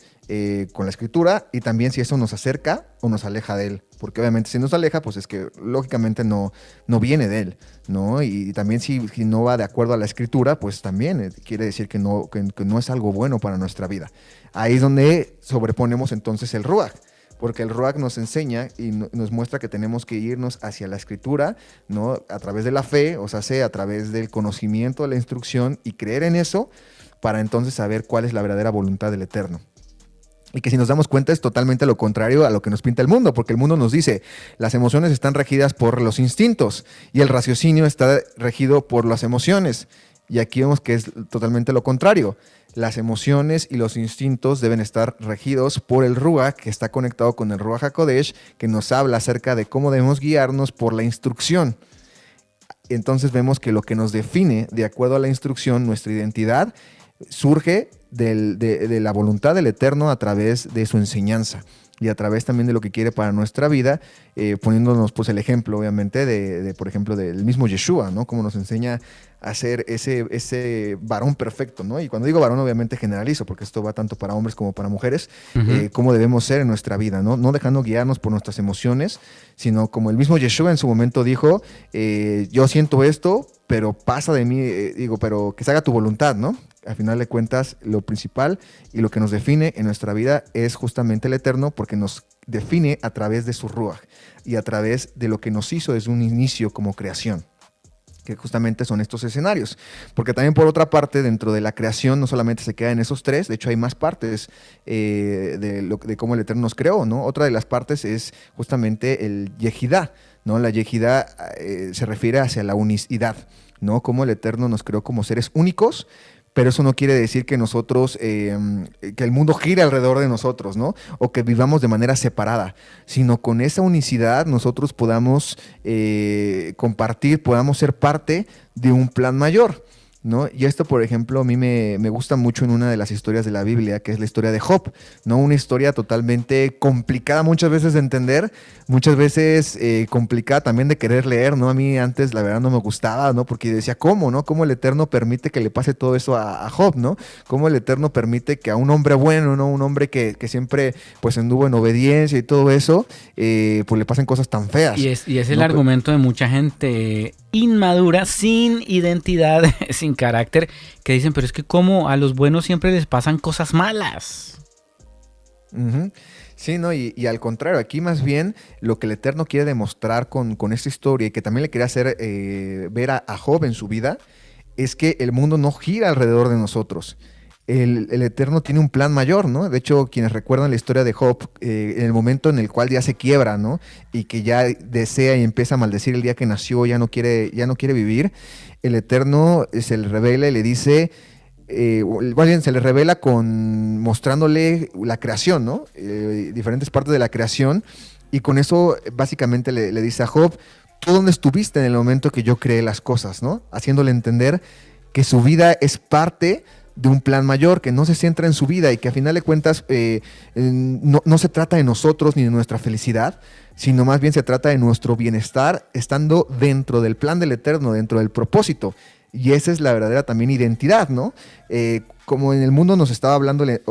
Speaker 3: con la Escritura y también si eso nos acerca o nos aleja de él. Porque obviamente si nos aleja, pues es que lógicamente no viene de él, ¿no? Y también si no va de acuerdo a la Escritura, pues también quiere decir que no es algo bueno para nuestra vida. Ahí es donde sobreponemos entonces el Ruach. Porque el Ruach nos enseña y nos muestra que tenemos que irnos hacia la Escritura, ¿no? A través de la fe, o sea, a través del conocimiento, de la instrucción y creer en eso para entonces saber cuál es la verdadera voluntad del Eterno. Y que si nos damos cuenta es totalmente lo contrario a lo que nos pinta el mundo, porque el mundo nos dice, las emociones están regidas por los instintos y el raciocinio está regido por las emociones. Y aquí vemos que es totalmente lo contrario. Las emociones y los instintos deben estar regidos por el Ruach, que está conectado con el Ruach HaKodesh, que nos habla acerca de cómo debemos guiarnos por la instrucción. Entonces vemos que lo que nos define, de acuerdo a la instrucción, nuestra identidad, surge de la voluntad del Eterno a través de su enseñanza y a través también de lo que quiere para nuestra vida, poniéndonos pues el ejemplo obviamente de por ejemplo del mismo Yeshua, ¿no? Cómo nos enseña a ser ese varón perfecto, ¿no? Y cuando digo varón obviamente generalizo, porque esto va tanto para hombres como para mujeres, cómo debemos ser en nuestra vida, ¿no? No dejando guiarnos por nuestras emociones, sino como el mismo Yeshua en su momento dijo, yo siento esto, pero pasa de mí, pero que se haga tu voluntad, ¿no? Al final de cuentas, lo principal y lo que nos define en nuestra vida es justamente el Eterno, porque nos define a través de su Ruach y a través de lo que nos hizo desde un inicio como creación, que justamente son estos escenarios. Porque también por otra parte, dentro de la creación no solamente se queda en esos tres, de hecho hay más partes de cómo el Eterno nos creó, ¿no? Otra de las partes es justamente el Yehidá, ¿no? La Yehidá se refiere hacia la unicidad, ¿no? Cómo el Eterno nos creó como seres únicos, pero eso no quiere decir que nosotros, que el mundo gire alrededor de nosotros, ¿no? O que vivamos de manera separada, sino con esa unicidad nosotros podamos compartir, podamos ser parte de un plan mayor, ¿no? Y esto, por ejemplo, a mí me gusta mucho en una de las historias de la Biblia, que es la historia de Job, ¿no? Una historia totalmente complicada muchas veces de entender, muchas veces complicada también de querer leer, ¿no? A mí antes, la verdad, no me gustaba, ¿no? Porque decía, ¿cómo, no? ¿Cómo el Eterno permite que le pase todo eso a Job, ¿no? ¿Cómo el Eterno permite que a un hombre bueno, ¿no? Un hombre que siempre, pues, anduvo en obediencia y todo eso, pues le pasen cosas tan feas.
Speaker 4: Y es el
Speaker 3: ¿no?
Speaker 4: argumento de mucha gente inmadura, sin identidad, sin carácter, que dicen, pero es que como a los buenos siempre les pasan cosas malas.
Speaker 3: Uh-huh. Sí, ¿no? Y al contrario, aquí más bien lo que el Eterno quiere demostrar con esta historia y que también le quería hacer ver a Job en su vida, es que el mundo no gira alrededor de nosotros. El Eterno tiene un plan mayor, ¿no? De hecho, quienes recuerdan la historia de Job, en el momento en el cual ya se quiebra, ¿no? Y que ya desea y empieza a maldecir el día que nació, ya no quiere vivir, el Eterno se le revela y le dice, se le revela mostrándole la creación, ¿no? Diferentes partes de la creación, y con eso básicamente le dice a Job, ¿tú dónde estuviste en el momento que yo creé las cosas, ¿no? Haciéndole entender que su vida es parte de un plan mayor, que no se centra en su vida y que a final de cuentas no se trata de nosotros ni de nuestra felicidad, sino más bien se trata de nuestro bienestar estando dentro del plan del Eterno, dentro del propósito. Y esa es la verdadera también identidad, ¿no? Como en el mundo nos estaba hablando, de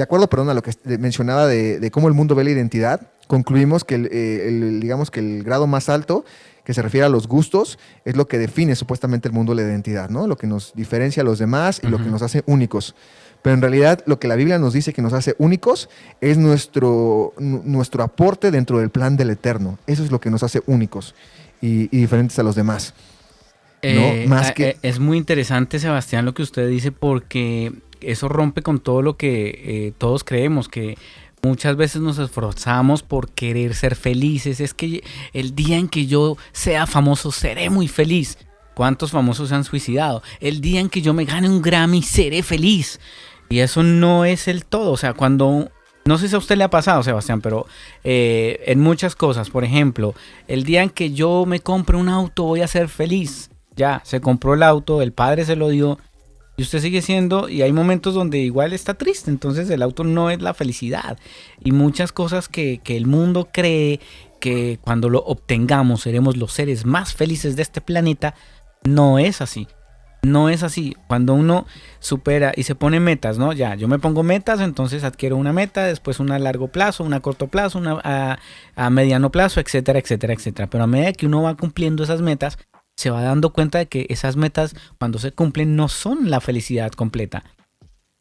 Speaker 3: acuerdo, perdón, a lo que mencionaba de cómo el mundo ve la identidad, concluimos que digamos que el grado más alto, que se refiere a los gustos, es lo que define supuestamente el mundo de la identidad, ¿no? Lo que nos diferencia a los demás y lo que nos hace únicos. Pero en realidad lo que la Biblia nos dice que nos hace únicos es nuestro aporte dentro del plan del Eterno. Eso es lo que nos hace únicos y diferentes a los demás. ¿No?
Speaker 4: Es muy interesante, Sebastián, lo que usted dice, porque eso rompe con todo lo que todos creemos, que muchas veces nos esforzamos por querer ser felices. Es que el día en que yo sea famoso seré muy feliz. ¿Cuántos famosos se han suicidado? El día en que yo me gane un Grammy seré feliz. Y eso no es el todo. O sea, cuando... No sé si a usted le ha pasado, Sebastián, pero en muchas cosas, por ejemplo, el día en que yo me compre un auto voy a ser feliz. Ya, se compró el auto, el padre se lo dio y usted sigue siendo, y hay momentos donde igual está triste, entonces el auto no es la felicidad. Y muchas cosas que el mundo cree que cuando lo obtengamos seremos los seres más felices de este planeta, no es así. No es así. Cuando uno supera y se pone metas, ¿no? Ya, yo me pongo metas, entonces adquiero una meta, después una a largo plazo, una a corto plazo, una a mediano plazo, etcétera, etcétera, etcétera. Pero a medida que uno va cumpliendo esas metas, se va dando cuenta de que esas metas, cuando se cumplen, no son la felicidad completa.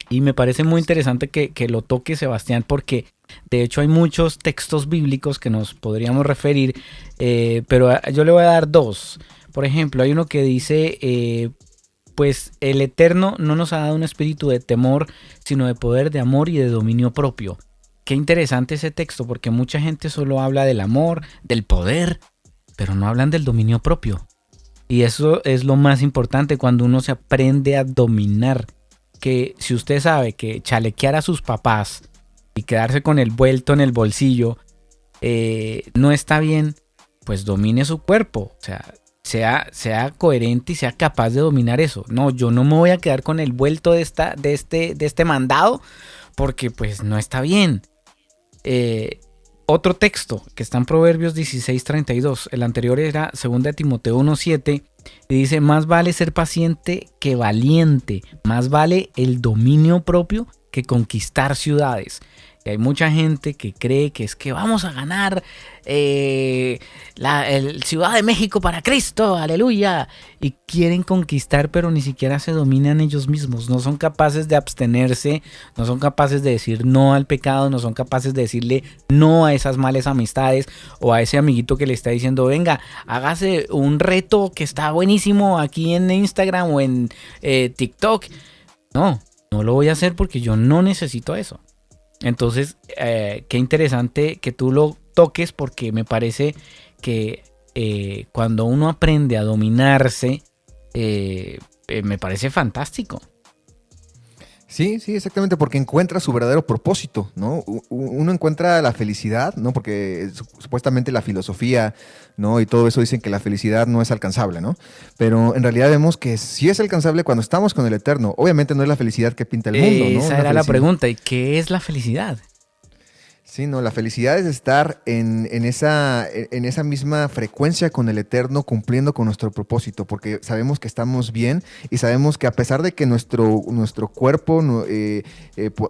Speaker 4: Y me parece muy interesante que lo toque, Sebastián, porque de hecho hay muchos textos bíblicos que nos podríamos referir, pero yo le voy a dar dos. Por ejemplo, hay uno que dice, pues el Eterno no nos ha dado un espíritu de temor, sino de poder, de amor y de dominio propio. Qué interesante ese texto, porque mucha gente solo habla del amor, del poder, pero no hablan del dominio propio. Y eso es lo más importante cuando uno se aprende a dominar. Que si usted sabe que chalequear a sus papás y quedarse con el vuelto en el bolsillo no está bien, pues domine su cuerpo. O sea, sea coherente y sea capaz de dominar eso. No, yo no me voy a quedar con el vuelto de este mandado porque pues no está bien. Otro texto que está en Proverbios 16:32, el anterior era 2 Timoteo 1:7, y dice, más vale ser paciente que valiente, más vale el dominio propio que conquistar ciudades. Y hay mucha gente que cree que es que vamos a ganar el Ciudad de México para Cristo, aleluya, y quieren conquistar, pero ni siquiera se dominan ellos mismos, no son capaces de abstenerse, no son capaces de decir no al pecado, no son capaces de decirle no a esas malas amistades o a ese amiguito que le está diciendo, venga, hágase un reto que está buenísimo aquí en Instagram o en TikTok. No lo voy a hacer porque yo no necesito eso. Entonces, qué interesante que tú lo toques, porque me parece que cuando uno aprende a dominarse, me parece fantástico.
Speaker 3: Sí, sí, exactamente, porque encuentra su verdadero propósito, ¿no? Uno encuentra la felicidad, ¿no? Porque supuestamente la filosofía, ¿no? Y todo eso dicen que la felicidad no es alcanzable, ¿no? Pero en realidad vemos que sí es alcanzable cuando estamos con el Eterno. Obviamente no es la felicidad que pinta el mundo, ¿no?
Speaker 4: Esa era la pregunta. ¿Y qué es la felicidad?
Speaker 3: Sí, no, la felicidad es estar en esa misma frecuencia con el Eterno, cumpliendo con nuestro propósito, porque sabemos que estamos bien y sabemos que a pesar de que nuestro cuerpo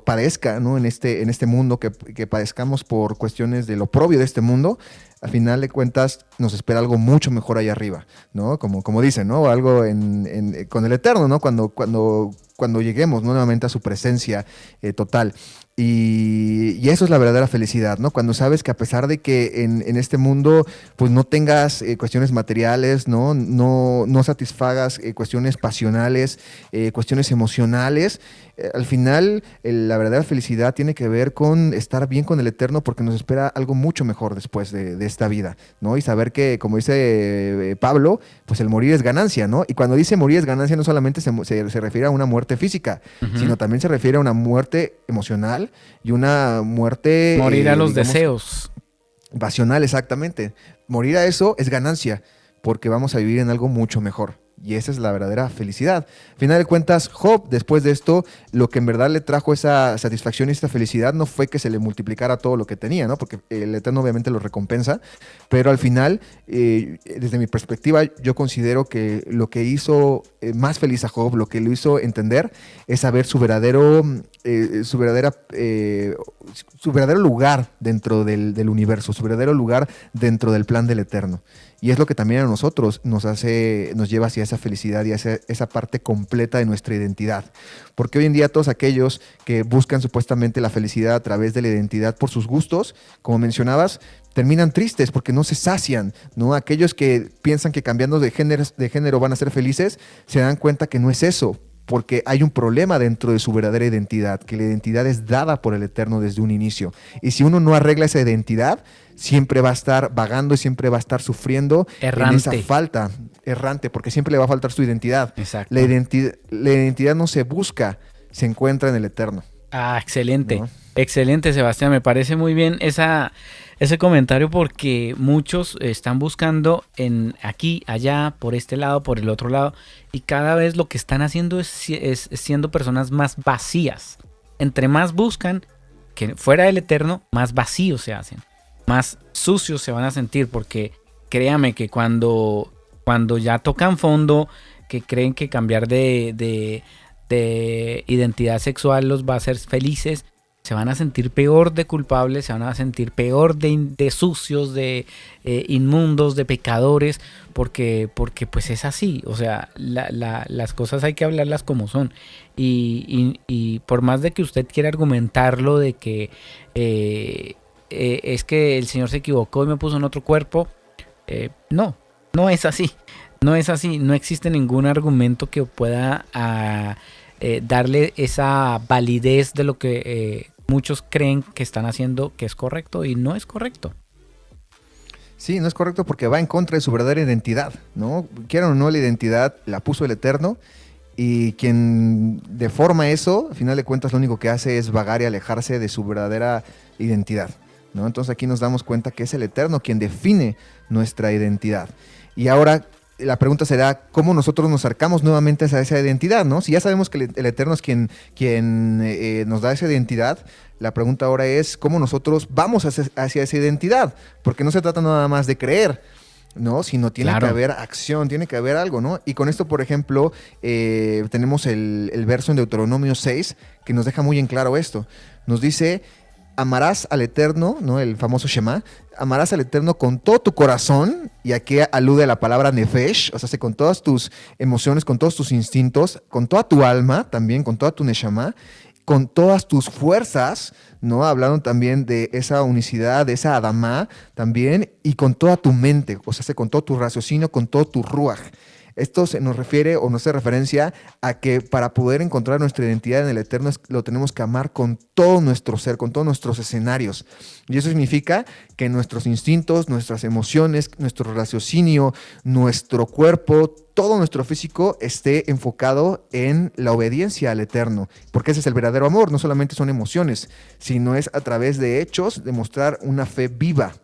Speaker 3: padezca, ¿no? en este mundo, que padezcamos por cuestiones de lo propio de este mundo, al final de cuentas nos espera algo mucho mejor allá arriba, ¿no? Como dicen, ¿no? Algo con el Eterno, ¿no? Cuando lleguemos, ¿no? Nuevamente a su presencia total. Y eso es la verdadera felicidad, ¿no? Cuando sabes que a pesar de que en este mundo pues no tengas cuestiones materiales, ¿no? No satisfagas cuestiones pasionales, cuestiones emocionales, al final la verdadera felicidad tiene que ver con estar bien con el Eterno, porque nos espera algo mucho mejor después de esta vida, ¿no? Y saber que, como dice Pablo, pues el morir es ganancia, ¿no? Y cuando dice morir es ganancia, no solamente se refiere a una muerte física, sino también se refiere a una muerte emocional y una muerte...
Speaker 4: Morir a los deseos.
Speaker 3: Pasional, exactamente. Morir a eso es ganancia, porque vamos a vivir en algo mucho mejor. Y esa es la verdadera felicidad. Al final de cuentas, Job, después de esto, lo que en verdad le trajo esa satisfacción y esta felicidad no fue que se le multiplicara todo lo que tenía, ¿no? Porque el Eterno obviamente lo recompensa, pero al final, desde mi perspectiva, yo considero que lo que hizo más feliz a Job, lo que lo hizo entender, es saber su verdadero lugar dentro del universo, su verdadero lugar dentro del plan del Eterno. Y es lo que también a nosotros nos lleva hacia esa felicidad y hacia esa parte completa de nuestra identidad. Porque hoy en día todos aquellos que buscan supuestamente la felicidad a través de la identidad por sus gustos, como mencionabas, terminan tristes porque no se sacian, ¿no? Aquellos que piensan que cambiando de género van a ser felices, se dan cuenta que no es eso, porque hay un problema dentro de su verdadera identidad, que la identidad es dada por el Eterno desde un inicio. Y si uno no arregla esa identidad, siempre va a estar vagando y siempre va a estar sufriendo en esa falta, errante, porque siempre le va a faltar su identidad.
Speaker 4: Exacto.
Speaker 3: La identidad no se busca, se encuentra en el Eterno.
Speaker 4: Ah, excelente.
Speaker 3: ¿No?
Speaker 4: Excelente, Sebastián. Me parece muy bien ese comentario, porque muchos están buscando aquí, allá, por este lado, por el otro lado, y cada vez lo que están haciendo es siendo personas más vacías. Entre más buscan que fuera del Eterno, más vacíos se hacen, más sucios se van a sentir, porque créame que cuando ya tocan fondo, que creen que cambiar de identidad sexual los va a hacer felices, se van a sentir peor de culpables, se van a sentir peor de sucios, de inmundos, de pecadores, porque pues es así. O sea, las cosas hay que hablarlas como son. Y por más de que usted quiera argumentarlo de que es que el Señor se equivocó y me puso en otro cuerpo, no es así. No es así. No existe ningún argumento que pueda darle esa validez de lo que muchos creen que están haciendo, que es correcto, y no es correcto.
Speaker 3: Sí, no es correcto porque va en contra de su verdadera identidad, ¿no? Quieran o no, la identidad la puso el Eterno, y quien deforma eso, al final de cuentas, lo único que hace es vagar y alejarse de su verdadera identidad, ¿no? Entonces aquí nos damos cuenta que es el Eterno quien define nuestra identidad. Y ahora la pregunta será, ¿cómo nosotros nos acercamos nuevamente a esa identidad, ¿no? Si ya sabemos que el Eterno es quien nos da esa identidad, la pregunta ahora es, ¿cómo nosotros vamos hacia esa identidad? Porque no se trata nada más de creer, ¿no? Sino tiene que haber acción, tiene que haber algo, ¿no? Y con esto, por ejemplo, tenemos el verso en Deuteronomio 6 que nos deja muy en claro esto. Nos dice: amarás al Eterno, ¿no? El famoso Shema, amarás al Eterno con todo tu corazón, y aquí alude a la palabra nefesh, o sea, con todas tus emociones, con todos tus instintos, con toda tu alma, también con toda tu neshama, con todas tus fuerzas, ¿no? Hablando también de esa unicidad, de esa adamá también, y con toda tu mente, o sea, con todo tu raciocinio, con todo tu ruach. Esto se nos refiere o nos hace referencia a que para poder encontrar nuestra identidad en el Eterno lo tenemos que amar con todo nuestro ser, con todos nuestros escenarios. Y eso significa que nuestros instintos, nuestras emociones, nuestro raciocinio, nuestro cuerpo, todo nuestro físico esté enfocado en la obediencia al Eterno, porque ese es el verdadero amor. No solamente son emociones, sino es a través de hechos demostrar una fe viva.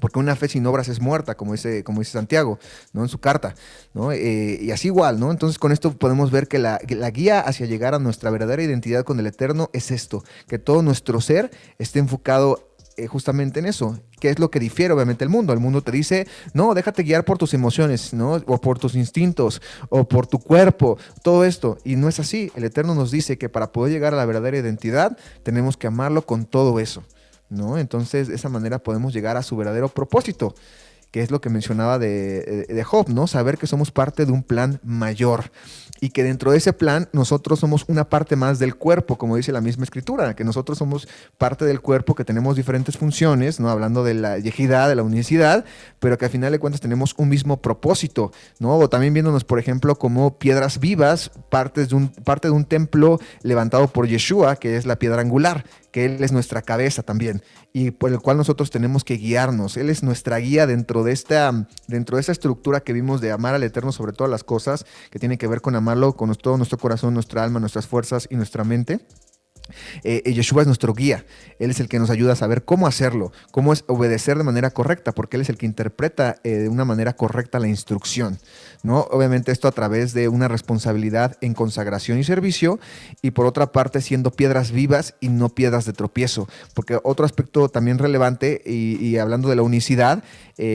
Speaker 3: Porque una fe sin obras es muerta, como dice Santiago, ¿no? En su carta, ¿no? Y así igual, ¿no? Entonces con esto podemos ver que la guía hacia llegar a nuestra verdadera identidad con el Eterno es esto, que todo nuestro ser esté enfocado justamente en eso, que es lo que difiere obviamente el mundo. El mundo te dice, no, déjate guiar por tus emociones, ¿no? O por tus instintos, o por tu cuerpo, todo esto. Y no es así. El Eterno nos dice que para poder llegar a la verdadera identidad, tenemos que amarlo con todo eso, ¿no? Entonces, de esa manera podemos llegar a su verdadero propósito, que es lo que mencionaba de Job, ¿no? Saber que somos parte de un plan mayor y que dentro de ese plan nosotros somos una parte más del cuerpo, como dice la misma escritura, que nosotros somos parte del cuerpo, que tenemos diferentes funciones, ¿no? Hablando de la yejidad, de la unicidad, pero que al final de cuentas tenemos un mismo propósito, ¿no? O también viéndonos, por ejemplo, como piedras vivas, parte de un templo levantado por Yeshua, que es la piedra angular, que Él es nuestra cabeza también, y por el cual nosotros tenemos que guiarnos. Él es nuestra guía dentro de esta estructura que vimos de amar al Eterno sobre todas las cosas, que tiene que ver con amarlo con todo nuestro corazón, nuestra alma, nuestras fuerzas y nuestra mente. Yeshua es nuestro guía. Él es el que nos ayuda a saber cómo hacerlo, cómo es obedecer de manera correcta, porque Él es el que interpreta de una manera correcta la instrucción, ¿no? Obviamente esto a través de una responsabilidad en consagración y servicio, y por otra parte siendo piedras vivas y no piedras de tropiezo, porque otro aspecto también relevante, y hablando de la unicidad,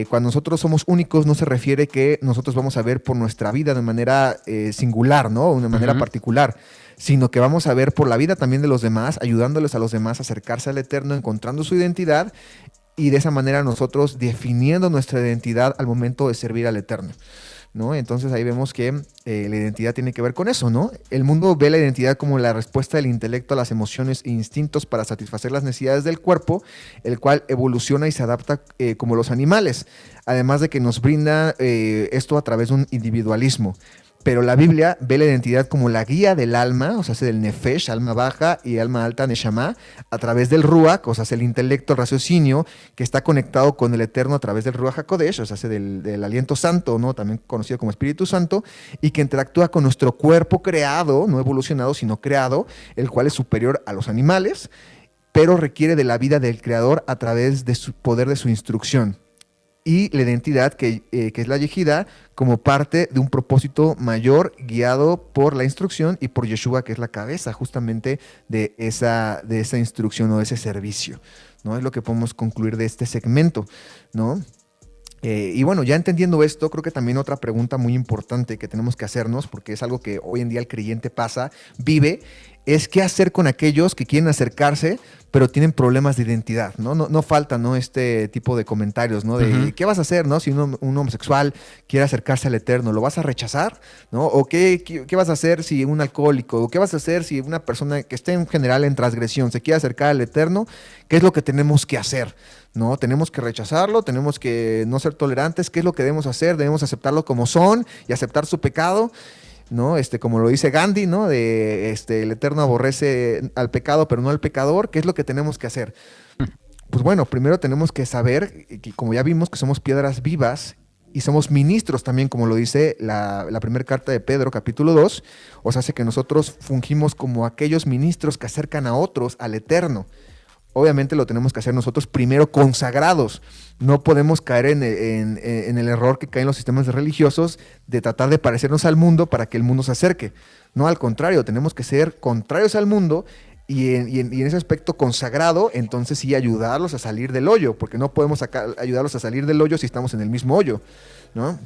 Speaker 3: cuando nosotros somos únicos no se refiere que nosotros vamos a ver por nuestra vida de manera singular, ¿no? De una manera particular, sino que vamos a ver por la vida también de los demás, ayudándoles a los demás a acercarse al Eterno, encontrando su identidad, y de esa manera nosotros definiendo nuestra identidad al momento de servir al Eterno, ¿no? Entonces ahí vemos que la identidad tiene que ver con eso, ¿no? El mundo ve la identidad como la respuesta del intelecto a las emociones e instintos para satisfacer las necesidades del cuerpo, el cual evoluciona y se adapta como los animales, además de que nos brinda esto a través de un individualismo. Pero la Biblia ve la identidad como la guía del alma, o sea, del nefesh, alma baja, y alma alta, neshama, a través del ruach, o sea, el intelecto, el raciocinio, que está conectado con el Eterno a través del ruach hakodesh, o sea, del aliento santo, ¿no? También conocido como Espíritu Santo, y que interactúa con nuestro cuerpo creado, no evolucionado, sino creado, el cual es superior a los animales, pero requiere de la vida del Creador a través de su poder de su instrucción. Y la identidad que es la yejida como parte de un propósito mayor guiado por la instrucción y por Yeshua, que es la cabeza justamente de esa instrucción o de ese servicio, ¿no? Es lo que podemos concluir de este segmento, ¿no? Y bueno, ya entendiendo esto, creo que también otra pregunta muy importante que tenemos que hacernos, porque es algo que hoy en día el creyente vive, es qué hacer con aquellos que quieren acercarse, pero tienen problemas de identidad, ¿no? No falta, ¿no? Este tipo de comentarios, ¿no? De ¿qué vas a hacer, ¿no? Si un homosexual quiere acercarse al Eterno, ¿lo vas a rechazar, ¿no? ¿O qué vas a hacer si un alcohólico? ¿O qué vas a hacer si una persona que esté en general en transgresión se quiere acercar al Eterno? ¿Qué es lo que tenemos que hacer? ¿No? Tenemos que rechazarlo, tenemos que no ser tolerantes. ¿Qué es lo que debemos hacer? Debemos aceptarlo como son y aceptar su pecado, ¿no? Como lo dice Gandhi, ¿no? El Eterno aborrece al pecado, pero no al pecador. ¿Qué es lo que tenemos que hacer? Pues bueno, primero tenemos que saber, que como ya vimos, que somos piedras vivas y somos ministros también, como lo dice la primera carta de Pedro, capítulo 2. O sea, hace que nosotros fungimos como aquellos ministros que acercan a otros al Eterno. Obviamente lo tenemos que hacer nosotros primero consagrados. No podemos caer en el error que caen los sistemas religiosos de tratar de parecernos al mundo para que el mundo se acerque. No, al contrario, tenemos que ser contrarios al mundo y en ese aspecto consagrado, entonces sí ayudarlos a salir del hoyo, porque no podemos ayudarlos a salir del hoyo si estamos en el mismo hoyo, ¿no?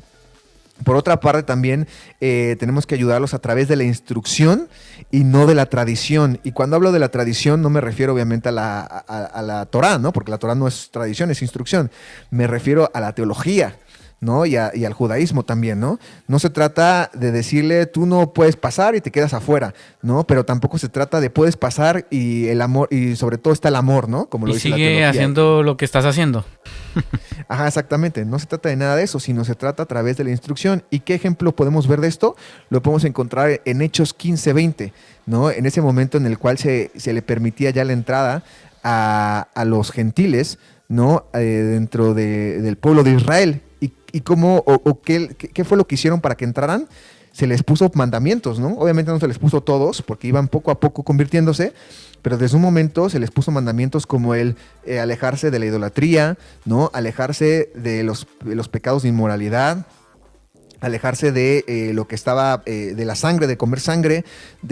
Speaker 3: Por otra parte también tenemos que ayudarlos a través de la instrucción y no de la tradición. Y cuando hablo de la tradición no me refiero obviamente a la Torá, ¿no? Porque la Torá no es tradición, es instrucción. Me refiero a la teología, ¿no? Y al judaísmo también, ¿no? No se trata de decirle, tú no puedes pasar y te quedas afuera, ¿no? Pero tampoco se trata de puedes pasar y el amor, y sobre todo está el amor, ¿no? Como lo
Speaker 4: Y
Speaker 3: dice la
Speaker 4: sigue
Speaker 3: teología.
Speaker 4: haciendo lo que estás haciendo.
Speaker 3: Ajá, exactamente. No se trata de nada de eso, sino se trata a través de la instrucción. ¿Y qué ejemplo podemos ver de esto? Lo podemos encontrar en Hechos 15:20, ¿no? En ese momento en el cual se le permitía ya la entrada a los gentiles, ¿no? Dentro del pueblo de Israel. ¿Y cómo, o qué fue lo que hicieron para que entraran? Se les puso mandamientos, ¿no? Obviamente no se les puso todos, porque iban poco a poco convirtiéndose, pero desde un momento se les puso mandamientos como el alejarse de la idolatría, ¿no? Alejarse de los pecados de inmoralidad, alejarse de lo que estaba, de la sangre, de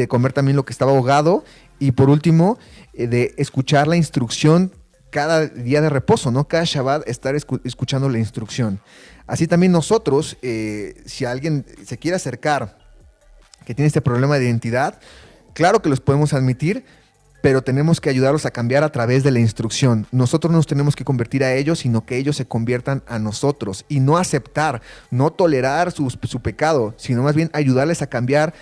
Speaker 3: comer también lo que estaba ahogado, y por último, de escuchar la instrucción cada día de reposo, ¿no? Cada Shabbat estar escuchando la instrucción. Así también nosotros, si alguien se quiere acercar que tiene este problema de identidad, claro que los podemos admitir, pero tenemos que ayudarlos a cambiar a través de la instrucción. Nosotros no nos tenemos que convertir a ellos, sino que ellos se conviertan a nosotros, y no aceptar, no tolerar su pecado, sino más bien ayudarles a cambiar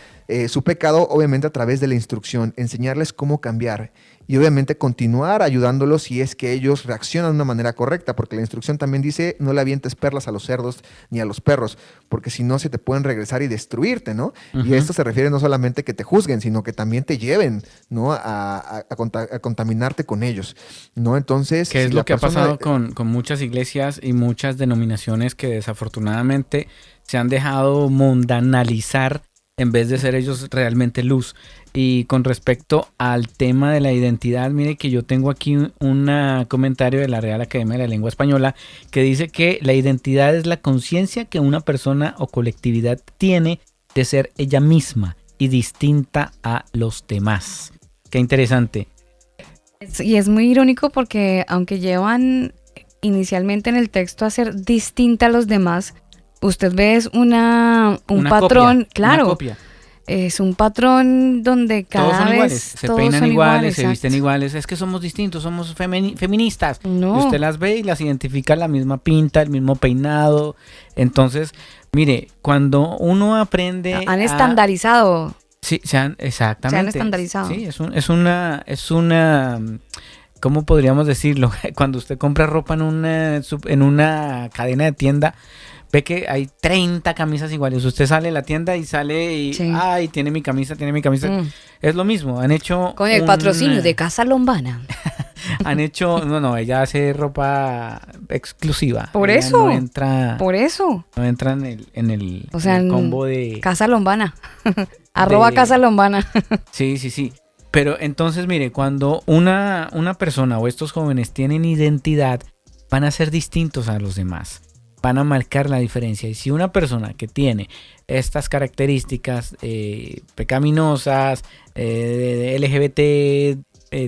Speaker 3: su pecado, obviamente a través de la instrucción, enseñarles cómo cambiar. Y obviamente continuar ayudándolos si es que ellos reaccionan de una manera correcta, porque la instrucción también dice, no le avientes perlas a los cerdos ni a los perros, porque si no se te pueden regresar y destruirte, ¿no? Uh-huh. Y esto se refiere no solamente que te juzguen, sino que también te lleven, ¿no? A contaminarte con ellos, ¿no? Entonces...
Speaker 4: Que es lo que ha pasado con muchas iglesias y muchas denominaciones que desafortunadamente se han dejado mundanalizar en vez de ser ellos realmente luz. Y con respecto al tema de la identidad, mire que yo tengo aquí un comentario de la Real Academia de la Lengua Española que dice que la identidad es la conciencia que una persona o colectividad tiene de ser ella misma y distinta a los demás. Qué interesante.
Speaker 2: Y es muy irónico porque aunque llevan inicialmente en el texto a ser distinta a los demás, usted ve un patrón,
Speaker 4: copia,
Speaker 2: claro.
Speaker 4: Una copia.
Speaker 2: Es un patrón donde
Speaker 4: todos
Speaker 2: cada
Speaker 4: son
Speaker 2: vez
Speaker 4: iguales, se
Speaker 2: todos
Speaker 4: peinan
Speaker 2: son
Speaker 4: iguales, se
Speaker 2: exacto.
Speaker 4: visten iguales. Es que somos distintos, somos feministas.
Speaker 2: No.
Speaker 4: Y usted las ve y las identifica la misma pinta, el mismo peinado. Entonces, mire, cuando uno aprende
Speaker 2: han estandarizado.
Speaker 4: Sí, exactamente.
Speaker 2: Se han estandarizado.
Speaker 4: Sí, es una, ¿cómo podríamos decirlo? Cuando usted compra ropa en una cadena de tienda, ve que hay 30 camisas iguales. Usted sale de la tienda y sale y, sí. Ay, tiene mi camisa. Es lo mismo, han hecho...
Speaker 2: Con el patrocinio de Casa Lombana.
Speaker 4: Han hecho, no, ella hace ropa exclusiva.
Speaker 2: Por
Speaker 4: ella
Speaker 2: eso.
Speaker 4: No entra en el combo de...
Speaker 2: Casa Lombana. @ Casa Lombana.
Speaker 4: Sí. Pero entonces, mire, cuando una persona o estos jóvenes tienen identidad, van a ser distintos a los demás. Van a marcar la diferencia. Y si una persona que tiene estas características pecaminosas, LGBT,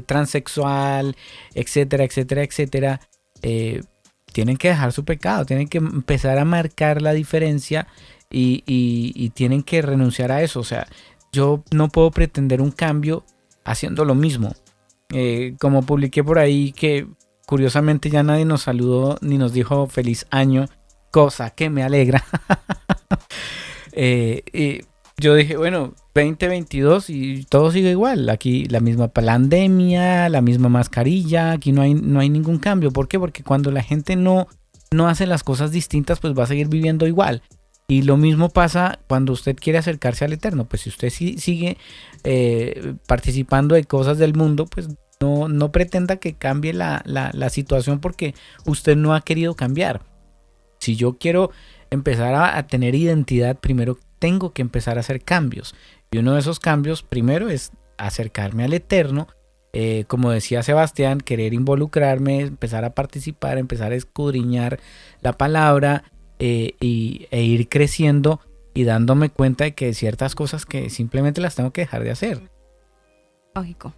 Speaker 4: transexual, etcétera, tienen que dejar su pecado, tienen que empezar a marcar la diferencia y tienen que renunciar a eso. O sea, yo no puedo pretender un cambio haciendo lo mismo. Como publiqué por ahí que curiosamente ya nadie nos saludó ni nos dijo feliz año, cosa que me alegra. Yo dije, bueno, 2022 y todo sigue igual. Aquí la misma pandemia, la misma mascarilla, aquí no hay ningún cambio. ¿Por qué? Porque cuando la gente no hace las cosas distintas, pues va a seguir viviendo igual. Y lo mismo pasa cuando usted quiere acercarse al Eterno. Pues si usted sigue participando de cosas del mundo, pues no pretenda que cambie la situación porque usted no ha querido cambiar. Si yo quiero empezar a tener identidad, primero tengo que empezar a hacer cambios. Y uno de esos cambios, primero, es acercarme al Eterno. Como decía Sebastián, querer involucrarme, empezar a participar, empezar a escudriñar la palabra e ir creciendo y dándome cuenta de que hay ciertas cosas que simplemente las tengo que dejar de hacer.
Speaker 2: Lógico.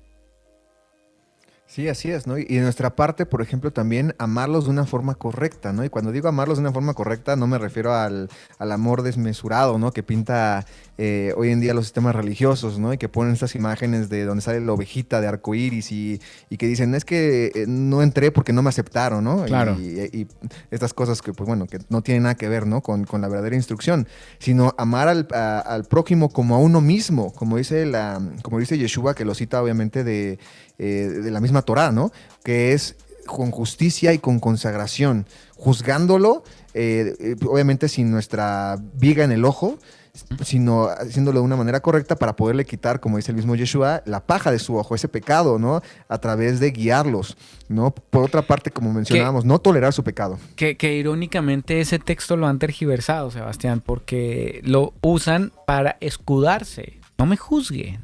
Speaker 3: Sí, así es, ¿no? Y de nuestra parte, por ejemplo, también amarlos de una forma correcta, ¿no? Y cuando digo amarlos de una forma correcta, no me refiero al amor desmesurado, ¿no? Que pinta hoy en día los sistemas religiosos, ¿no? Y que ponen estas imágenes de donde sale la ovejita de arcoíris y que dicen, es que no entré porque no me aceptaron, ¿no?
Speaker 4: Claro.
Speaker 3: Y estas cosas que, pues bueno, que no tienen nada que ver, ¿no? Con la verdadera instrucción, sino amar al prójimo como a uno mismo, como dice Yeshua, que lo cita obviamente de la misma Torá, ¿no? Que es con justicia y con consagración, juzgándolo, obviamente sin nuestra viga en el ojo, sino haciéndolo de una manera correcta para poderle quitar, como dice el mismo Yeshua, la paja de su ojo, ese pecado, ¿no? A través de guiarlos, ¿no? Por otra parte, como mencionábamos, no tolerar su pecado.
Speaker 4: Que irónicamente ese texto lo han tergiversado, Sebastián, porque lo usan para escudarse. No me juzgue,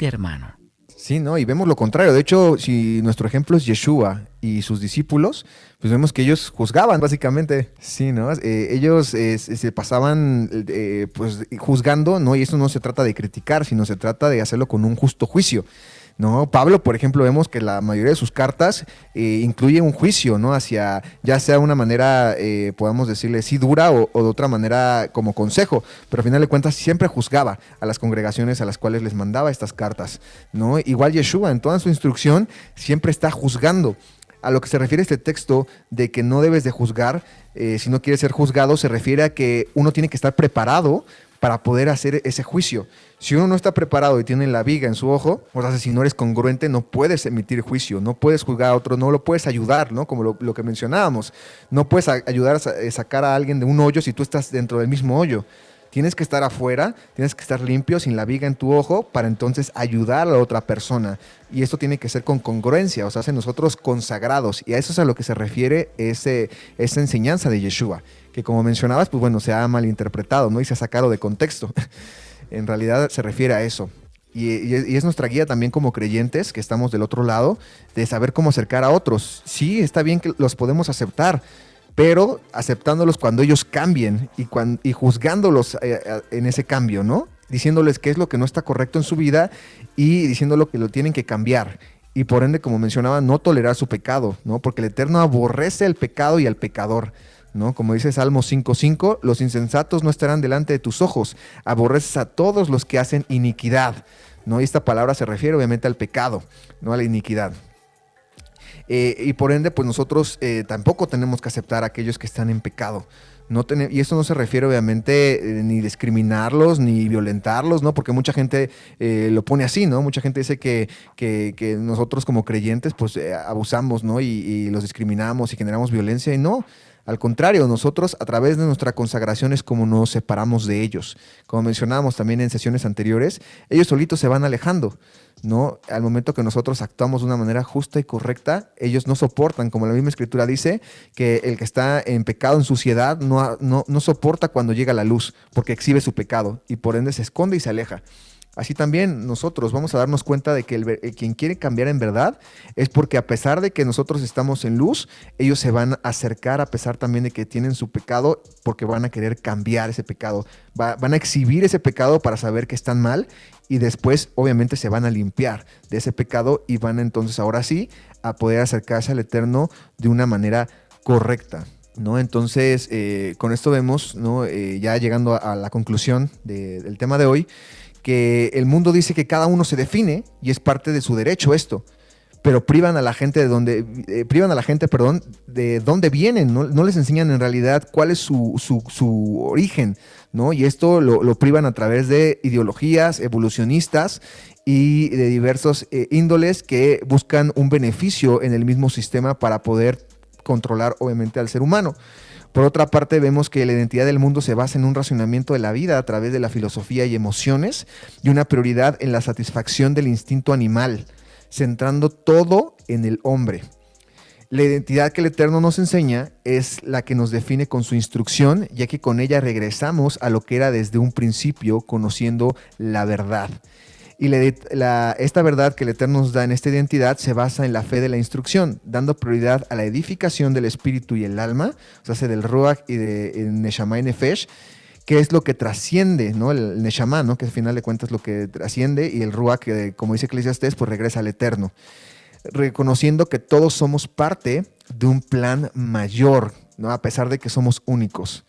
Speaker 4: hermano.
Speaker 3: Sí, ¿no? Y vemos lo contrario. De hecho, si nuestro ejemplo es Yeshua y sus discípulos, pues vemos que ellos juzgaban, básicamente. Sí, ¿no? Ellos se pasaban pues juzgando, ¿no? Y eso no se trata de criticar, sino se trata de hacerlo con un justo juicio, ¿no? Pablo, por ejemplo, vemos que la mayoría de sus cartas incluye un juicio, ¿no? Hacia, ya sea una manera, podamos decirle, sí dura o de otra manera como consejo, pero al final de cuentas siempre juzgaba a las congregaciones a las cuales les mandaba estas cartas, ¿no? Igual Yeshua, en toda su instrucción, siempre está juzgando. A lo que se refiere este texto de que no debes de juzgar si no quieres ser juzgado, se refiere a que uno tiene que estar preparado para poder hacer ese juicio. Si uno no está preparado y tiene la viga en su ojo, o sea, si no eres congruente, no puedes emitir juicio, no puedes juzgar a otro, no lo puedes ayudar, ¿no? Como lo que mencionábamos. No puedes ayudar a sacar a alguien de un hoyo si tú estás dentro del mismo hoyo. Tienes que estar afuera, tienes que estar limpio, sin la viga en tu ojo, para entonces ayudar a la otra persona. Y esto tiene que ser con congruencia, o sea, hace nosotros consagrados. Y a eso es a lo que se refiere esa enseñanza de Yeshua, que como mencionabas, pues bueno, se ha malinterpretado, ¿no? Y se ha sacado de contexto. En realidad se refiere a eso. Y es nuestra guía también como creyentes, que estamos del otro lado, de saber cómo acercar a otros. Sí, está bien que los podemos aceptar, pero aceptándolos cuando ellos cambien y juzgándolos en ese cambio, ¿no? Diciéndoles qué es lo que no está correcto en su vida y diciéndolo que lo tienen que cambiar. Y por ende, como mencionaba, no tolerar su pecado, ¿no? Porque el Eterno aborrece el pecado y al pecador, ¿no? Como dice Salmo 5:5, los insensatos no estarán delante de tus ojos, aborreces a todos los que hacen iniquidad, ¿no? Y esta palabra se refiere obviamente al pecado, no a la iniquidad. Y por ende, pues nosotros tampoco tenemos que aceptar a aquellos que están en pecado. Y esto no se refiere obviamente ni discriminarlos ni violentarlos, ¿no? Porque mucha gente lo pone así, ¿no? Mucha gente dice que nosotros como creyentes pues abusamos, ¿no? Y los discriminamos y generamos violencia, y no. Al contrario, nosotros a través de nuestra consagración es como nos separamos de ellos. Como mencionábamos también en sesiones anteriores, ellos solitos se van alejando, ¿no? Al momento que nosotros actuamos de una manera justa y correcta, ellos no soportan, como la misma escritura dice, que el que está en pecado, en suciedad, no soporta cuando llega la luz, porque exhibe su pecado y por ende se esconde y se aleja. Así también nosotros vamos a darnos cuenta de que quien quiere cambiar en verdad es porque a pesar de que nosotros estamos en luz, ellos se van a acercar a pesar también de que tienen su pecado, porque van a querer cambiar ese pecado. Van a exhibir ese pecado para saber que están mal y después obviamente se van a limpiar de ese pecado y van entonces ahora sí a poder acercarse al Eterno de una manera correcta, ¿no? Entonces con esto vemos, ¿no? Ya llegando a la conclusión del tema de hoy, que el mundo dice que cada uno se define y es parte de su derecho esto, pero privan a la gente de dónde vienen, no les enseñan en realidad cuál es su origen, ¿no? Y esto lo privan a través de ideologías evolucionistas y de diversos índoles que buscan un beneficio en el mismo sistema para poder controlar obviamente al ser humano. Por otra parte, vemos que la identidad del mundo se basa en un racionamiento de la vida a través de la filosofía y emociones y una prioridad en la satisfacción del instinto animal, centrando todo en el hombre. La identidad que el Eterno nos enseña es la que nos define con su instrucción, ya que con ella regresamos a lo que era desde un principio, conociendo la verdad. Y esta verdad que el Eterno nos da en esta identidad se basa en la fe de la instrucción, dando prioridad a la edificación del espíritu y el alma, o sea, del Ruach y de Neshama y Nefesh, que es lo que trasciende, ¿no? El Neshama, ¿no? Que al final de cuentas es lo que trasciende, y el Ruach, que como dice Eclesiastés, pues regresa al Eterno. reconociendo que todos somos parte de un plan mayor, ¿no? A pesar de que somos únicos.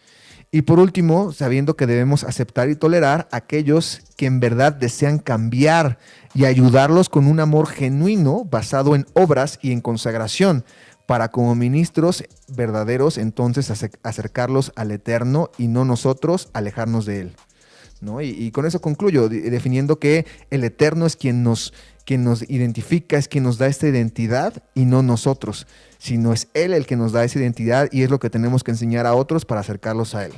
Speaker 3: Y por último, sabiendo que debemos aceptar y tolerar a aquellos que en verdad desean cambiar y ayudarlos con un amor genuino basado en obras y en consagración, para como ministros verdaderos entonces acercarlos al Eterno y no nosotros alejarnos de Él, ¿no? Y con eso concluyo, definiendo que el Eterno es quien nos identifica, es quien nos da esta identidad y no nosotros, sino es Él el que nos da esa identidad y es lo que tenemos que enseñar a otros para acercarlos a Él.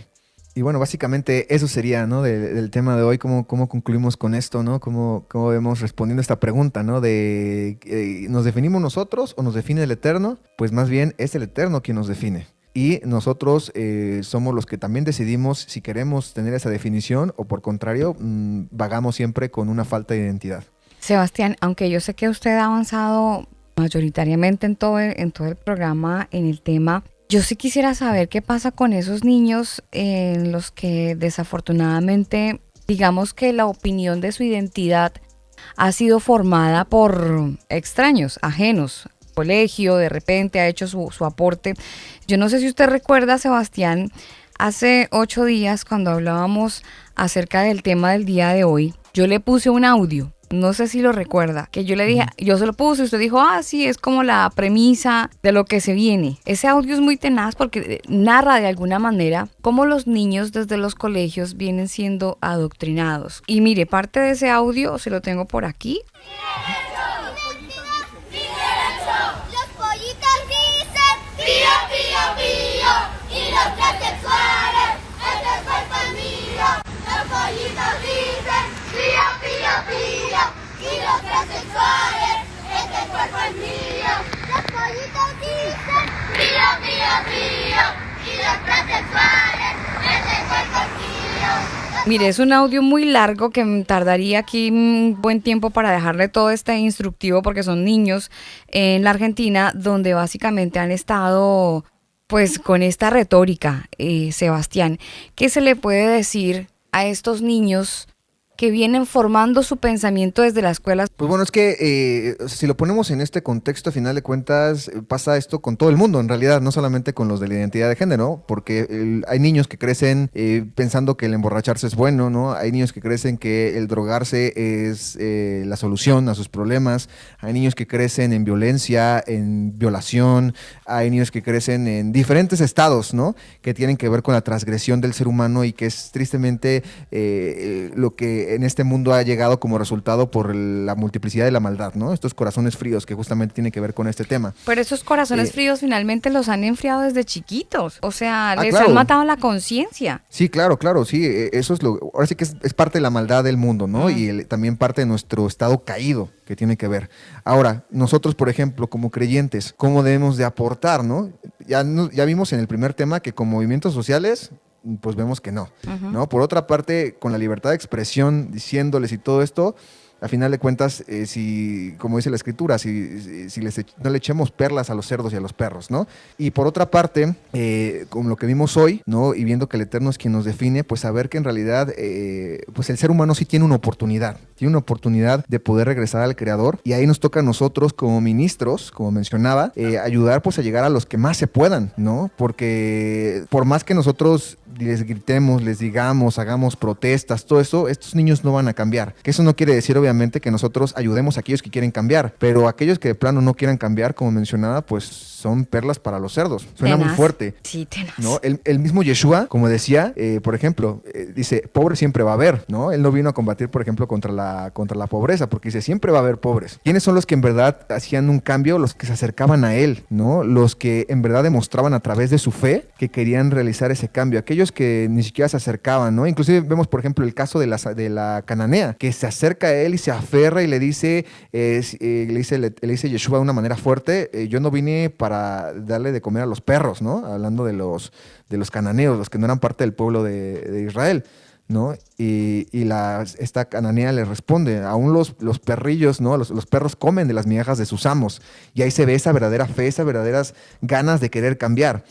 Speaker 3: Y bueno, básicamente eso sería, ¿no? Del tema de hoy, cómo concluimos con esto, ¿no? Cómo vemos respondiendo a esta pregunta, ¿no? ¿Nos definimos nosotros o nos define el Eterno? Pues más bien es el Eterno quien nos define. Y nosotros somos los que también decidimos si queremos tener esa definición o por contrario, vagamos siempre con una falta de identidad.
Speaker 2: Sebastián, aunque yo sé que usted ha avanzado mayoritariamente en todo el programa, en el tema, yo sí quisiera saber qué pasa con esos niños en los que desafortunadamente, digamos que la opinión de su identidad ha sido formada por extraños, ajenos, colegio, de repente ha hecho su aporte. Yo no sé si usted recuerda, Sebastián, hace 8 días cuando hablábamos acerca del tema del día de hoy, yo le puse un audio. No sé si lo recuerda, que yo le dije, yo se lo puse y usted dijo, sí, es como la premisa de lo que se viene. Ese audio es muy tenaz porque narra de alguna manera cómo los niños desde los colegios vienen siendo adoctrinados. Y mire, parte de ese audio se lo tengo por aquí.
Speaker 5: Los pollitos dicen pío, pío, pío, y los transexuales, este cuerpo es mío. Los pollitos dicen pío, pío, pío, y los transexuales, este cuerpo es mío. Los pollitos dicen pío, pío, pío, y los transexuales, este cuerpo es mío.
Speaker 2: Mire, es un audio muy largo que tardaría aquí un buen tiempo para dejarle todo este instructivo porque son niños en la Argentina donde básicamente han estado pues con esta retórica, Sebastián. ¿Qué se le puede decir a estos niños que vienen formando su pensamiento desde la escuela?
Speaker 3: Pues bueno, es que si lo ponemos en este contexto, a final de cuentas, pasa esto con todo el mundo, en realidad, no solamente con los de la identidad de género, ¿no? Porque hay niños que crecen pensando que el emborracharse es bueno, ¿no? Hay niños que crecen que el drogarse es la solución a sus problemas, hay niños que crecen en violencia, en violación, hay niños que crecen en diferentes estados, ¿no? Que tienen que ver con la transgresión del ser humano y que es tristemente lo que en este mundo ha llegado como resultado por la multiplicidad de la maldad, ¿no? Estos corazones fríos que justamente tienen que ver con este tema.
Speaker 2: Pero esos corazones fríos finalmente los han enfriado desde chiquitos, o sea, les
Speaker 3: claro.
Speaker 2: han matado la conciencia.
Speaker 3: Sí, claro, sí, eso es ahora sí que es parte de la maldad del mundo, ¿no? Y también parte de nuestro estado caído que tiene que ver. Ahora, nosotros, por ejemplo, como creyentes, ¿cómo debemos de aportar, no? Ya vimos en el primer tema que como movimientos sociales pues vemos que no, ¿no? Por otra parte, con la libertad de expresión, diciéndoles y todo esto, a final de cuentas, si, como dice la escritura, si no le echemos perlas a los cerdos y a los perros, ¿no? Y por otra parte, con lo que vimos hoy, ¿no? Y viendo que el Eterno es quien nos define, pues saber que en realidad, pues el ser humano sí tiene una oportunidad de poder regresar al Creador, y ahí nos toca a nosotros como ministros, como mencionaba, ayudar pues a llegar a los que más se puedan, ¿no? Porque por más que nosotros les gritemos, les digamos, hagamos protestas, todo eso, estos niños no van a cambiar. Que eso no quiere decir, obviamente, que nosotros ayudemos a aquellos que quieren cambiar, pero aquellos que de plano no quieran cambiar, como mencionaba, pues son perlas para los cerdos. Suena
Speaker 2: tenaz.
Speaker 3: Muy fuerte.
Speaker 2: Sí, tenaz.
Speaker 3: ¿No? El mismo Yeshua, como decía, por ejemplo, dice, pobre siempre va a haber, ¿no? Él no vino a combatir, por ejemplo, contra la pobreza, porque dice, siempre va a haber pobres. ¿Quiénes son los que en verdad hacían un cambio? Los que se acercaban a él, ¿no? Los que en verdad demostraban a través de su fe que querían realizar ese cambio. Aquellos que ni siquiera se acercaban, ¿no? Inclusive vemos, por ejemplo, el caso de la cananea, que se acerca a él y se aferra y le dice Yeshua de una manera fuerte, yo no vine para darle de comer a los perros, ¿no? Hablando de los cananeos, los que no eran parte del pueblo de Israel, ¿no? Y esta cananea le responde, aún los perrillos, ¿no? Los perros comen de las migajas de sus amos, y ahí se ve esa verdadera fe, esas verdaderas ganas de querer cambiar.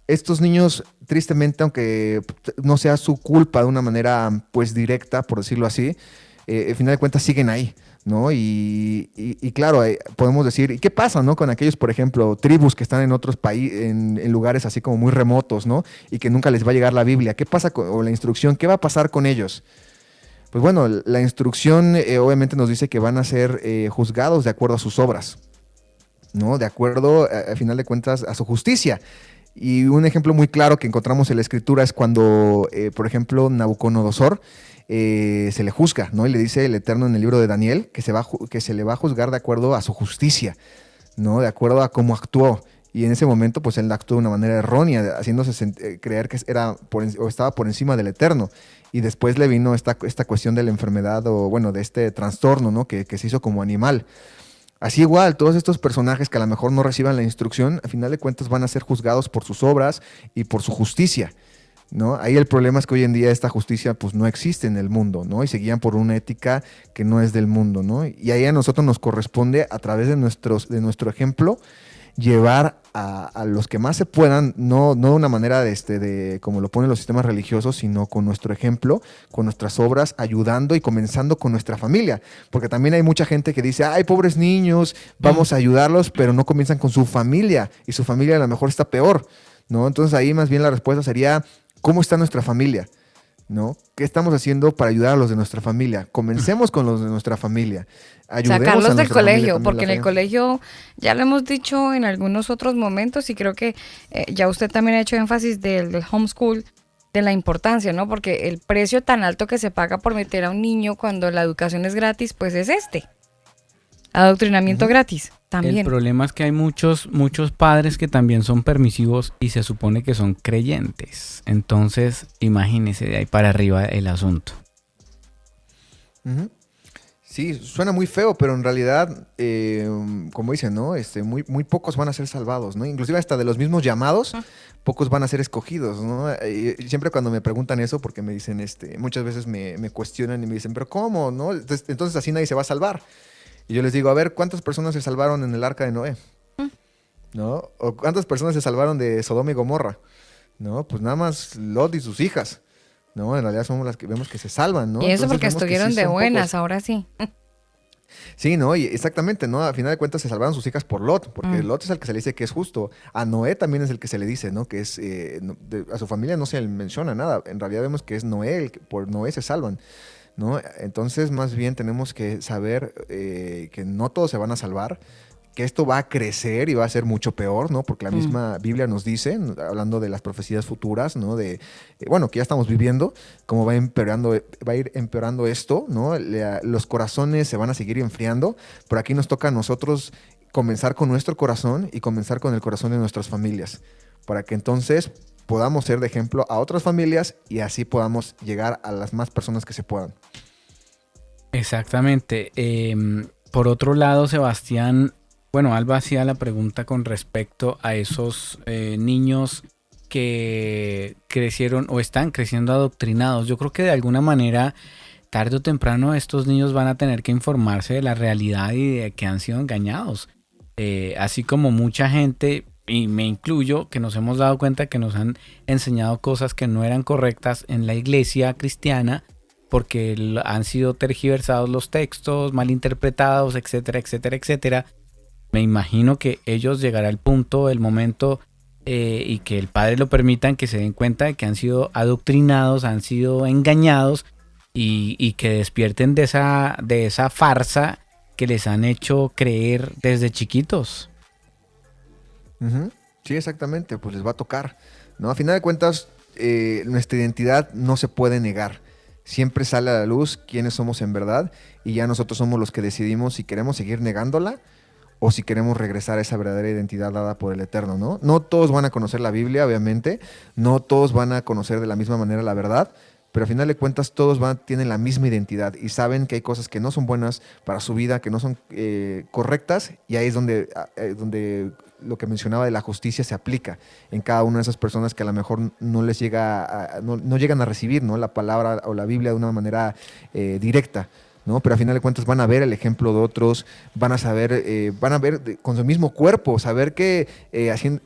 Speaker 3: Estos niños, tristemente, aunque no sea su culpa de una manera pues directa, por decirlo así, al final de cuentas siguen ahí, ¿no? Y claro, podemos decir, ¿y qué pasa, no? Con aquellos, por ejemplo, tribus que están en otros países, en lugares así como muy remotos, ¿no? Y que nunca les va a llegar la Biblia. ¿Qué pasa o la instrucción? ¿Qué va a pasar con ellos? Pues bueno, la instrucción obviamente nos dice que van a ser juzgados de acuerdo a sus obras, ¿no? De acuerdo, al final de cuentas, a su justicia. Y un ejemplo muy claro que encontramos en la Escritura es cuando, por ejemplo, Nabucodonosor se le juzga, ¿no? Y le dice el Eterno en el libro de Daniel que se le va a juzgar de acuerdo a su justicia, ¿no? De acuerdo a cómo actuó. Y en ese momento, pues él actuó de una manera errónea, haciéndose creer que o estaba por encima del Eterno. Y después le vino esta cuestión de la enfermedad, o bueno, de este trastorno, ¿no? Que se hizo como animal. Así igual, todos estos personajes que a lo mejor no reciban la instrucción, a final de cuentas van a ser juzgados por sus obras y por su justicia, ¿no? Ahí el problema es que hoy en día esta justicia pues no existe en el mundo, ¿no? Y se guían por una ética que no es del mundo, ¿no? Y ahí a nosotros nos corresponde, a través de nuestro ejemplo, llevar a los que más se puedan, no de una manera de como lo ponen los sistemas religiosos, sino con nuestro ejemplo, con nuestras obras, ayudando y comenzando con nuestra familia. Porque también hay mucha gente que dice, ay, pobres niños, vamos a ayudarlos, pero no comienzan con su familia, y su familia a lo mejor está peor, ¿no? Entonces ahí más bien la respuesta sería, ¿cómo está nuestra familia? ¿No? ¿Qué estamos haciendo para ayudar a los de nuestra familia? Comencemos con los de nuestra familia. Ayudemos
Speaker 2: Sacarlos
Speaker 3: a
Speaker 2: del
Speaker 3: nuestra familia
Speaker 2: colegio,
Speaker 3: también
Speaker 2: porque
Speaker 3: la
Speaker 2: en el
Speaker 3: fe.
Speaker 2: colegio ya lo hemos dicho en algunos otros momentos y creo que ya usted también ha hecho énfasis del homeschool, de la importancia, ¿no? Porque el precio tan alto que se paga por meter a un niño cuando la educación es gratis, pues es adoctrinamiento gratis también.
Speaker 4: El problema es que hay muchos padres que también son permisivos y se supone que son creyentes. Entonces, imagínese de ahí para arriba el asunto.
Speaker 3: Ujú. Sí, suena muy feo, pero en realidad, como dicen, ¿no? Muy, muy pocos van a ser salvados, ¿no? Inclusive hasta de los mismos llamados, pocos van a ser escogidos, ¿no? Y siempre cuando me preguntan eso, porque me dicen, muchas veces me cuestionan y me dicen, pero ¿cómo, no? Entonces así nadie se va a salvar. Y yo les digo, a ver, ¿cuántas personas se salvaron en el arca de Noé? ¿No? ¿O cuántas personas se salvaron de Sodoma y Gomorra? ¿No? Pues nada más Lot y sus hijas. No, en realidad somos las que vemos que se salvan, ¿no?
Speaker 2: Y eso
Speaker 3: Entonces
Speaker 2: porque
Speaker 3: vemos que
Speaker 2: estuvieron
Speaker 3: sí
Speaker 2: de
Speaker 3: son
Speaker 2: buenas,
Speaker 3: pocos.
Speaker 2: ahora sí.
Speaker 3: Sí, ¿no? Y exactamente, ¿no? A final de cuentas se salvaron sus hijas por Lot, porque Lot es el que se le dice que es justo. A Noé también es el que se le dice, ¿no? Que es, a su familia no se le menciona nada. En realidad vemos que es Noé, por Noé se salvan, ¿no? Entonces, más bien tenemos que saber que no todos se van a salvar, que esto va a crecer y va a ser mucho peor, ¿no? Porque la misma Biblia nos dice, hablando de las profecías futuras, ¿no? Bueno, que ya estamos viviendo, cómo va a ir empeorando esto, ¿no? Los corazones se van a seguir enfriando, pero aquí nos toca a nosotros comenzar con nuestro corazón y comenzar con el corazón de nuestras familias, para que entonces podamos ser de ejemplo a otras familias y así podamos llegar a las más personas que se puedan.
Speaker 4: Exactamente. Por otro lado, Sebastián, bueno, Alba hacía la pregunta con respecto a esos niños que crecieron o están creciendo adoctrinados. Yo creo que de alguna manera, tarde o temprano, estos niños van a tener que informarse de la realidad y de que han sido engañados. Así como mucha gente, y me incluyo, que nos hemos dado cuenta que nos han enseñado cosas que no eran correctas en la iglesia cristiana, porque han sido tergiversados los textos, malinterpretados, etcétera, etcétera, etcétera. Me imagino que ellos llegará el punto, el momento, y que el padre lo permitan, que se den cuenta de que han sido adoctrinados, han sido engañados y que despierten de esa farsa que les han hecho creer desde chiquitos.
Speaker 3: Ujú. Sí, exactamente, pues les va a tocar, ¿no? A final de cuentas, nuestra identidad no se puede negar. Siempre sale a la luz quiénes somos en verdad y ya nosotros somos los que decidimos si queremos seguir negándola o si queremos regresar a esa verdadera identidad dada por el Eterno, ¿no? No todos van a conocer la Biblia, obviamente, no todos van a conocer de la misma manera la verdad, pero al final de cuentas todos tienen la misma identidad y saben que hay cosas que no son buenas para su vida, que no son correctas, y ahí es donde lo que mencionaba de la justicia se aplica en cada una de esas personas que a lo mejor no les llega no llegan a recibir, ¿no? La palabra o la Biblia de una manera directa, ¿no? Pero al final de cuentas van a ver el ejemplo de otros, van a ver con su mismo cuerpo, saber que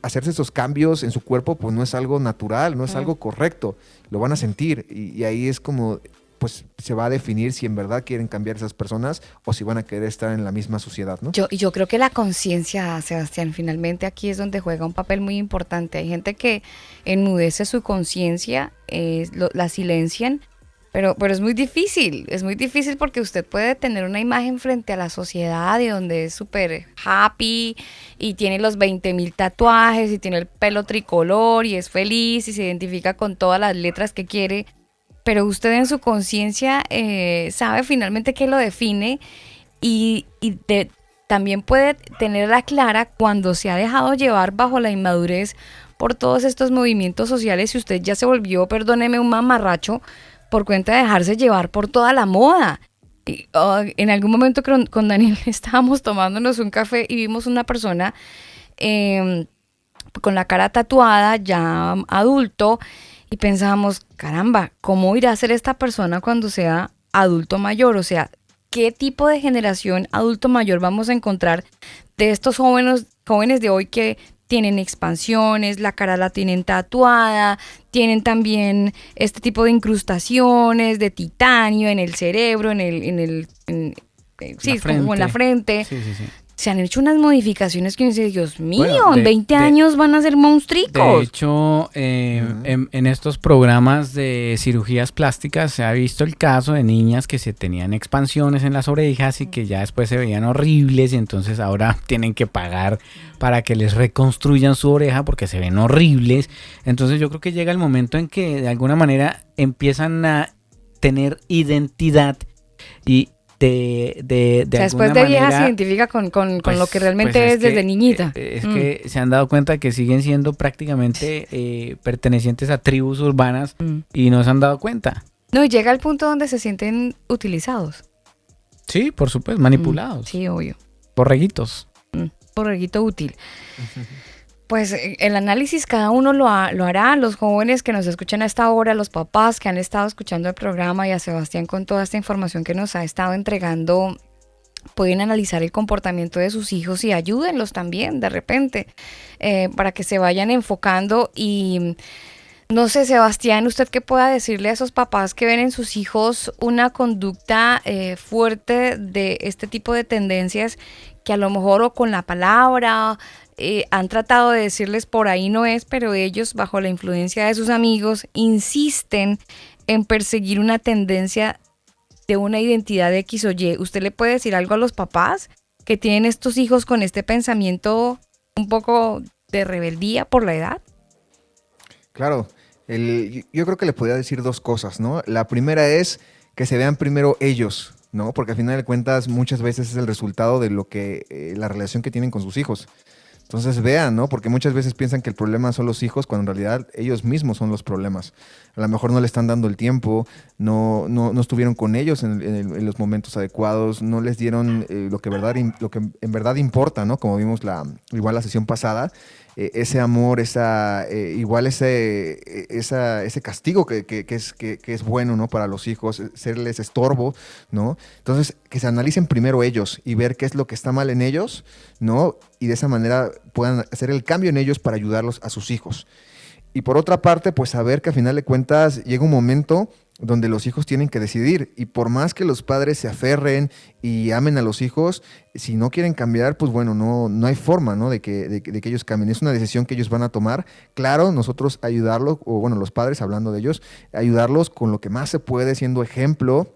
Speaker 3: hacerse esos cambios en su cuerpo pues no es algo natural, no es algo correcto, lo van a sentir y ahí es como pues se va a definir si en verdad quieren cambiar esas personas o si van a querer estar en la misma sociedad, ¿no?
Speaker 2: Yo creo que la conciencia, Sebastián, finalmente aquí es donde juega un papel muy importante. Hay gente que enmudece su conciencia, la silencian, pero es muy difícil porque usted puede tener una imagen frente a la sociedad de donde es súper happy y tiene los 20,000 tatuajes y tiene el pelo tricolor y es feliz y se identifica con todas las letras que quiere, pero usted en su conciencia sabe finalmente qué lo define y también puede tenerla clara cuando se ha dejado llevar bajo la inmadurez por todos estos movimientos sociales y usted ya se volvió, perdóneme, un mamarracho por cuenta de dejarse llevar por toda la moda. Y, en algún momento con Daniel estábamos tomándonos un café y vimos una persona con la cara tatuada, ya adulto, y pensábamos, caramba, ¿cómo irá a ser esta persona cuando sea adulto mayor? O sea, ¿qué tipo de generación adulto mayor vamos a encontrar de estos jóvenes de hoy que tienen expansiones, la cara la tienen tatuada, tienen también este tipo de incrustaciones de titanio en el cerebro, como en la frente?
Speaker 4: Sí.
Speaker 2: Se han hecho unas modificaciones que uno dice, Dios mío,
Speaker 4: Bueno,
Speaker 2: en 20 años van a ser monstruos.
Speaker 4: De hecho, en estos programas de cirugías plásticas se ha visto el caso de niñas que se tenían expansiones en las orejas y que ya después se veían horribles y entonces ahora tienen que pagar para que les reconstruyan su oreja porque se ven horribles. Entonces yo creo que llega el momento en que de alguna manera empiezan a tener identidad y
Speaker 2: después de vieja se identifica con lo que realmente es desde niñita.
Speaker 4: Es que se han dado cuenta que siguen siendo prácticamente pertenecientes a tribus urbanas y no se han dado cuenta.
Speaker 2: No, y llega al punto donde se sienten utilizados.
Speaker 4: Sí, por supuesto, manipulados.
Speaker 2: Sí, obvio.
Speaker 4: Borreguitos.
Speaker 2: Borreguito útil. Pues el análisis cada uno lo hará, los jóvenes que nos escuchan a esta hora, los papás que han estado escuchando el programa y a Sebastián con toda esta información que nos ha estado entregando, pueden analizar el comportamiento de sus hijos y ayúdenlos también de repente para que se vayan enfocando. Y no sé, Sebastián, usted qué pueda decirle a esos papás que ven en sus hijos una conducta fuerte de este tipo de tendencias que a lo mejor o con la palabra han tratado de decirles por ahí no es, pero ellos bajo la influencia de sus amigos insisten en perseguir una tendencia de una identidad X o Y. ¿Usted le puede decir algo a los papás que tienen estos hijos con este pensamiento un poco de rebeldía por la edad?
Speaker 3: Claro, yo creo que le podría decir dos cosas, ¿no? La primera es que se vean primero ellos, ¿no? Porque al final de cuentas muchas veces es el resultado de lo que la relación que tienen con sus hijos. Entonces vean, ¿no? Porque muchas veces piensan que el problema son los hijos cuando en realidad ellos mismos son los problemas. A lo mejor no le están dando el tiempo, no estuvieron con ellos en los momentos adecuados, no les dieron lo que en verdad importa, ¿no? Como vimos igual la sesión pasada, ese amor, igual ese castigo que es bueno, ¿no? Para los hijos, serles estorbo, ¿no? Entonces, que se analicen primero ellos y ver qué es lo que está mal en ellos, ¿no? Y de esa manera puedan hacer el cambio en ellos para ayudarlos a sus hijos. Y por otra parte, pues saber que al final de cuentas llega un momento donde los hijos tienen que decidir, y por más que los padres se aferren y amen a los hijos, si no quieren cambiar, pues bueno, no hay forma, ¿no? de que ellos cambien. Es una decisión que ellos van a tomar. Claro, nosotros ayudarlos, o bueno, los padres, hablando de ellos, ayudarlos con lo que más se puede, siendo ejemplo,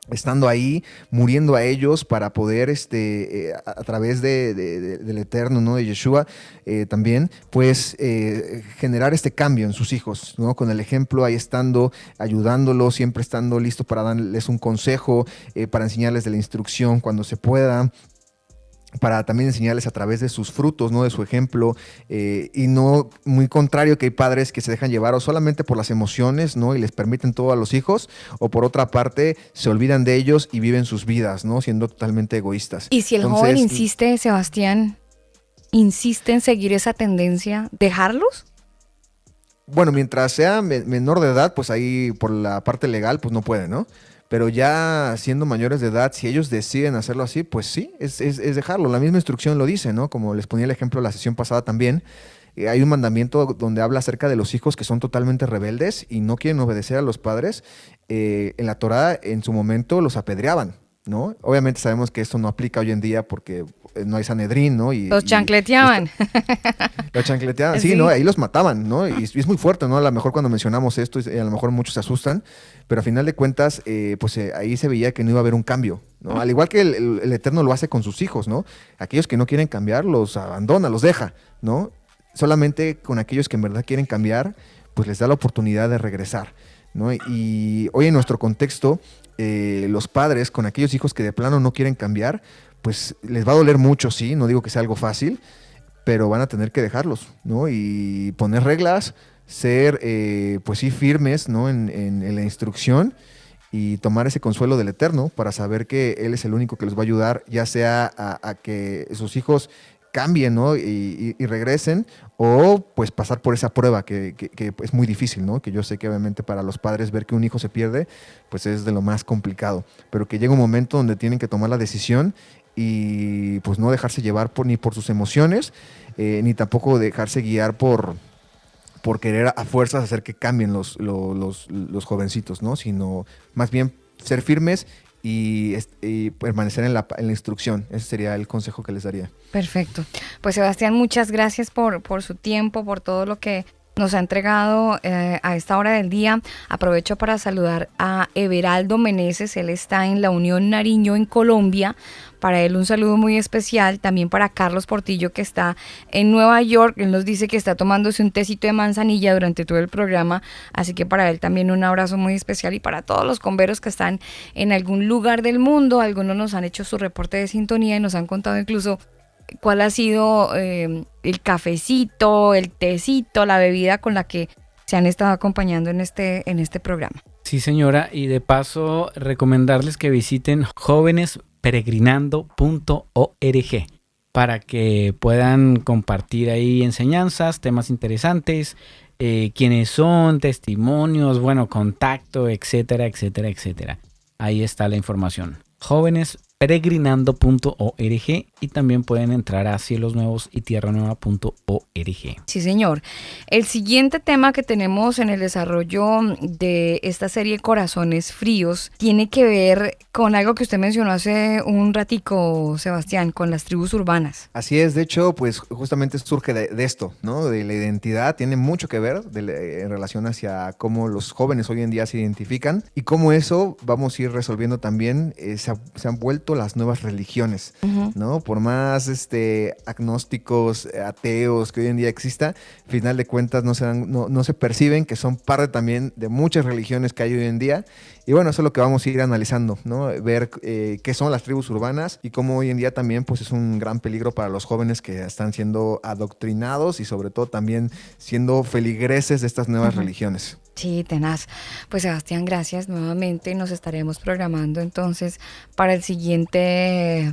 Speaker 3: estando ahí, muriendo a ellos para poder, a través del Eterno, ¿no? De Yeshua, también, pues, generar este cambio en sus hijos, ¿no? Con el ejemplo, ahí estando, ayudándolos, siempre estando listo para darles un consejo, para enseñarles de la instrucción cuando se pueda, para también enseñarles a través de sus frutos, ¿no? De su ejemplo, y no muy contrario, que hay padres que se dejan llevar o solamente por las emociones, ¿no? Y les permiten todo a los hijos, o por otra parte se olvidan de ellos y viven sus vidas, ¿no? Siendo totalmente egoístas.
Speaker 2: Y si el joven insiste, Sebastián, insiste en seguir esa tendencia, ¿dejarlos?
Speaker 3: Bueno, mientras sea menor de edad, pues ahí por la parte legal, pues no puede, ¿no? Pero ya siendo mayores de edad, si ellos deciden hacerlo así, pues sí, es dejarlo. La misma instrucción lo dice, ¿no? Como les ponía el ejemplo la sesión pasada también, hay un mandamiento donde habla acerca de los hijos que son totalmente rebeldes y no quieren obedecer a los padres. En la Torá, en su momento, los apedreaban, ¿no? Obviamente sabemos que esto no aplica hoy en día porque no hay Sanedrín, ¿no?
Speaker 2: Los chancleteaban.
Speaker 3: Los chancleteaban, sí,
Speaker 2: Sí.
Speaker 3: ¿no? Ahí los mataban, ¿no? Y es muy fuerte, ¿no? A lo mejor cuando mencionamos esto, a lo mejor muchos se asustan, pero a final de cuentas, ahí se veía que no iba a haber un cambio, ¿no? Al igual que el Eterno lo hace con sus hijos, ¿no? Aquellos que no quieren cambiar, los abandona, los deja, ¿no? Solamente con aquellos que en verdad quieren cambiar, pues les da la oportunidad de regresar, ¿no? Y hoy en nuestro contexto, los padres con aquellos hijos que de plano no quieren cambiar, pues les va a doler mucho, sí, no digo que sea algo fácil, pero van a tener que dejarlos, ¿no? Y poner reglas, ser, pues sí, firmes, ¿no? En la instrucción y tomar ese consuelo del Eterno para saber que Él es el único que les va a ayudar, ya sea a que sus hijos cambien, ¿no? Y regresen, o pues pasar por esa prueba que es muy difícil, ¿no? Que yo sé que obviamente para los padres ver que un hijo se pierde, pues es de lo más complicado, pero que llega un momento donde tienen que tomar la decisión y pues no dejarse llevar ni por sus emociones, ni tampoco dejarse guiar por querer a fuerzas hacer que cambien los jovencitos, ¿no? Sino más bien ser firmes y permanecer en la instrucción. Ese sería el consejo que les daría.
Speaker 2: Perfecto. Pues Sebastián, muchas gracias por su tiempo, por todo lo que nos ha entregado a esta hora del día. Aprovecho para saludar a Everaldo Meneses, él está en la Unión Nariño en Colombia. Para él un saludo muy especial, también para Carlos Portillo que está en Nueva York. Él nos dice que está tomándose un tecito de manzanilla durante todo el programa, así que para él también un abrazo muy especial, y para todos los converos que están en algún lugar del mundo. Algunos nos han hecho su reporte de sintonía y nos han contado incluso cuál ha sido el cafecito, el tecito, la bebida con la que se han estado acompañando en este programa.
Speaker 4: Sí, señora, y de paso recomendarles que visiten jovenesperegrinando.org para que puedan compartir ahí enseñanzas, temas interesantes, quiénes son, testimonios, bueno, contacto, etcétera, etcétera, etcétera. Ahí está la información. jovenesperegrinando.org, y también pueden entrar a cielosnuevos.org.
Speaker 2: Sí, señor. El siguiente tema que tenemos en el desarrollo de esta serie Corazones Fríos tiene que ver con algo que usted mencionó hace un ratico, Sebastián, con las tribus urbanas.
Speaker 3: Así es, de hecho, pues justamente surge de esto, ¿no? De la identidad, tiene mucho que ver en relación hacia cómo los jóvenes hoy en día se identifican y cómo eso vamos a ir resolviendo también. Se han vuelto las nuevas religiones, ¿no? Por más agnósticos, ateos que hoy en día exista, al final de cuentas no se perciben que son parte también de muchas religiones que hay hoy en día. Y bueno, eso es lo que vamos a ir analizando, ¿no? Ver qué son las tribus urbanas y cómo hoy en día también pues es un gran peligro para los jóvenes que están siendo adoctrinados y sobre todo también siendo feligreses de estas nuevas religiones.
Speaker 2: Sí, tenaz. Pues Sebastián, gracias nuevamente. Nos estaremos programando entonces para el siguiente